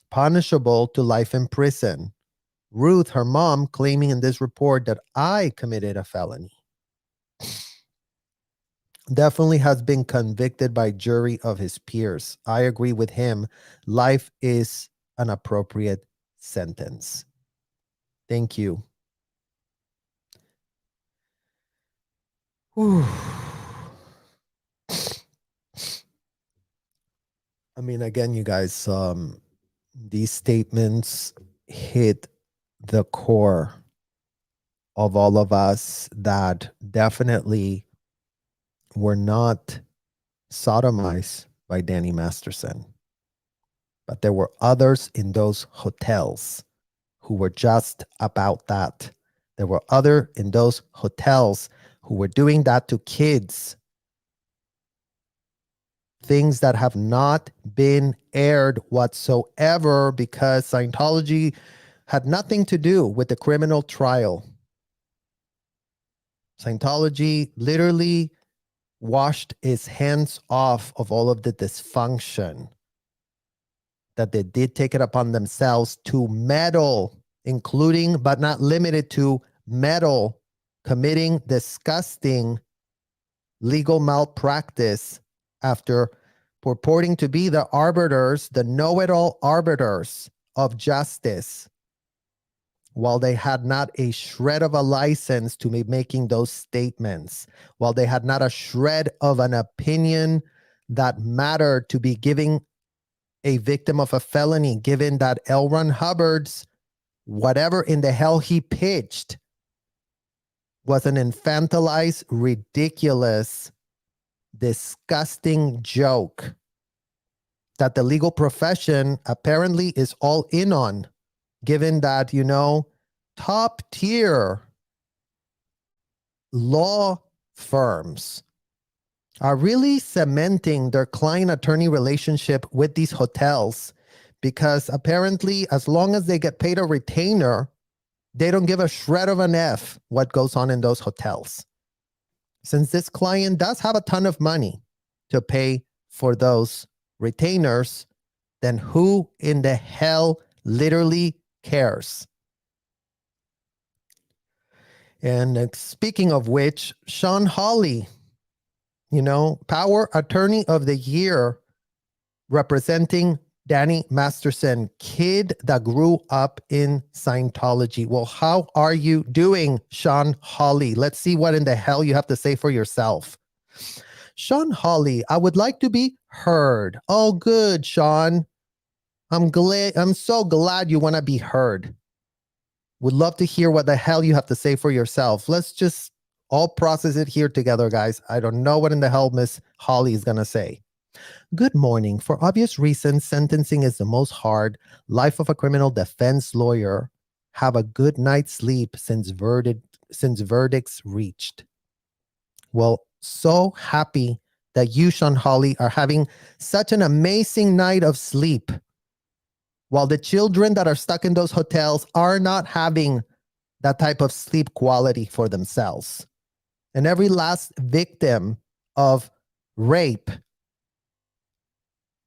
punishable to life in prison. Ruth, her mom, claiming in this report that I committed a felony. Definitely has been convicted by jury of his peers. I agree with him. Life is an appropriate sentence. Thank you. Whew. I mean, again, you guys, these statements hit the core of all of us that definitely were not sodomized by Danny Masterson. But there were others in those hotels who were just about that. There were other in those hotels who were doing that to kids. Things that have not been aired whatsoever because Scientology had nothing to do with the criminal trial. Scientology literally washed its hands off of all of the dysfunction that they did take it upon themselves to meddle, including but not limited to meddle, committing disgusting legal malpractice after purporting to be the arbiters, the know-it-all arbiters of justice, while they had not a shred of a license to be making those statements, while they had not a shred of an opinion that mattered to be giving a victim of a felony, given that L. Ron Hubbard's whatever in the hell he pitched was an infantilized, ridiculous, disgusting joke that the legal profession apparently is all in on. given that, top tier law firms are really cementing their client-attorney relationship with these hotels, because apparently as long as they get paid a retainer, they don't give a shred of an F what goes on in those hotels. Since this client does have a ton of money to pay for those retainers, then who in the hell literally cares? And speaking of which, Sean Hawley, Power Attorney of the Year, representing Danny Masterson, kid that grew up in Scientology. Well, how are you doing, Sean Hawley? Let's see what in the hell you have to say for yourself. Sean Hawley, I would like to be heard. Oh, good, Sean. I'm so glad you want to be heard. Would love to hear what the hell you have to say for yourself. Let's just all process it here together, guys. I don't know what in the hell Miss Hawley is going to say. Good morning. For obvious reasons, sentencing is the most hard. Life of a criminal defense lawyer. Have a good night's sleep since verdicts reached. Well, so happy that you, Sean Hawley, are having such an amazing night of sleep, while the children that are stuck in those hotels are not having that type of sleep quality for themselves. And every last victim of rape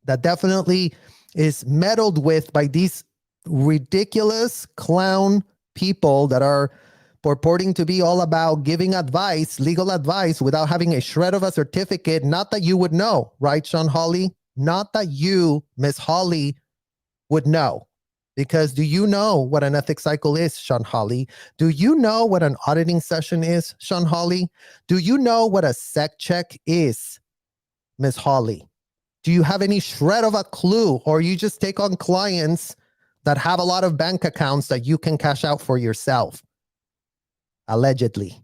that definitely is meddled with by these ridiculous clown people that are purporting to be all about giving advice, legal advice, without having a shred of a certificate. Not that you would know, right, Sean Hawley? Not that you, Miss Hawley, would know. Because do you know what an ethics cycle is, Sean Hawley? Do you know what an auditing session is, Sean Hawley? Do you know what a sec check is, Miss Hawley? Do you have any shred of a clue, or you just take on clients that have a lot of bank accounts that you can cash out for yourself? Allegedly.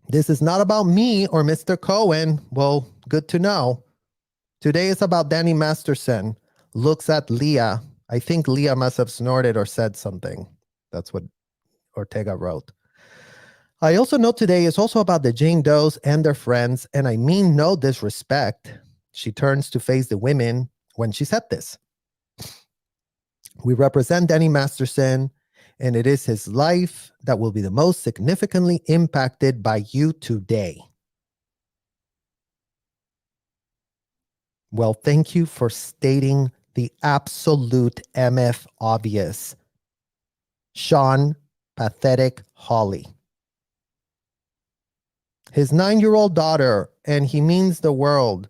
This is not about me or Mr. Cohen. Well, good to know. Today is about Danny Masterson. Looks at Leah. I think Leah must have snorted or said something. That's what Ortega wrote. I also know today is also about the Jane Does and their friends, and I mean no disrespect. She turns to face the women when she said this. We represent Danny Masterson, and it is his life that will be the most significantly impacted by you today. Well, thank you for stating the absolute MF obvious. Sean Pathetic Hawley. His 9-year-old daughter, and he means the world.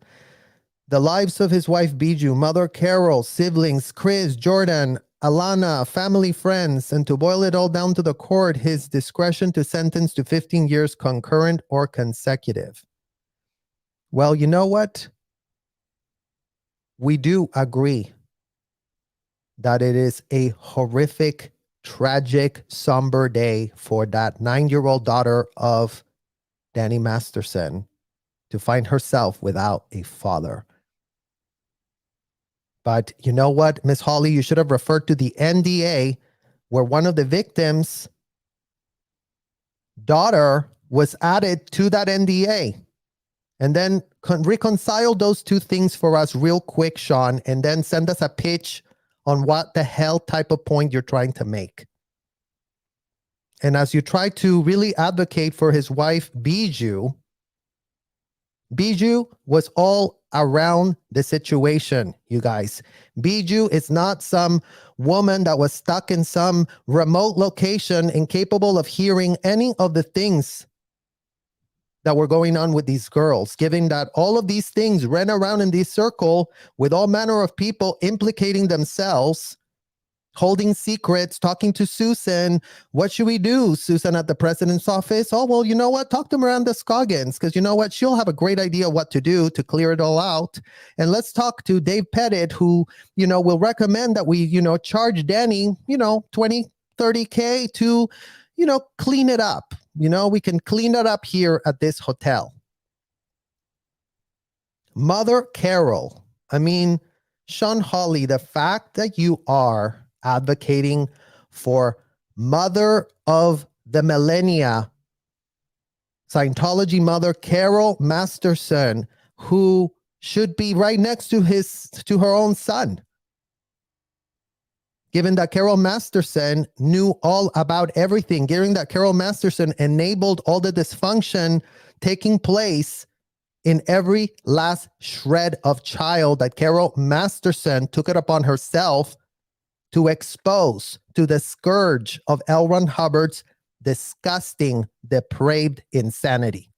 The lives of his wife Bijou, mother Carol, siblings Chris, Jordan, Alana, family, friends, and to boil it all down to the court, his discretion to sentence to 15 years concurrent or consecutive. Well, you know what? We do agree that it is a horrific, tragic, somber day for that 9-year-old daughter of Danny Masterson to find herself without a father. But you know what, Miss Hawley, you should have referred to the NDA where one of the victims' daughter was added to that NDA. And then reconcile those two things for us real quick, Sean, and then send us a pitch on what the hell type of point you're trying to make. And as you try to really advocate for his wife, Bijou was all around the situation, you guys. Bijou is not some woman that was stuck in some remote location, incapable of hearing any of the things that were going on with these girls, given that all of these things ran around in this circle with all manner of people implicating themselves, holding secrets, talking to Susan. What should we do, Susan, at the president's office? Oh, well, you know what? Talk to Miranda Scoggins, because you know what? She'll have a great idea what to do to clear it all out. And let's talk to Dave Pettit, who, will recommend that we, charge Danny, 20, 30K to, clean it up. We can clean it up here at this hotel. Mother Carol. I mean, Sean Hawley, the fact that you are advocating for mother of the millennia, Scientology mother Carol Masterson, who should be right next to her own son, given that Carol Masterson knew all about everything, given that Carol Masterson enabled all the dysfunction taking place in every last shred of child that Carol Masterson took it upon herself to expose to the scourge of L. Ron Hubbard's disgusting, depraved insanity.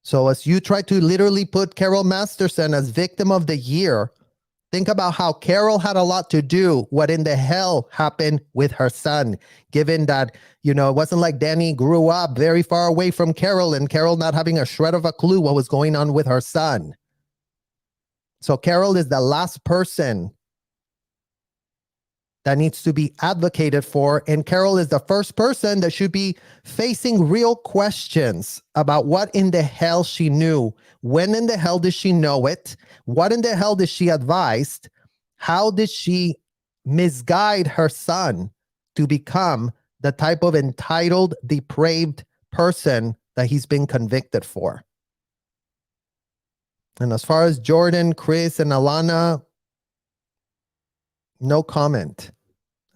So as you try to literally put Carol Masterson as victim of the year, think about how Carol had a lot to do what in the hell happened with her son, given that, it wasn't like Danny grew up very far away from Carol and Carol not having a shred of a clue what was going on with her son. So Carol is the last person that needs to be advocated for. And Carol is the first person that should be facing real questions about what in the hell she knew. When in the hell did she know it? What in the hell did she advise? How did she misguide her son to become the type of entitled, depraved person that he's been convicted for? And as far as Jordan, Chris, and Alana, no comment.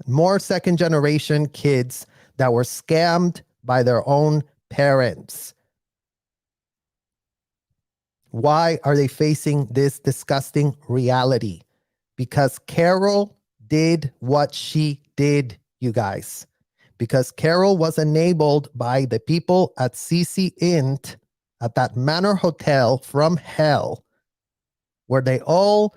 More second generation kids that were scammed by their own parents. Why are they facing this disgusting reality? Because Carol did what she did, you guys. Because Carol was enabled by the people at CC Int at that Manor Hotel from hell, where they all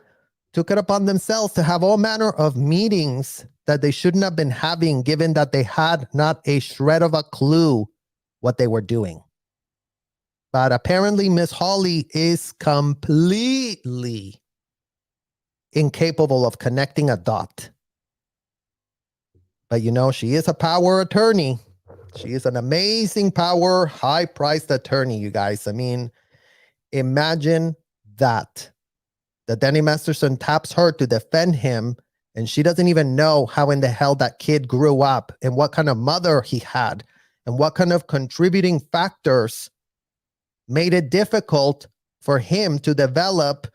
took it upon themselves to have all manner of meetings that they shouldn't have been having, given that they had not a shred of a clue what they were doing. But apparently Miss Hawley is completely incapable of connecting a dot. But she is a power attorney. She is an amazing power, high-priced attorney, you guys. I mean, imagine that Danny Masterson taps her to defend him, and she doesn't even know how in the hell that kid grew up and what kind of mother he had and what kind of contributing factors made it difficult for him to develop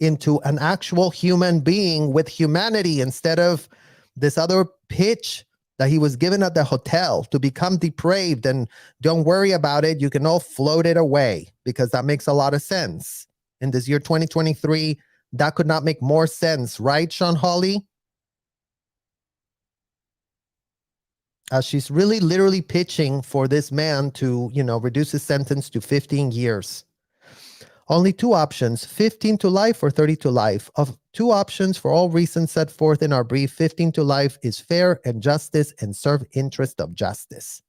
into an actual human being with humanity instead of this other pitch that he was given at the hotel to become depraved. And don't worry about it. You can all float it away, because that makes a lot of sense. In this year 2023, that could not make more sense, right, Sean Hawley? She's really literally pitching for this man to, reduce his sentence to 15 years. Only two options, 15 to life or 30 to life. Of two options, for all reasons set forth in our brief, 15 to life is fair and justice and serve interest of justice.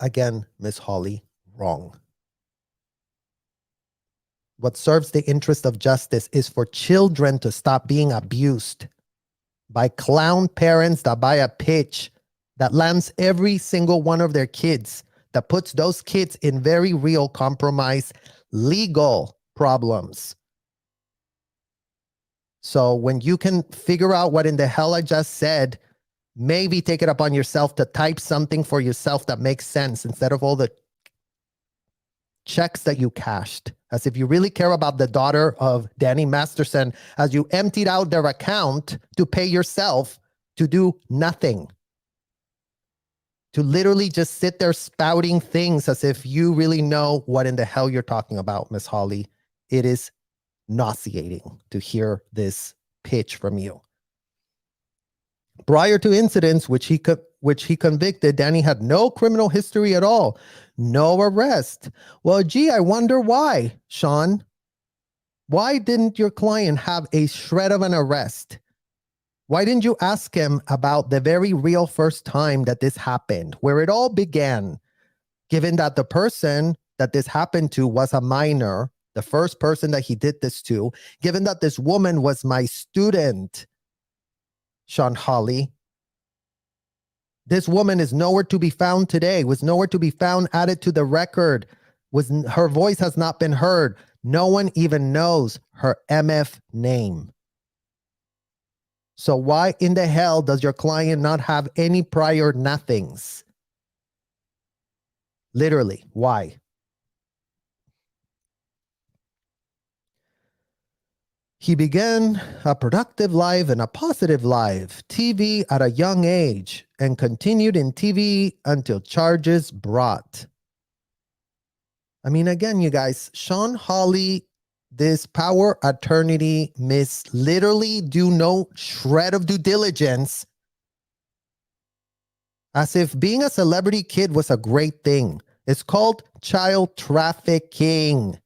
Again, Miss Hawley, wrong. What serves the interest of justice is for children to stop being abused by clown parents that buy a pitch that lands every single one of their kids, that puts those kids in very real compromise, legal problems. So when you can figure out what in the hell I just said, maybe take it upon yourself to type something for yourself that makes sense instead of all the checks that you cashed. As if you really care about the daughter of Danny Masterson, as you emptied out their account to pay yourself to do nothing. To literally just sit there spouting things as if you really know what in the hell you're talking about, Miss Hawley. It is nauseating to hear this pitch from you. Prior to incidents which he convicted, Danny had no criminal history at all. No arrest. Well, gee, I wonder why, Sean. Why didn't your client have a shred of an arrest? Why didn't you ask him about the very real first time that this happened, where it all began, given that the person that this happened to was a minor, the first person that he did this to, given that this woman was my student, Sean Hawley. This woman is nowhere to be found today, was nowhere to be found added to the record, her voice has not been heard. No one even knows her MF name. So why in the hell does your client not have any prior nothings? Literally, why? He began a productive life and a positive life, TV at a young age, and continued in TV until charges brought. I mean, again, you guys, Sean Hawley, this power attorney, miss literally do no shred of due diligence, as if being a celebrity kid was a great thing. It's called child trafficking.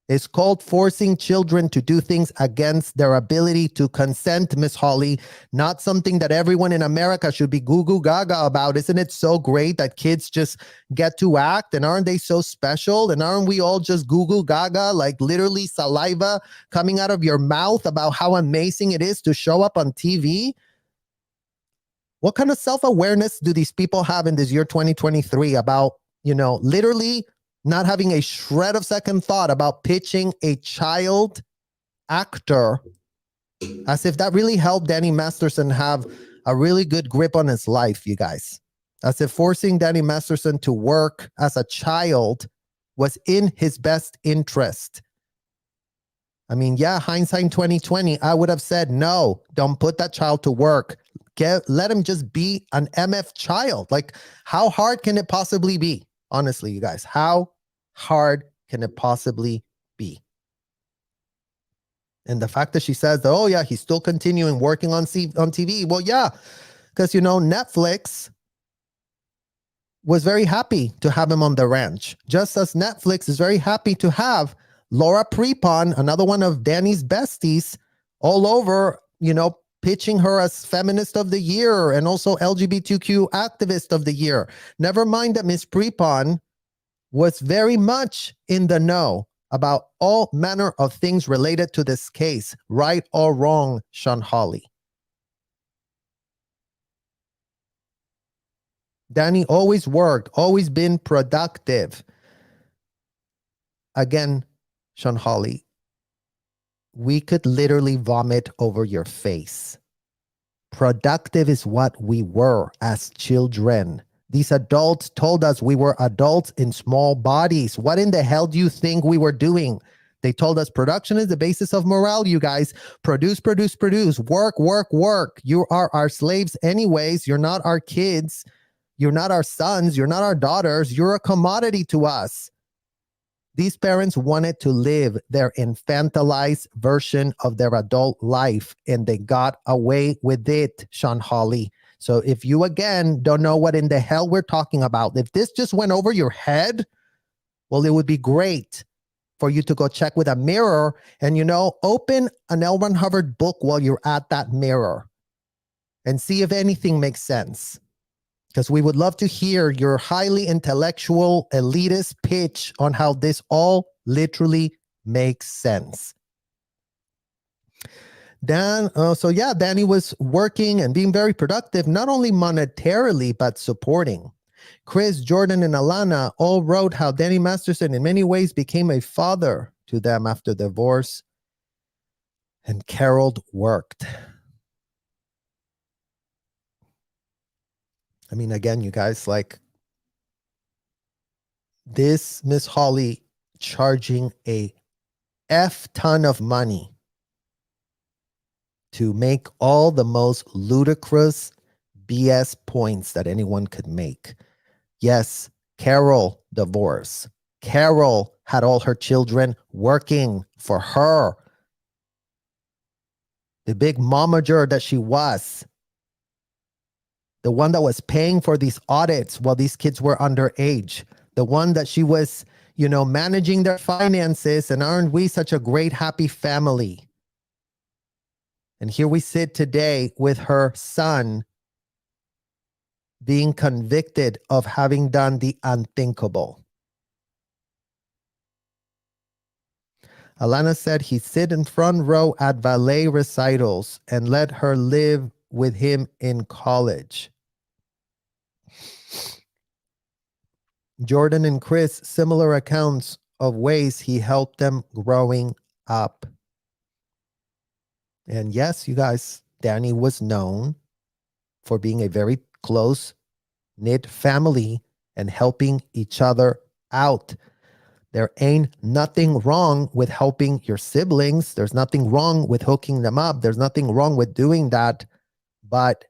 It's called forcing children to do things against their ability to consent, Miss Holly. Not something that everyone in America should be goo-goo gaga about. Isn't it so great that kids just get to act? And aren't they so special? And aren't we all just goo-goo gaga, like literally saliva coming out of your mouth about how amazing it is to show up on TV? What kind of self-awareness do these people have in this year 2023 about, literally not having a shred of second thought about pitching a child actor, as if that really helped Danny Masterson have a really good grip on his life, you guys. As if forcing Danny Masterson to work as a child was in his best interest. I mean, yeah, hindsight 2020, I would have said, no, don't put that child to work. Let him just be an MF child. Like, how hard can it possibly be? Honestly, you guys, how hard can it possibly be? And the fact that she says that, oh yeah, he's still continuing working on TV. Well, yeah, because, Netflix was very happy to have him on the ranch. Just as Netflix is very happy to have Laura Prepon, another one of Danny's besties, all over, pitching her as Feminist of the Year and also LGBTQ Activist of the Year. Never mind that Miss Prepon was very much in the know about all manner of things related to this case, right or wrong, Sean Hawley. Danny always worked, always been productive. Again, Sean Hawley, we could literally vomit over your face. Productive is what we were as children. These adults told us we were adults in small bodies. What in the hell do you think we were doing? They told us production is the basis of morale, you guys. Produce, produce, produce. Work, work, work. You are our slaves anyways. You're not our kids. You're not our sons. You're not our daughters. You're a commodity to us. These parents wanted to live their infantilized version of their adult life, and they got away with it, Sean Hawley. So if you, again, don't know what in the hell we're talking about, if this just went over your head, well, it would be great for you to go check with a mirror and, open an L. Ron Hubbard book while you're at that mirror and see if anything makes sense. Because we would love to hear your highly intellectual, elitist pitch on how this all literally makes sense. Danny was working and being very productive, not only monetarily, but supporting. Chris, Jordan, and Alana all wrote how Danny Masterson in many ways became a father to them after divorce. And Carol worked. I mean, again, you guys, like this Miss Hawley charging a F ton of money to make all the most ludicrous BS points that anyone could make. Yes, Carol divorced. Carol had all her children working for her. The big momager that she was. The one that was paying for these audits while these kids were underage. The one that she was, managing their finances, and aren't we such a great, happy family? And here we sit today with her son being convicted of having done the unthinkable. Alana said he sit in front row at ballet recitals and let her live with him in college. Jordan and Chris, similar accounts of ways he helped them growing up. And yes, you guys, Danny was known for being a very close knit family and helping each other out. There ain't nothing wrong with helping your siblings. There's nothing wrong with hooking them up. There's nothing wrong with doing that. But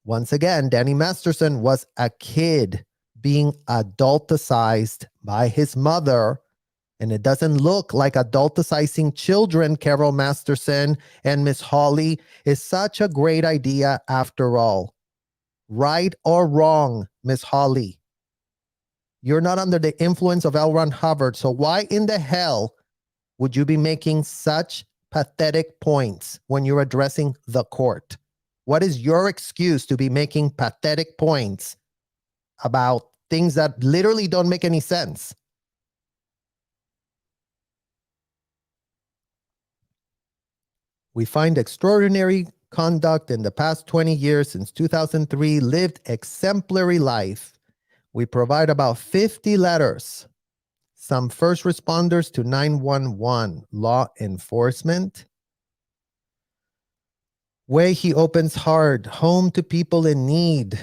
once again, Danny Masterson was a kid being adulticized by his mother. And it doesn't look like adulticizing children, Carol Masterson and Miss Holly, is such a great idea after all. Right or wrong, Miss Holly? You're not under the influence of L. Ron Hubbard, so why in the hell would you be making such pathetic points when you're addressing the court? What is your excuse to be making pathetic points about things that literally don't make any sense? We find extraordinary conduct in the past 20 years since 2003, lived exemplary life. We provide about 50 letters, some first responders to 911, law enforcement. Way he opens heart, home to people in need.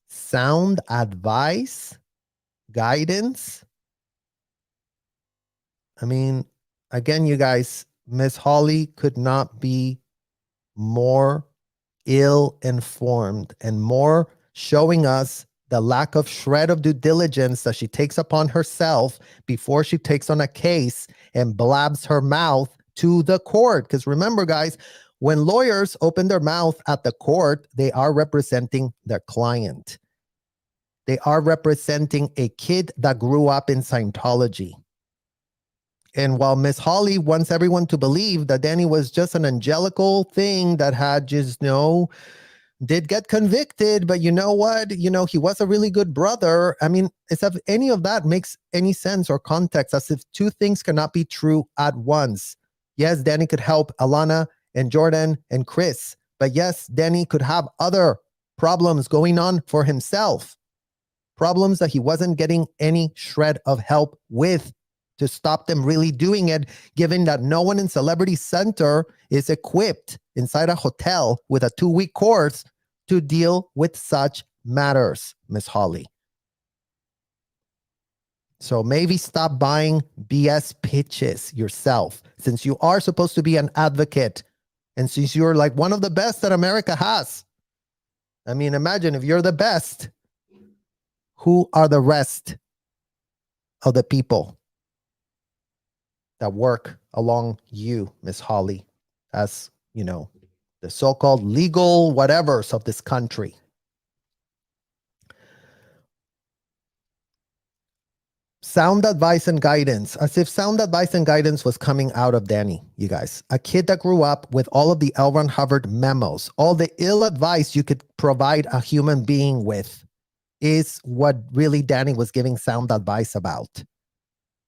Sound advice, guidance. I mean, again, you guys, Miss Holly could not be more ill-informed and more showing us the lack of shred of due diligence that she takes upon herself before she takes on a case and blabs her mouth to the court. Because remember, guys, when lawyers open their mouth at the court, they are representing their client. They are representing a kid that grew up in Scientology. And while Miss Holly wants everyone to believe that Danny was just an angelical thing that had just, did get convicted, but you know what? He was a really good brother. I mean, as if any of that makes any sense or context, as if two things cannot be true at once. Yes, Danny could help Alana and Jordan and Chris, but yes, Danny could have other problems going on for himself. Problems that he wasn't getting any shred of help with to stop them really doing it, given that no one in Celebrity Center is equipped inside a hotel with a 2-week course to deal with such matters, Miss Holly. So maybe stop buying BS pitches yourself, since you are supposed to be an advocate and since you're like one of the best that America has. I mean, imagine if you're the best, who are the rest of the people that work along you, Miss Holly, as, the so-called legal whatevers of this country? Sound advice and guidance, as if sound advice and guidance was coming out of Danny, you guys. A kid that grew up with all of the L. Ron Hubbard memos, all the ill advice you could provide a human being with is what really Danny was giving sound advice about.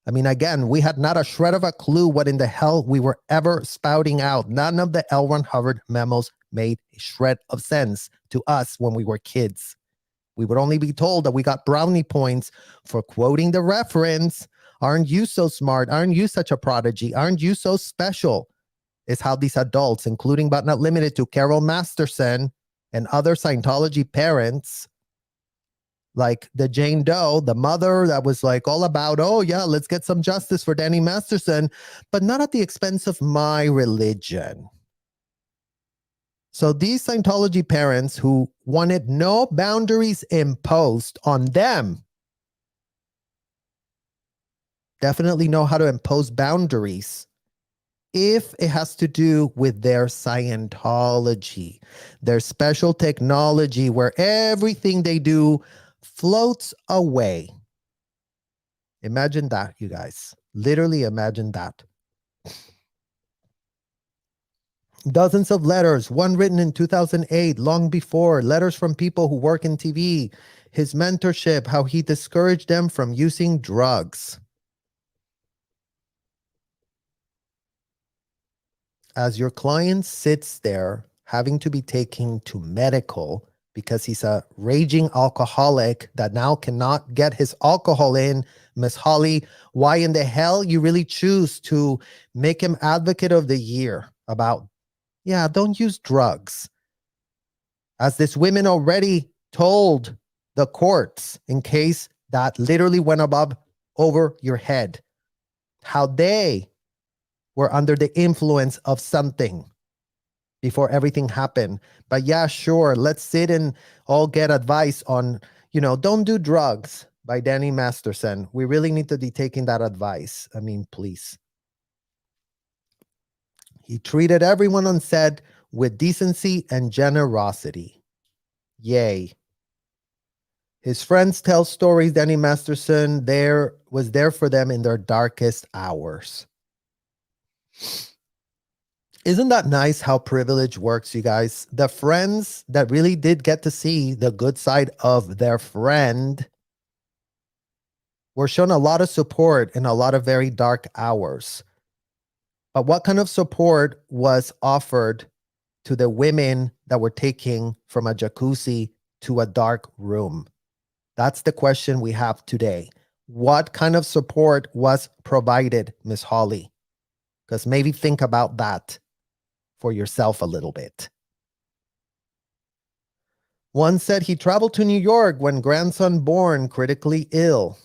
I mean, again, we had not a shred of a clue what in the hell we were ever spouting out. None of the L. Ron Hubbard memos made a shred of sense to us when we were kids. We would only be told that we got brownie points for quoting the reference. Aren't you so smart? Aren't you such a prodigy? Aren't you so special? Is how these adults, including but not limited to Carol Masterson and other Scientology parents, like the Jane Doe, the mother that was like all about, oh yeah, let's get some justice for Danny Masterson, but not at the expense of my religion. So these Scientology parents who wanted no boundaries imposed on them definitely know how to impose boundaries if it has to do with their Scientology, their special technology where everything they do floats away. Imagine that, you guys. Literally imagine that. Dozens of letters, one written in 2008, long before, letters from people who work in TV, his mentorship, how he discouraged them from using drugs. As your client sits there having to be taken to medical because he's a raging alcoholic that now cannot get his alcohol in. Miss Holly, why in the hell you really choose to make him advocate of the year about, yeah, don't use drugs? As this women already told the courts, in case that literally went above over your head, how they were under the influence of something before everything happened. But yeah, sure, let's sit and all get advice on, don't do drugs by Danny Masterson. We really need to be taking that advice. I mean, please. He treated everyone on set with decency and generosity. Yay. His friends tell stories. Danny Masterson was there for them in their darkest hours. Isn't that nice how privilege works, you guys? The friends that really did get to see the good side of their friend were shown a lot of support in a lot of very dark hours. But what kind of support was offered to the women that were taking from a jacuzzi to a dark room? That's the question we have today. What kind of support was provided, Miss Holly? Because maybe think about that for yourself a little bit. One said he traveled to New York when grandson born critically ill.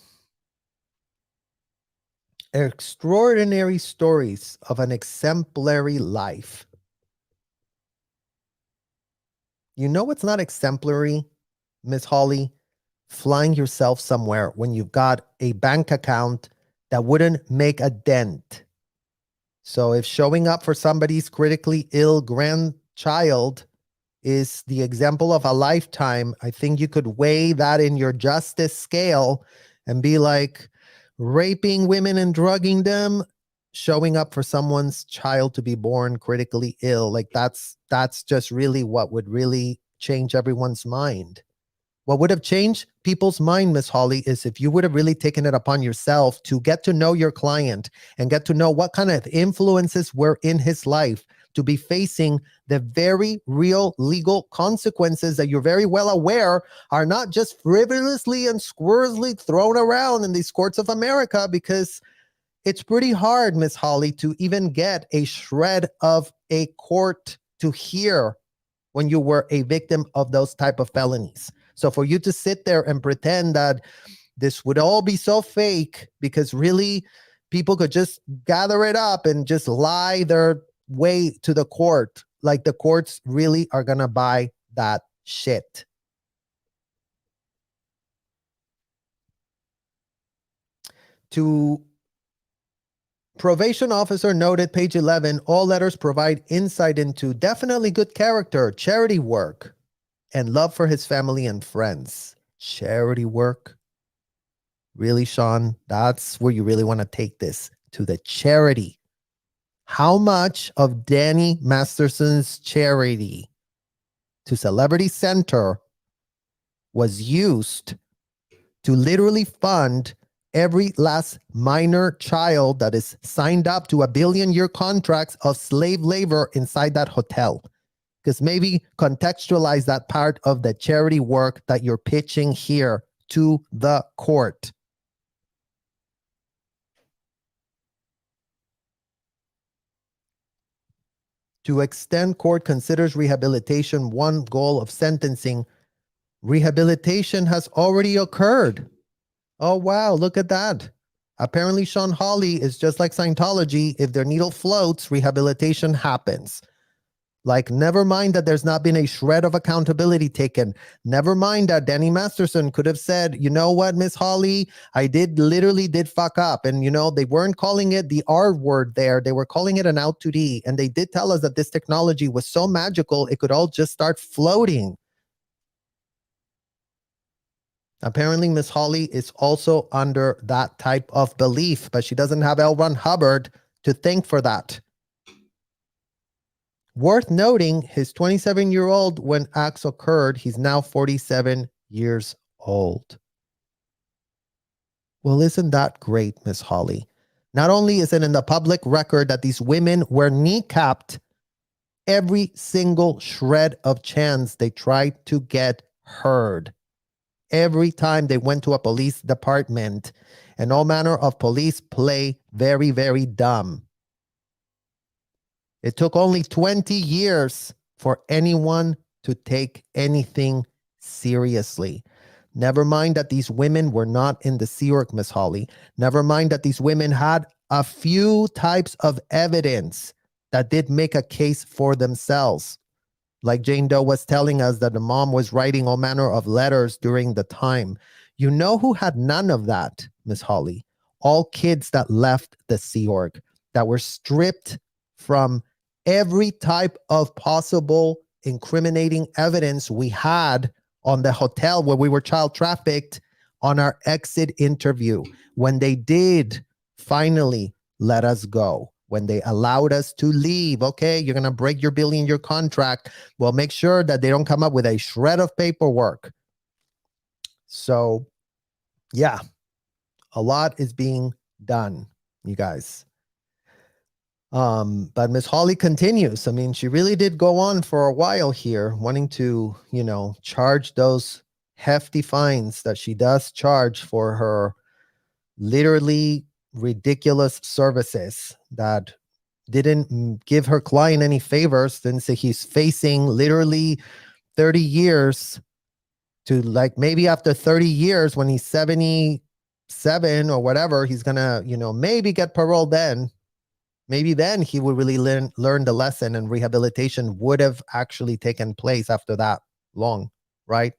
Extraordinary stories of an exemplary life. You know what's not exemplary, Miss Holly? Flying yourself somewhere when you've got a bank account that wouldn't make a dent. So if showing up for somebody's critically ill grandchild is the example of a lifetime, I think you could weigh that in your justice scale and be like, raping women and drugging them, showing up for someone's child to be born critically ill. Like that's just really what would really change everyone's mind. What would have changed people's mind, Miss Holly, is if you would have really taken it upon yourself to get to know your client and get to know what kind of influences were in his life to be facing the very real legal consequences that you're very well aware are not just frivolously and squirrelly thrown around in these courts of America, because it's pretty hard, Miss Holly, to even get a shred of a court to hear when you were a victim of those type of felonies. So for you to sit there and pretend that this would all be so fake because really people could just gather it up and just lie their way to the court, like the courts really are going to buy that shit. To probation officer noted, page 11, all letters provide insight into definitely good character, charity work, and love for his family and friends. Charity work? Really, Sean? That's where you really want to take this, to the charity. How much of Danny Masterson's charity to Celebrity Center was used to literally fund every last minor child that is signed up to a billion-year contracts of slave labor inside that hotel? Because maybe contextualize that part of the charity work that you're pitching here to the court. To extend, court considers rehabilitation one goal of sentencing. Rehabilitation has already occurred. Oh, wow, look at that. Apparently, Sean Hawley is just like Scientology. If their needle floats, rehabilitation happens. Like, never mind that there's not been a shred of accountability taken. Never mind that Danny Masterson could have said, you know what, Miss Holly, I literally did fuck up. And, they weren't calling it the R word there. They were calling it an out to D. And they did tell us that this technology was so magical, it could all just start floating. Apparently, Miss Holly is also under that type of belief, but she doesn't have L. Ron Hubbard to thank for that. Worth noting, his 27-year-old when acts occurred, he's now 47 years old. Well, isn't that great, Miss Holly? Not only is it in the public record that these women were kneecapped Every single shred of chance they tried to get heard. Every time they went to a police department, and all manner of police play very, very dumb. It took only 20 years for anyone to take anything seriously. Never mind that these women were not in the Sea Org, Miss Holly. Never mind that these women had a few types of evidence that did make a case for themselves. Like Jane Doe was telling us that the mom was writing all manner of letters during the time. You know who had none of that, Miss Holly? All kids that left the Sea Org, that were stripped from every type of possible incriminating evidence we had on the hotel where we were child trafficked on our exit interview. When they did finally let us go, when they allowed us to leave, okay, you're going to break your $1 billion contract. Well, make sure that they don't come up with a shred of paperwork. So, yeah, a lot is being done, you guys. But Miss Holly continues. I mean, she really did go on for a while here, wanting to, charge those hefty fines that she does charge for her literally ridiculous services that didn't give her client any favors. Didn't say he's facing literally 30 years to, like, maybe after 30 years when he's 77 or whatever, he's gonna, maybe get parole then. Maybe then he would really learn the lesson, and rehabilitation would have actually taken place after that long, right?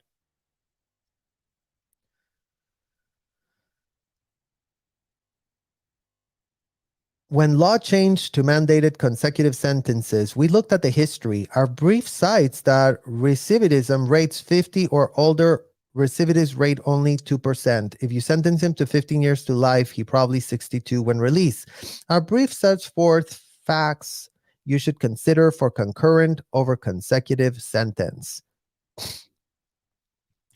When law changed to mandated consecutive sentences, we looked at the history. Our brief cites that recidivism rates 50 or older, recidivists rate only 2%. If you sentence him to 15 years to life, he probably 62 when released. Our brief sets forth facts you should consider for concurrent over consecutive sentence.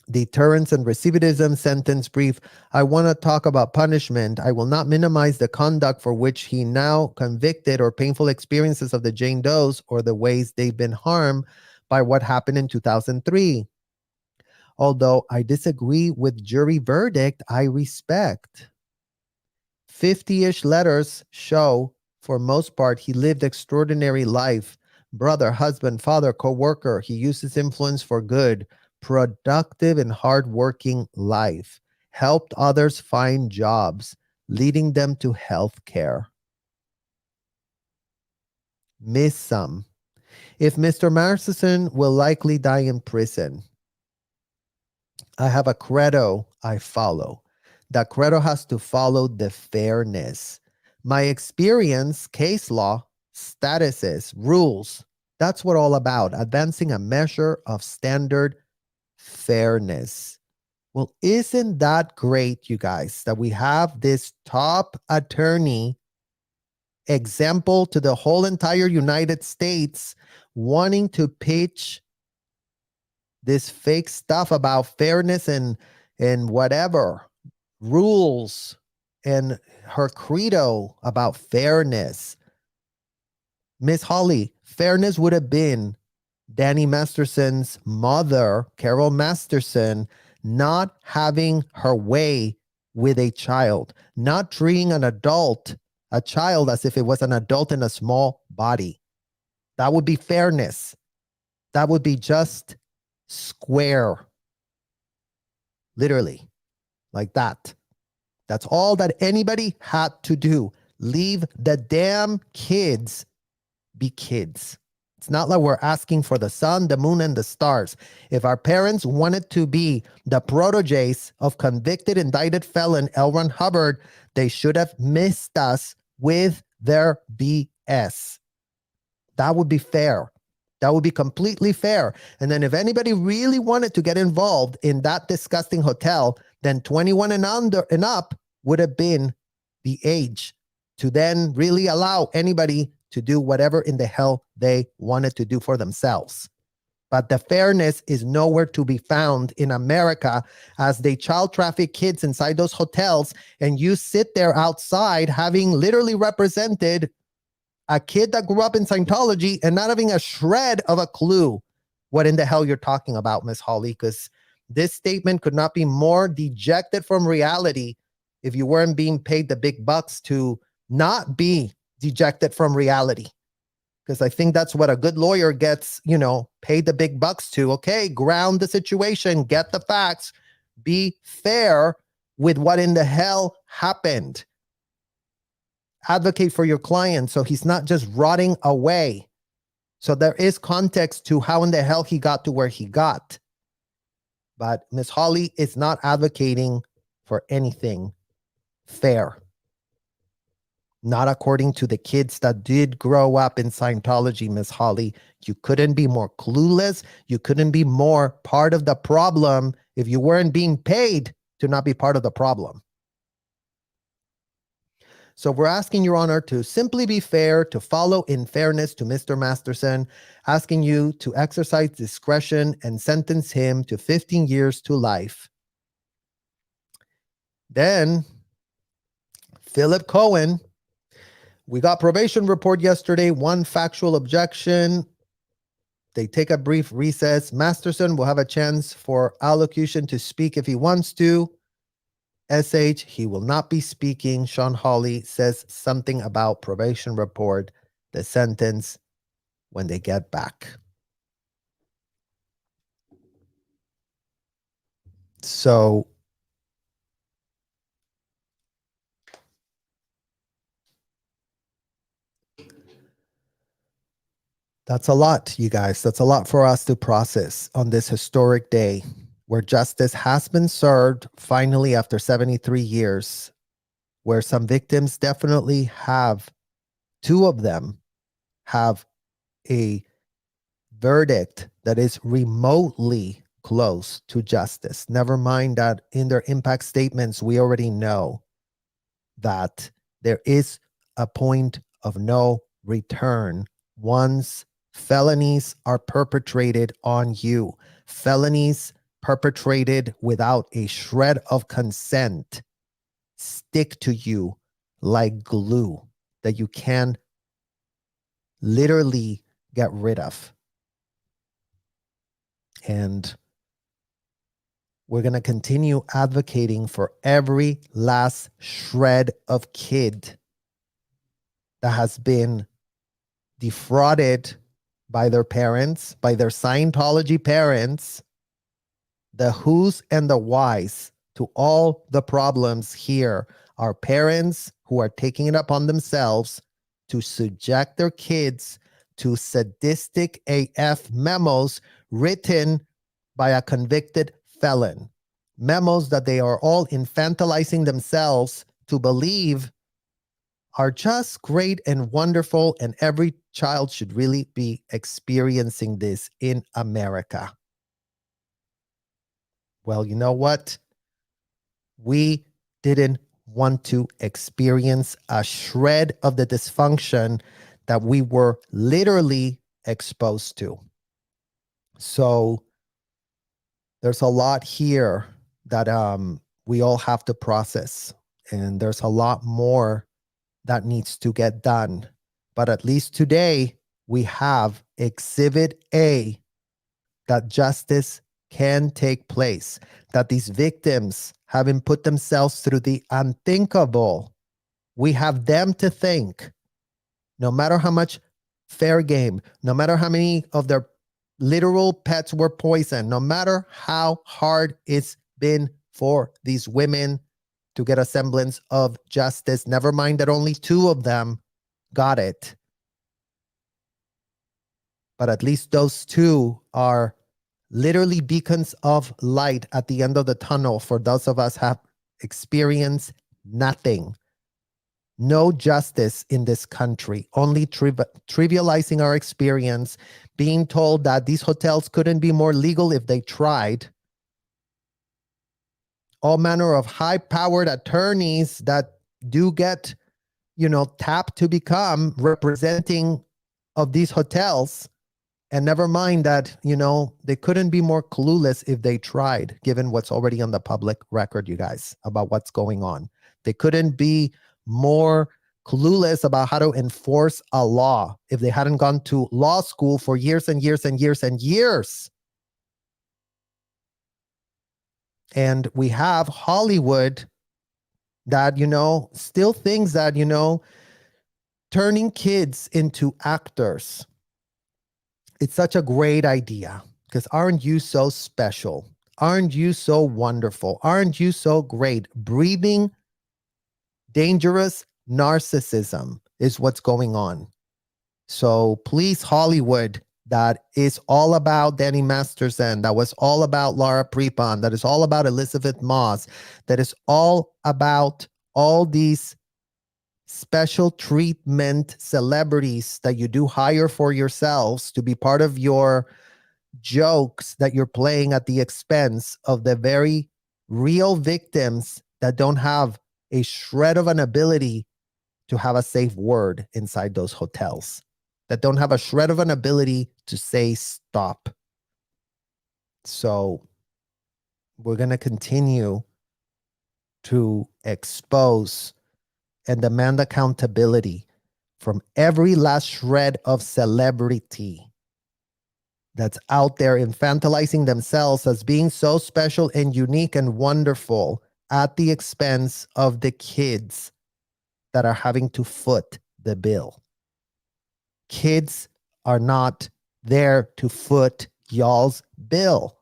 Deterrence and recidivism sentence brief. I want to talk about punishment. I will not minimize the conduct for which he now convicted or painful experiences of the Jane Does or the ways they've been harmed by what happened in 2003. Although I disagree with jury verdict, I respect. 50-ish letters show, for most part, he lived extraordinary life. Brother, husband, father, co-worker. He used his influence for good. Productive and hardworking life. Helped others find jobs, leading them to health care. Miss some. If Mr. Masterson will likely die in prison, I have a credo I follow. That credo has to follow the fairness. My experience, case law, statuses, rules, that's what all about. Advancing a measure of standard fairness. Well, isn't that great, you guys, that we have this top attorney example to the whole entire United States wanting to pitch this fake stuff about fairness and whatever rules, and her credo about fairness. Miss Holly, fairness would have been Danny Masterson's mother, Carol Masterson, not having her way with a child, not treating a child as if it was an adult in a small body. That would be fairness. That would be just square. Literally, like that. That's all that anybody had to do. Leave the damn kids be kids. It's not like we're asking for the sun, the moon, and the stars. If our parents wanted to be the proteges of convicted, indicted felon L. Ron Hubbard, they should have missed us with their BS. That would be fair. That would be completely fair. And then if anybody really wanted to get involved in that disgusting hotel, then 21 and up would have been the age to then really allow anybody to do whatever in the hell they wanted to do for themselves. But the fairness is nowhere to be found in America as they child traffic kids inside those hotels, and you sit there outside having literally represented A kid that grew up in Scientology and not having a shred of a clue what in the hell you're talking about, Miss Holly, because this statement could not be more dejected from reality if you weren't being paid the big bucks to not be dejected from reality. Because I think that's what a good lawyer gets, paid the big bucks to. Okay, ground the situation, get the facts, be fair with what in the hell happened. Advocate for your client so he's not just rotting away. So there is context to how in the hell he got to where he got. But Miss Holly is not advocating for anything fair. Not according to the kids that did grow up in Scientology, Miss Holly. You couldn't be more clueless. You couldn't be more part of the problem if you weren't being paid to not be part of the problem. So we're asking, Your Honor, to simply be fair, to follow in fairness to Mr. Masterson, asking you to exercise discretion and sentence him to 15 years to life. Then, Philip Cohen, we got probation report yesterday, one factual objection. They take a brief recess. Masterson will have a chance for allocution to speak if he wants to. SH, he will not be speaking. Sean Hawley says something about probation report, the sentence, when they get back. So that's a lot, you guys. That's a lot for us to process on this historic day where justice has been served finally after 73 years, where some victims definitely have, two of them have a verdict that is remotely close to justice. Never mind that in their impact statements, we already know that there is a point of no return once felonies are perpetrated on you. Felonies perpetrated without a shred of consent stick to you like glue that you can literally get rid of. And we're going to continue advocating for every last shred of kid that has been defrauded by their parents, by their Scientology parents, the who's and the whys to all the problems here are parents who are taking it upon themselves to subject their kids to sadistic AF memos written by a convicted felon. Memos that they are all infantilizing themselves to believe are just great and wonderful, and every child should really be experiencing this in America. Well, you know what? We didn't want to experience a shred of the dysfunction that we were literally exposed to. So there's a lot here that we all have to process, and there's a lot more that needs to get done. But at least today, we have Exhibit A, that justice can take place, that these victims, having put themselves through the unthinkable, we have them to think, no matter how much fair game, no matter how many of their literal pets were poisoned, no matter how hard it's been for these women to get a semblance of justice, never mind that only 2 of them got it. But at least those 2 are literally beacons of light at the end of the tunnel for those of us who have experienced nothing. No justice in this country, only trivializing our experience, being told that these hotels couldn't be more legal if they tried. All manner of high-powered attorneys that do get, tapped to become representing of these hotels. And never mind that, they couldn't be more clueless if they tried, given what's already on the public record, you guys, about what's going on. They couldn't be more clueless about how to enforce a law if they hadn't gone to law school for years and years and years and years. And we have Hollywood that, still thinks that, turning kids into actors, it's such a great idea, because aren't you so special? Aren't you so wonderful? Aren't you so great? Breathing dangerous narcissism is what's going on. So please, Hollywood, that is all about Danny Masterson, that was all about Laura Prepon, that is all about Elizabeth Moss, that is all about all these special treatment celebrities that you do hire for yourselves to be part of your jokes that you're playing at the expense of the very real victims that don't have a shred of an ability to have a safe word inside those hotels, that don't have a shred of an ability to say stop. So we're going to continue to expose and demand accountability from every last shred of celebrity that's out there infantilizing themselves as being so special and unique and wonderful at the expense of the kids that are having to foot the bill. Kids are not there to foot y'all's bill.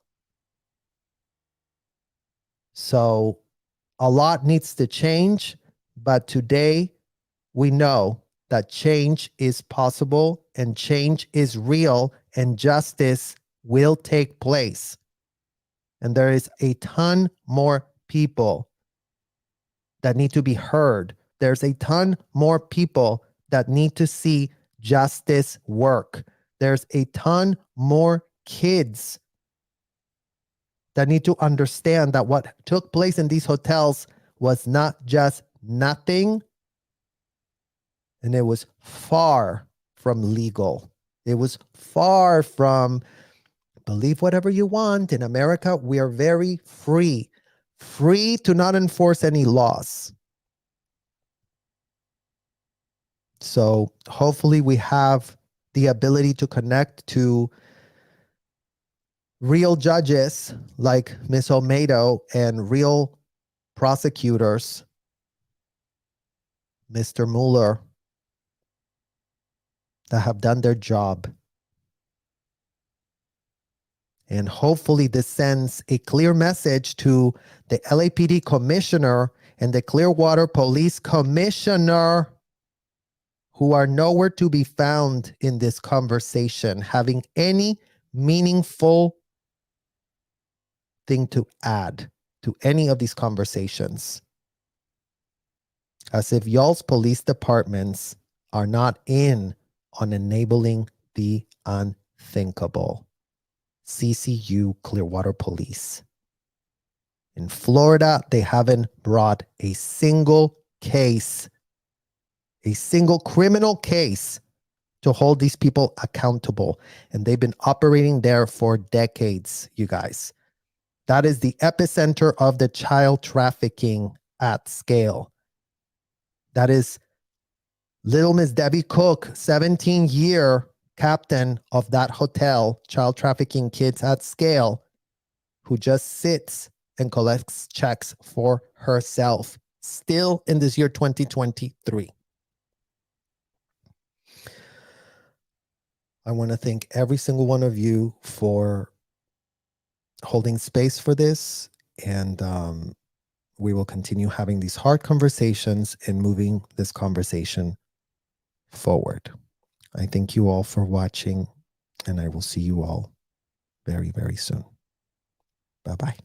So a lot needs to change, but today we know that change is possible and change is real and justice will take place. And there is a ton more people that need to be heard. There's a ton more people that need to see justice work. There's a ton more kids that need to understand that what took place in these hotels was not just nothing, and it was far from legal. It was far from believe whatever you want. In America, we are very free to not enforce any laws. So hopefully we have the ability to connect to real judges like Ms. Olmedo and real prosecutors, Mr. Mueller, that have done their job. And hopefully this sends a clear message to the LAPD commissioner and the Clearwater Police Commissioner, who are nowhere to be found in this conversation, having any meaningful thing to add to any of these conversations. As if y'all's police departments are not in on enabling the unthinkable. CCU Clearwater Police. In Florida, they haven't brought a single case, a single criminal case to hold these people accountable. And they've been operating there for decades, you guys. That is the epicenter of the child trafficking at scale. That is little Miss Debbie Cook, 17-year captain of that hotel, child trafficking kids at scale, who just sits and collects checks for herself, still in this year 2023. I want to thank every single one of you for holding space for this, and we will continue having these hard conversations and moving this conversation forward. I thank you all for watching, and I will see you all very, very soon. Bye-bye.